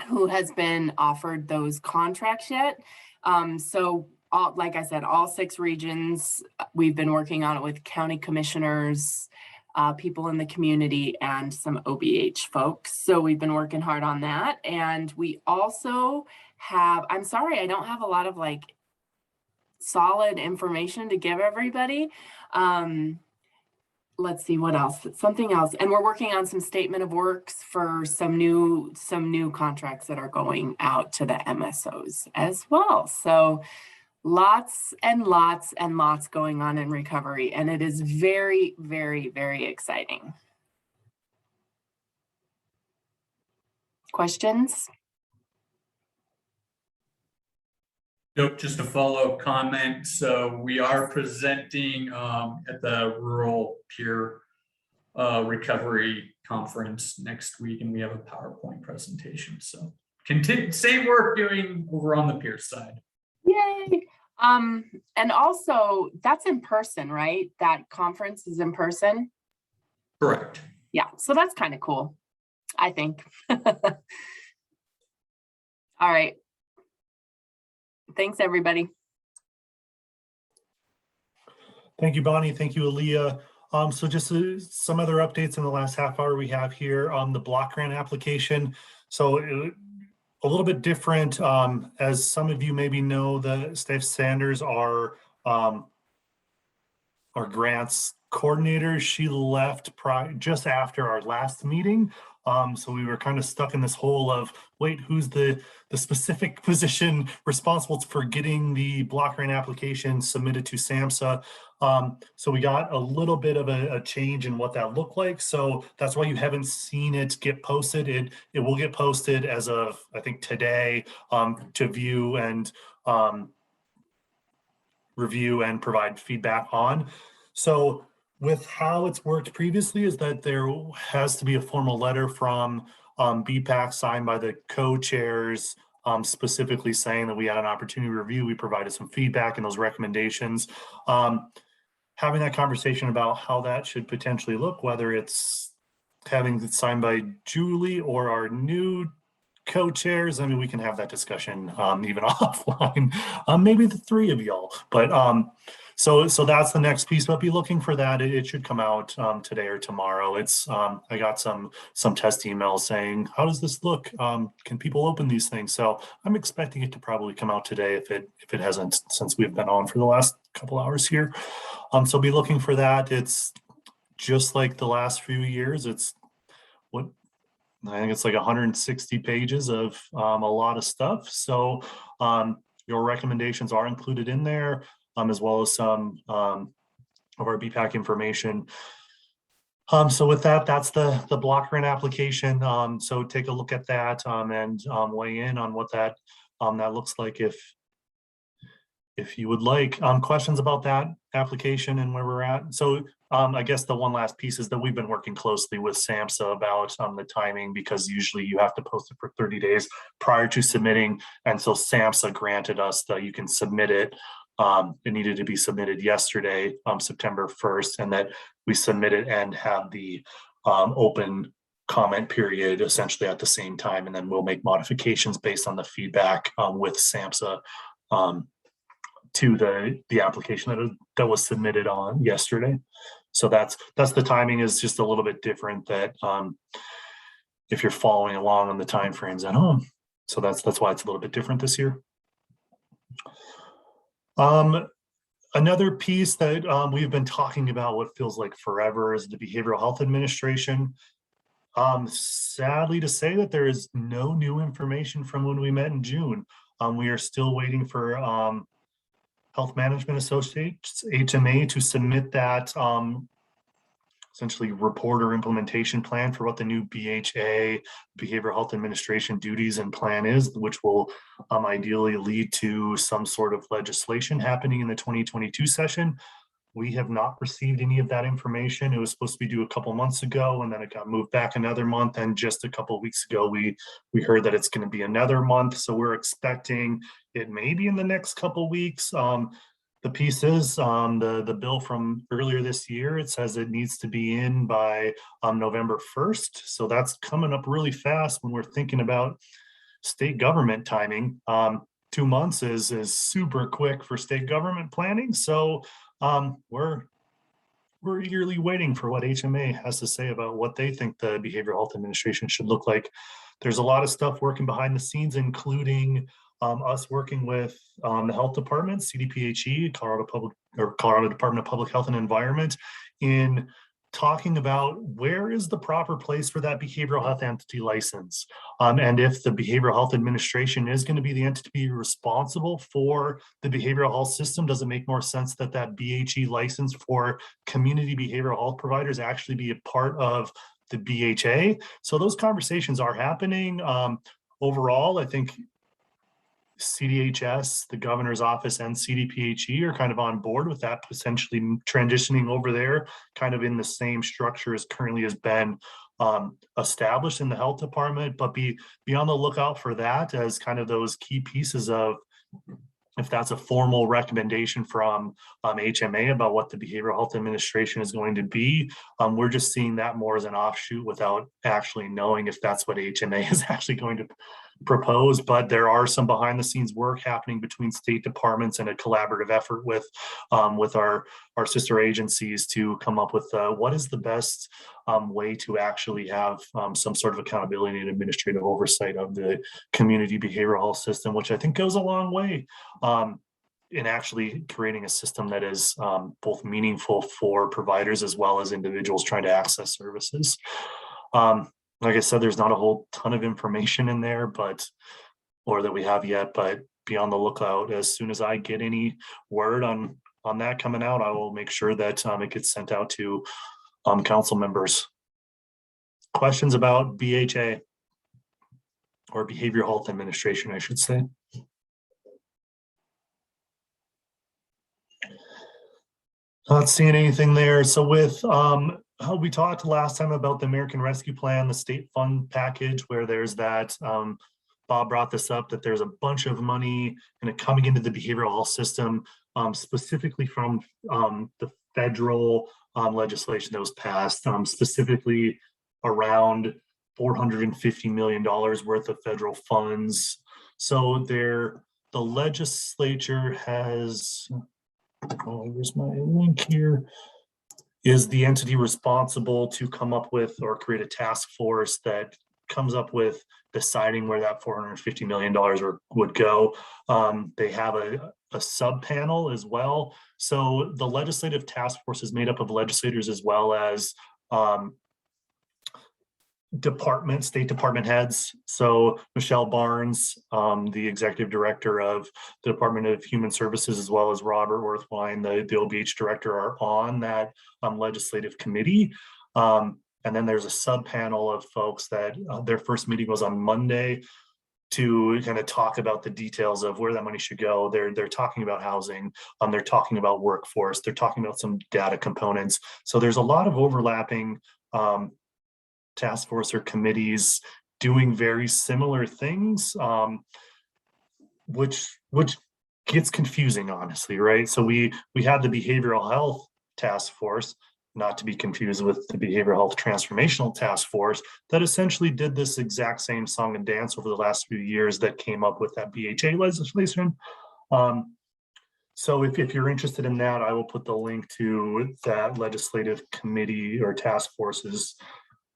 who has been offered those contracts yet. Like I said, all 6 regions, we've been working on it with county commissioners, people in the community, and some OBH folks. So we've been working hard on that. And we also have, I'm sorry, I don't have a lot of solid information to give everybody. Let's see what else, something else. And we're working on some statement of works for some new contracts that are going out to the MSOs as well. So lots and lots and lots going on in recovery, and it is very, very, very exciting. Questions? Nope, just a follow-up comment. So we are presenting at the Rural Peer Recovery Conference next week, and we have a PowerPoint presentation. So same work doing over on the peer side. Yay! And also that's in person, right? That conference is in person? Correct. Yeah, so that's kind of cool, I think. All right. Thanks, everybody. Thank you, Bonnie. Thank you, Aaliyah. So just some other updates in the last half hour we have here on the block grant application. So a little bit different. As some of you maybe know, the state standards are grants coordinator. She left just after our last meeting. So we were kind of stuck in this hole of, wait, who's the specific position responsible for getting the block grant application submitted to SAMHSA. So we got a little bit of a change in what that looked like. So that's why you haven't seen it get posted. It will get posted as of, I think, today, to view and review and provide feedback on. So with how it's worked previously is that there has to be a formal letter from Bhpac signed by the co-chairs, specifically saying that we had an opportunity to review, we provided some feedback and those recommendations. Having that conversation about how that should potentially look, whether it's having it signed by Julie or our new co-chairs, I mean, we can have that discussion even offline, maybe the three of y'all, but so that's the next piece. But be looking for that. It should come out today or tomorrow. It's I got some test emails saying, how does this look? Can people open these things? So I'm expecting it to probably come out today if it hasn't, since we've been on for the last couple hours here. So be looking for that. It's just like the last few years. It's what I think it's like 160 pages of a lot of stuff. So your recommendations are included in there, as well as some of our Bhpac information. So with that, that's the block grant application. So take a look at that and weigh in on what that looks like if you would like. Questions about that application and where we're at. So I guess the one last piece is that we've been working closely with SAMHSA about the timing, because usually you have to post it for 30 days prior to submitting. And so SAMHSA granted us that you can submit it. It needed to be submitted yesterday, September 1st, and that we submit it and have the open comment period essentially at the same time. And then we'll make modifications based on the feedback with SAMHSA to the application that was submitted on yesterday. So that's the timing is just a little bit different, that if you're following along on the timeframes at home. So that's why it's a little bit different this year. Another piece that we've been talking about, what feels like forever, is the Behavioral Health Administration. Sadly to say that there is no new information from when we met in June. We are still waiting for Health Management Associates, HMA, to submit that essentially report or implementation plan for what the new BHA, Behavioral Health Administration duties and plan is, which will ideally lead to some sort of legislation happening in the 2022 session. We have not received any of that information. It was supposed to be due a couple months ago, and then it got moved back another month. And just a couple of weeks ago, we heard that it's going to be another month. So we're expecting it maybe in the next couple of weeks. The piece is the bill from earlier this year. It says it needs to be in by November 1st. So that's coming up really fast when we're thinking about state government timing. 2 months is super quick for state government planning. So we're eagerly waiting for what HMA has to say about what they think the Behavioral Health Administration should look like. There's a lot of stuff working behind the scenes, including us working with the health department, CDPHE, Colorado Department of Public Health and Environment, in talking about where is the proper place for that behavioral health entity license. And if the Behavioral Health Administration is going to be the entity responsible for the behavioral health system, does it make more sense that that BHE license for community behavioral health providers actually be a part of the BHA? So those conversations are happening. Overall, I think CDHS, the governor's office, and CDPHE are kind of on board with that, potentially transitioning over there kind of in the same structure as currently has been established in the health department. But be on the lookout for that as kind of those key pieces of, if that's a formal recommendation from HMA about what the Behavioral Health Administration is going to be. We're just seeing that more as an offshoot without actually knowing if that's what HMA is actually going to propose. But there are some behind the scenes work happening between state departments and a collaborative effort with our sister agencies to come up with what is the best way to actually have some sort of accountability and administrative oversight of the community behavioral health system, which I think goes a long way. in actually creating a system that is both meaningful for providers as well as individuals trying to access services. Like I said, there's not a whole ton of information in there, or that we have yet, but be on the lookout. As soon as I get any word on that coming out, I will make sure that it gets sent out to council members. Questions about BHA or Behavioral Health Administration, I should say. Not seeing anything there. So with how we talked last time about the American Rescue Plan, the state fund package, where there's that, Bob brought this up, that there's a bunch of money kind of coming into the behavioral health system, specifically from the federal legislation that was passed, specifically around $450 million worth of federal funds. So the legislature has, here's my link here, is the entity responsible to come up with or create a task force that comes up with deciding where that $450 million would go. They have a sub panel as well. So the legislative task force is made up of legislators as well as state department heads. So Michelle Barnes, the executive director of the Department of Human Services, as well as Robert Worthwine, the OBH director, are on that legislative committee. And then there's a sub panel of folks that their first meeting was on Monday to kind of talk about the details of where that money should go. They're talking about housing, they're talking about workforce, they're talking about some data components. So there's a lot of overlapping task force or committees doing very similar things, which gets confusing, honestly, right? So we had the behavioral health task force, not to be confused with the behavioral health transformational task force, that essentially did this exact same song and dance over the last few years that came up with that BHA legislation. So if you're interested in that, I will put the link to that legislative committee or task forces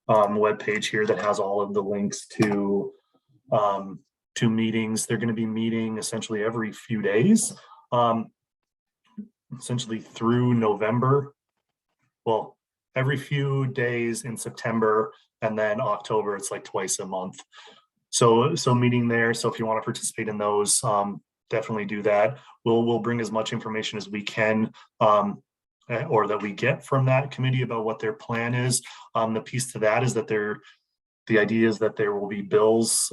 webpage here that has all of the links to meetings. They're going to be meeting essentially every few days, essentially through November. Well, every few days in September, and then October, it's like twice a month. So meeting there. So if you want to participate in those, definitely do that. We'll bring as much information as we can, or that we get from that committee about what their plan is. The piece to that is that the idea is that there will be bills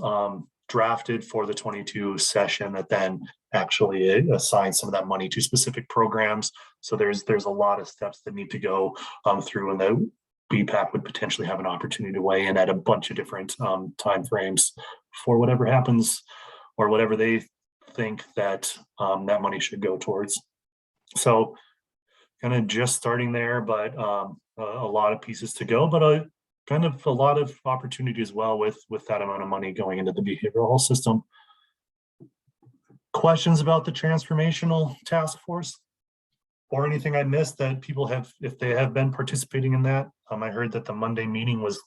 drafted for the 22 session that then actually assign some of that money to specific programs. So there's a lot of steps that need to go through, and the BPAC would potentially have an opportunity to weigh in at a bunch of different timeframes for whatever happens or whatever they think that that money should go towards. So kind of just starting there, but a lot of pieces to go, but kind of a lot of opportunity as well with that amount of money going into the behavioral health system. Questions about the transformational task force or anything I missed that people have, if they have been participating in that? I heard that the Monday meeting was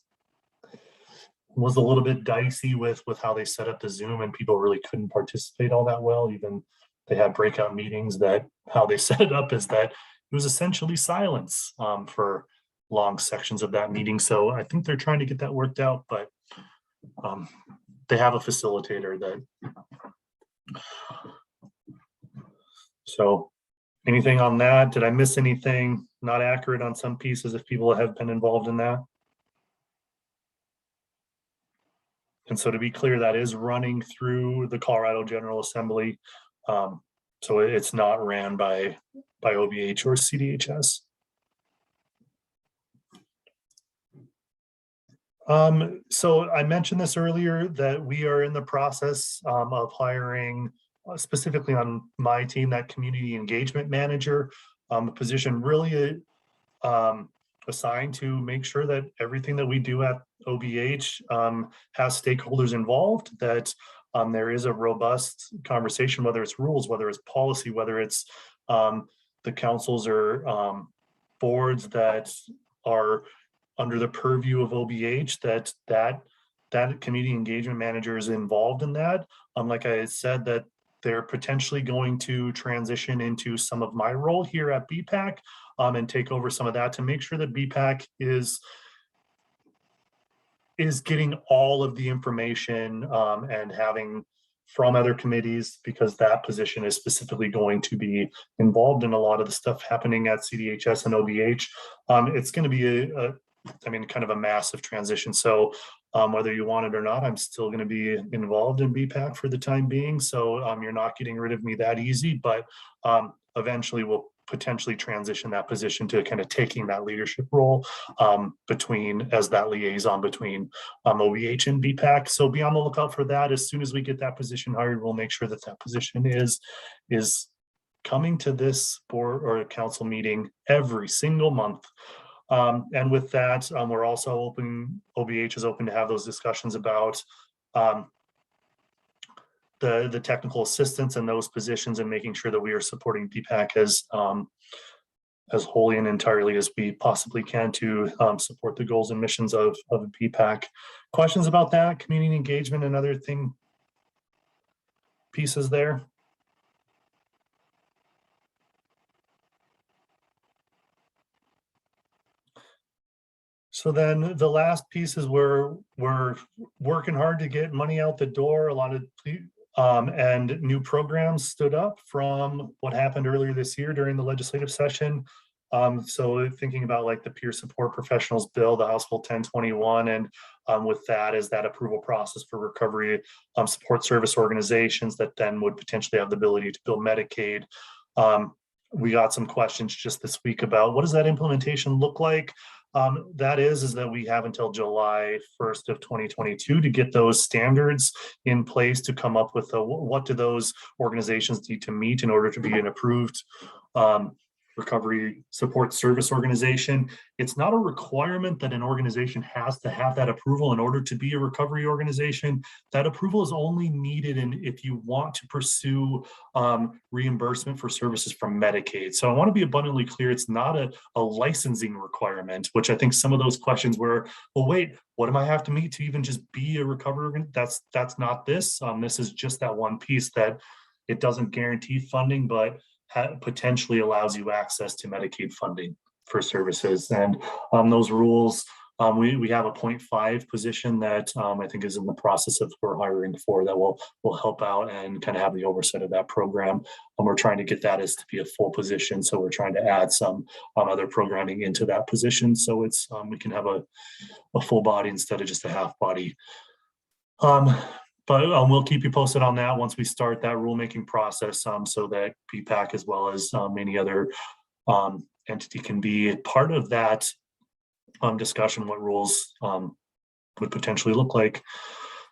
a little bit dicey with how they set up the Zoom, and people really couldn't participate all that well. Even they had breakout meetings that how they set it up is that it was essentially silence for long sections of that meeting. So I think they're trying to get that worked out, but they have a facilitator that. So anything on that? Did I miss anything not accurate on some pieces if people have been involved in that? And so to be clear, that is running through the Colorado General Assembly. So it's not ran by OBH or CDHS. So I mentioned this earlier that we are in the process of hiring, specifically on my team, that community engagement manager, a position really assigned to make sure that everything that we do at OBH has stakeholders involved, that there is a robust conversation, whether it's rules, whether it's policy, whether it's the councils or boards that are under the purview of OBH, that community engagement manager is involved in that. Like I said, that they're potentially going to transition into some of my role here at BPAC and take over some of that to make sure that BPAC is getting all of the information and having from other committees, because that position is specifically going to be involved in a lot of the stuff happening at CDHS and OBH. It's going to be kind of a massive transition. So whether you want it or not, I'm still going to be involved in BPAC for the time being. So you're not getting rid of me that easy, but eventually we'll potentially transition that position to kind of taking that leadership role as that liaison between OBH and BPAC. So be on the lookout for that. As soon as we get that position hired, we'll make sure that that position is coming to this board or council meeting every single month. And with that, we're also open, OBH is open to have those discussions about the technical assistance in those positions and making sure that we are supporting BPAC as wholly and entirely as we possibly can to support the goals and missions of BPAC. Questions about that, community engagement and other pieces there? So then the last piece is we're working hard to get money out the door. A lot of and new programs stood up from what happened earlier this year during the legislative session. So thinking about like the peer support professionals bill, the House Bill 1021, and with that is that approval process for recovery support service organizations that then would potentially have the ability to bill Medicaid. We got some questions just this week about what does that implementation look like? That is that we have until July 1st of 2022 to get those standards in place to come up with what do those organizations need to meet in order to be an approved recovery support service organization. It's not a requirement that an organization has to have that approval in order to be a recovery organization. That approval is only needed if you want to pursue reimbursement for services from Medicaid. So I want to be abundantly clear, it's not a licensing requirement, which I think some of those questions were, well, wait, what do I have to meet to even just be a recovery organization? That's not this. This is just that one piece that it doesn't guarantee funding, but potentially allows you access to Medicaid funding for services. And those rules, we have a 0.5 position that I think is in the process of we're hiring for that will help out and kind of have the oversight of that program. And we're trying to get that as to be a full position. So we're trying to add some other programming into that position. So it's we can have a full body instead of just a half body. But we'll keep you posted on that once we start that rulemaking process so that BPAC as well as any other entity can be part of that discussion, what rules would potentially look like.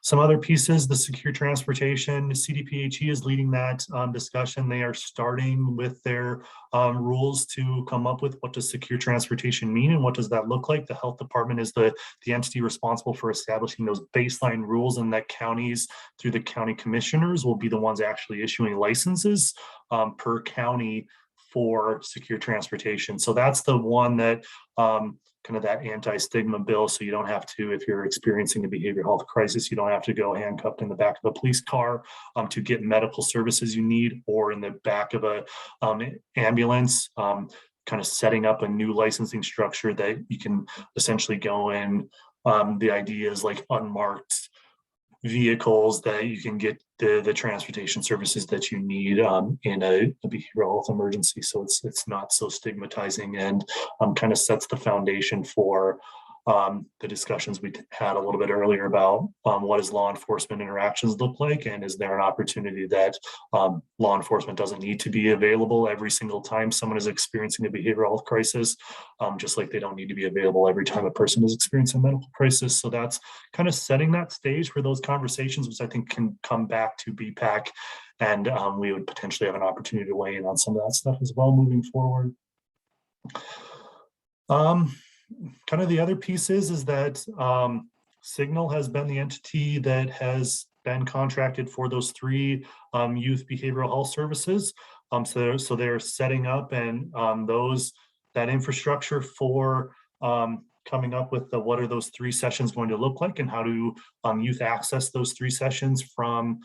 Some other pieces, the secure transportation, CDPHE is leading that discussion. They are starting with their rules to come up with what does secure transportation mean and what does that look like. The health department is the entity responsible for establishing those baseline rules, and that counties through the county commissioners will be the ones actually issuing licenses per county for secure transportation. So that's the one that kind of that anti-stigma bill. So you don't have to, if you're experiencing a behavioral health crisis, you don't have to go handcuffed in the back of a police car to get medical services you need, or in the back of a ambulance, kind of setting up a new licensing structure that you can essentially go in. The idea is like unmarked vehicles that you can get the transportation services that you need in a behavioral health emergency. So it's not so stigmatizing, and kind of sets the foundation for the discussions we had a little bit earlier about what does law enforcement interactions look like, and is there an opportunity that law enforcement doesn't need to be available every single time someone is experiencing a behavioral health crisis, just like they don't need to be available every time a person is experiencing a medical crisis. So that's kind of setting that stage for those conversations, which I think can come back to BPAC, and we would potentially have an opportunity to weigh in on some of that stuff as well moving forward. Kind of the other pieces is that Signal has been the entity that has been contracted for those 3 youth behavioral health services. So they're setting up and that infrastructure for coming up with what are those 3 sessions going to look like, and how do youth access those 3 sessions from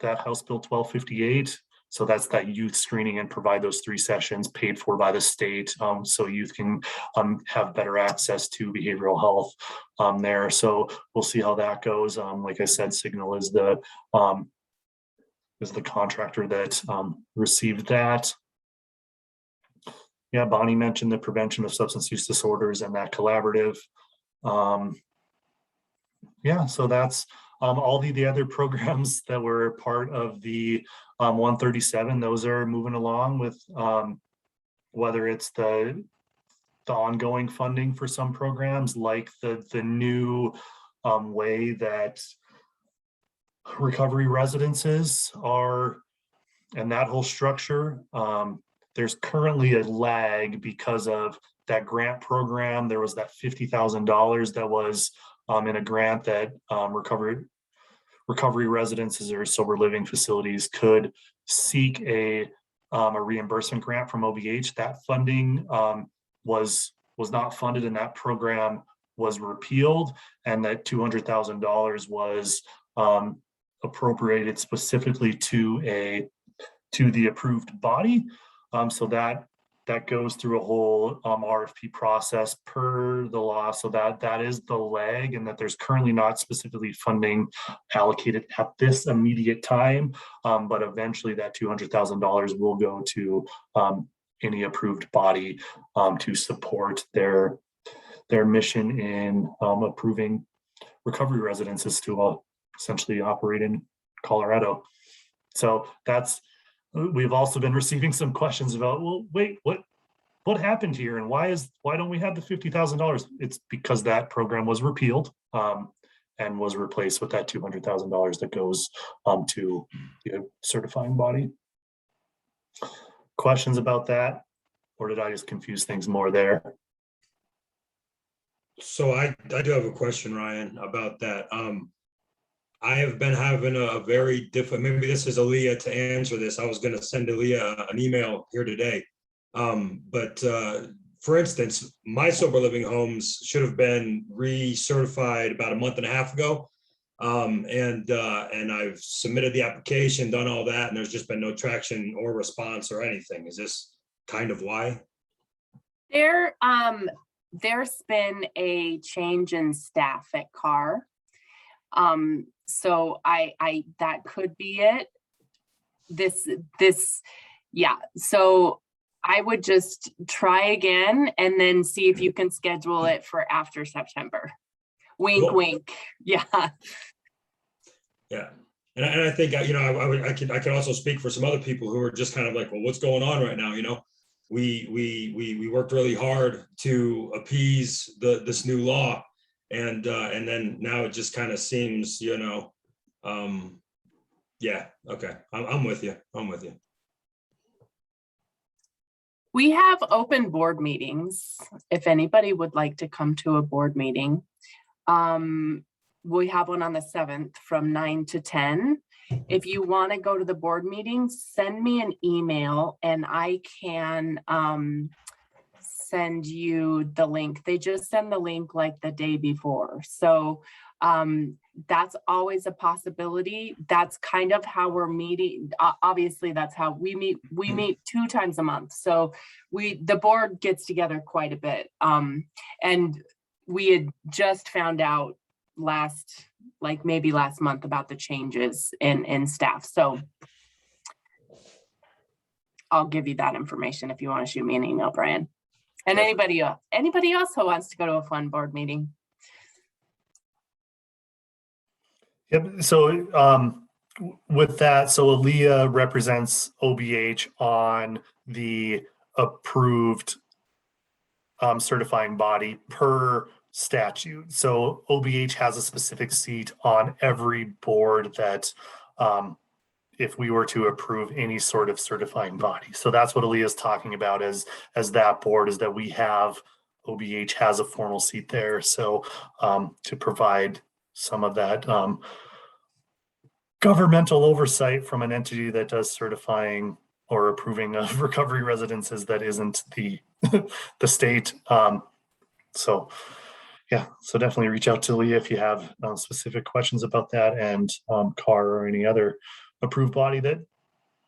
that House Bill 1258. So that's that youth screening and provide those 3 sessions paid for by the state, so youth can have better access to behavioral health there. So we'll see how that goes. Like I said, Signal is the contractor that received that. Yeah, Bonnie mentioned the prevention of substance use disorders and that collaborative. Yeah, so that's all the other programs that were part of the 137. Those are moving along with whether it's the ongoing funding for some programs, like the new way that recovery residences are, and that whole structure. There's currently a lag because of that grant program. There was that $50,000 that was in a grant that recovery residences or sober living facilities could seek a reimbursement grant from OBH. That funding was not funded, and that program was repealed, and that $200,000 was appropriated specifically to the approved body. So that goes through a whole RFP process per the law. So that is the lag, and that there's currently not specifically funding allocated at this immediate time. But eventually that $200,000 will go to any approved body to support their mission in approving recovery residences to essentially operate in Colorado. So we've also been receiving some questions about, well, wait, what happened here, and why don't we have the $50,000? It's because that program was repealed and was replaced with that $200,000 that goes to the certifying body. Questions about that, or did I just confuse things more there? So I do have a question, Ryan, about that. I have been having a very different, maybe this is Aaliyah to answer this. I was going to send Aaliyah an email here today. But for instance, my sober living homes should have been recertified about a month and a half ago. And I've submitted the application, done all that, and there's just been no traction or response or anything. Is this kind of why? There's been a change in staff at CAR. So that could be it. Yeah. So I would just try again and then see if you can schedule it for after September. Wink, Cool. wink. Yeah. Yeah. And I think, I can also speak for some other people who are just kind of like, well, what's going on right now? We worked really hard to appease this new law. And then now it just kind of seems, yeah, okay. I'm with you. We have open board meetings. If anybody would like to come to a board meeting, we have one on the 7th from 9 to 10. If you want to go to the board meeting, send me an email and I can send you the link. They just send the link like the day before. So that's always a possibility. That's kind of how we're meeting. Obviously, that's how we meet. We meet 2 times a month. So the board gets together quite a bit. And we had just found out maybe last month about the changes in staff. So I'll give you that information if you want to shoot me an email, Brian. And anybody else who wants to go to a fun board meeting. Yep. So with that, so Aaliyah represents OBH on the approved certifying body per statute. So OBH has a specific seat on every board that if we were to approve any sort of certifying body. So that's what Aaliyah is talking about as that board, is that we have, OBH has a formal seat there. So to provide some of that governmental oversight from an entity that does certifying or approving of recovery residences that isn't the the state. So yeah, so definitely reach out to Leah if you have specific questions about that, and CAR or any other approved body that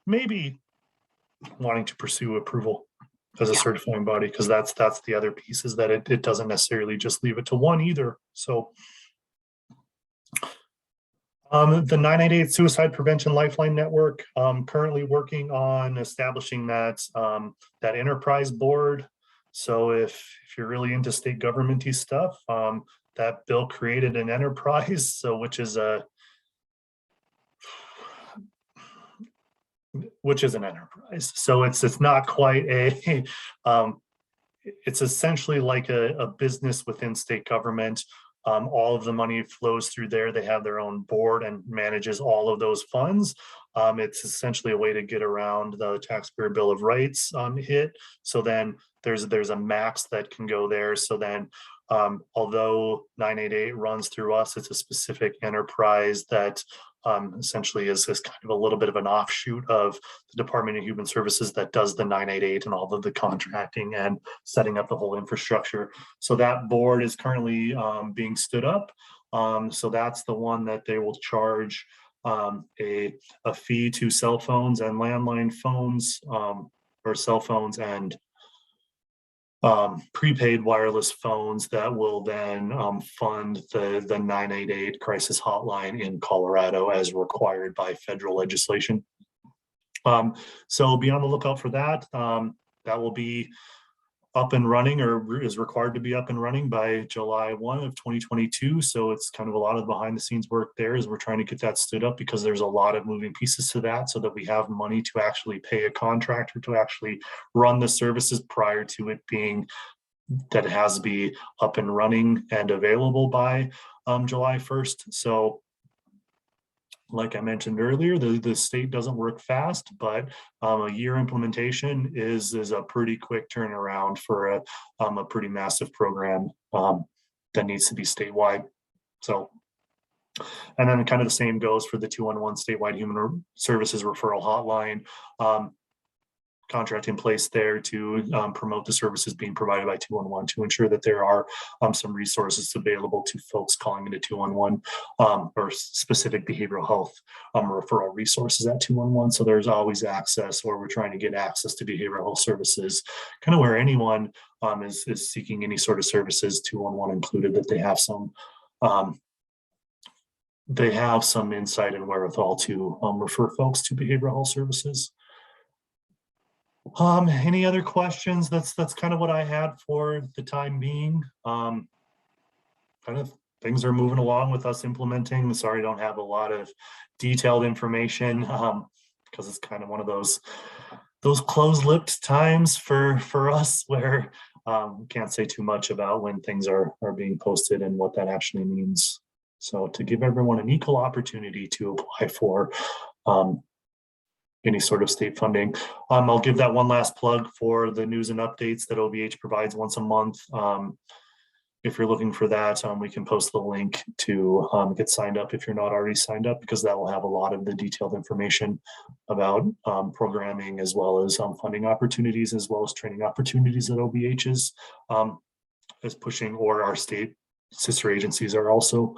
may be wanting to pursue approval as a certifying body, because that's the other piece, is that it doesn't necessarily just leave it to one either. So the 988 Suicide Prevention Lifeline Network, currently working on establishing that that enterprise board. So if you're really into state government-y stuff, that bill created an enterprise, so which is an enterprise. So it's not quite a it's essentially like a business within state government. All of the money flows through there. They have their own board and manages all of those funds. It's essentially a way to get around the Taxpayer Bill of Rights hit. So then there's a max that can go there. So then although 988 runs through us, it's a specific enterprise that essentially is kind of a little bit of an offshoot of the Department of Human Services that does the 988 and all of the contracting and setting up the whole infrastructure. So that board is currently being stood up. So that's the one that they will charge a fee to cell phones and landline phones, or cell phones and prepaid wireless phones that will then fund the 988 crisis hotline in Colorado as required by federal legislation. So be on the lookout for that. That will be up and running, or is required to be up and running by July 1 of 2022. So it's kind of a lot of behind the scenes work there as we're trying to get that stood up, because there's a lot of moving pieces to that, so that we have money to actually pay a contractor to actually run the services prior to it being that it has to be up and running and available by July 1st. So like I mentioned earlier, the state doesn't work fast, but a year implementation is a pretty quick turnaround for a pretty massive program that needs to be statewide. So, and then kind of the same goes for the 211 statewide human services referral hotline. Contract in place there to promote the services being provided by 211, to ensure that there are some resources available to folks calling into 211 or specific behavioral health referral resources at 211. So there's always access, or we're trying to get access to behavioral health services, kind of where anyone is seeking any sort of services, 211 included, that they have some insight and wherewithal to refer folks to behavioral health services. Any other questions? That's kind of what I had for the time being. Kind of things are moving along with us implementing. Sorry, I don't have a lot of detailed information because it's kind of one of those closed-lipped times for us where we can't say too much about when things are being posted and what that actually means. So to give everyone an equal opportunity to apply for any sort of state funding. I'll give that one last plug for the news and updates that OBH provides once a month. If you're looking for that, we can post the link to get signed up if you're not already signed up, because that will have a lot of the detailed information about programming, as well as funding opportunities, as well as training opportunities that OBH is pushing, or our state sister agencies are also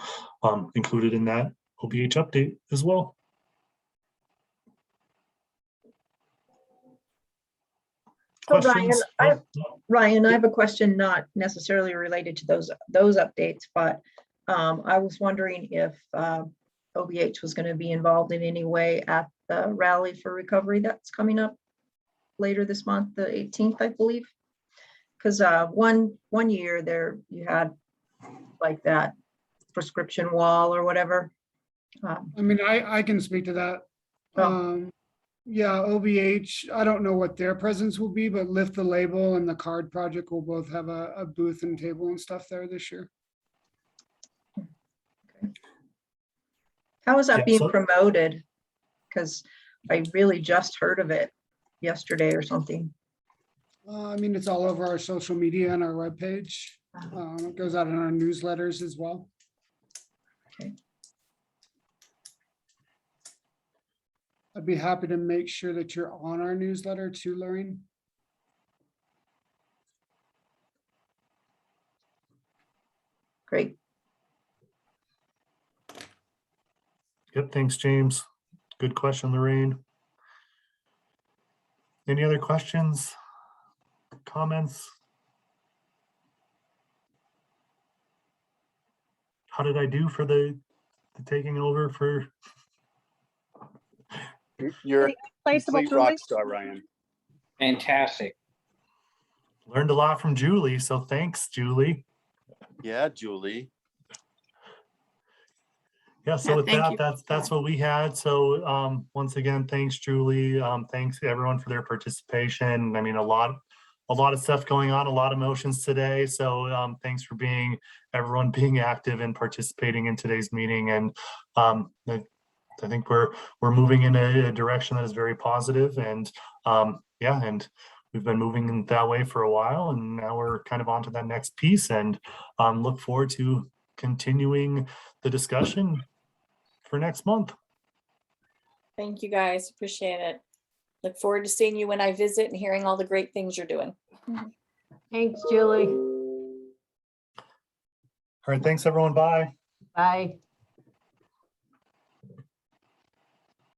included in that OBH update as well. So Ryan, I have a question not necessarily related to those updates, but I was wondering if OBH was going to be involved in any way at the rally for recovery that's coming up later this month, the 18th, I believe. Because one year there you had like that prescription wall or whatever. I mean, I can speak to that. Yeah, OBH, I don't know what their presence will be, but Lift the Label and the Card Project will both have a booth and table and stuff there this year. How is that being promoted? Because I really just heard of it yesterday or something. I mean, it's all over our social media and our webpage. It goes out in our newsletters as well. Okay. I'd be happy to make sure that you're on our newsletter too, Lorraine. Great. Yep, thanks, James. Good question, Lorraine. Any other questions, comments? How did I do for the taking over for? You're a Placeable, complete rock Julie? star, Ryan. Fantastic. Learned a lot from Julie, so thanks, Julie. Yeah, Julie. Yeah, so Yeah, with thank that, you. that's what we had. So once again, thanks, Julie. Thanks everyone for their participation. I mean, a lot of stuff going on, a lot of motions today. So thanks for everyone being active and participating in today's meeting. And I think we're moving in a direction that is very positive. And yeah, and we've been moving in that way for a while, and now we're kind of on to that next piece, and look forward to continuing the discussion for next month. Thank you, guys. Appreciate it. Look forward to seeing you when I visit and hearing all the great things you're doing. Thanks, Julie. All right, thanks everyone. Bye. Bye.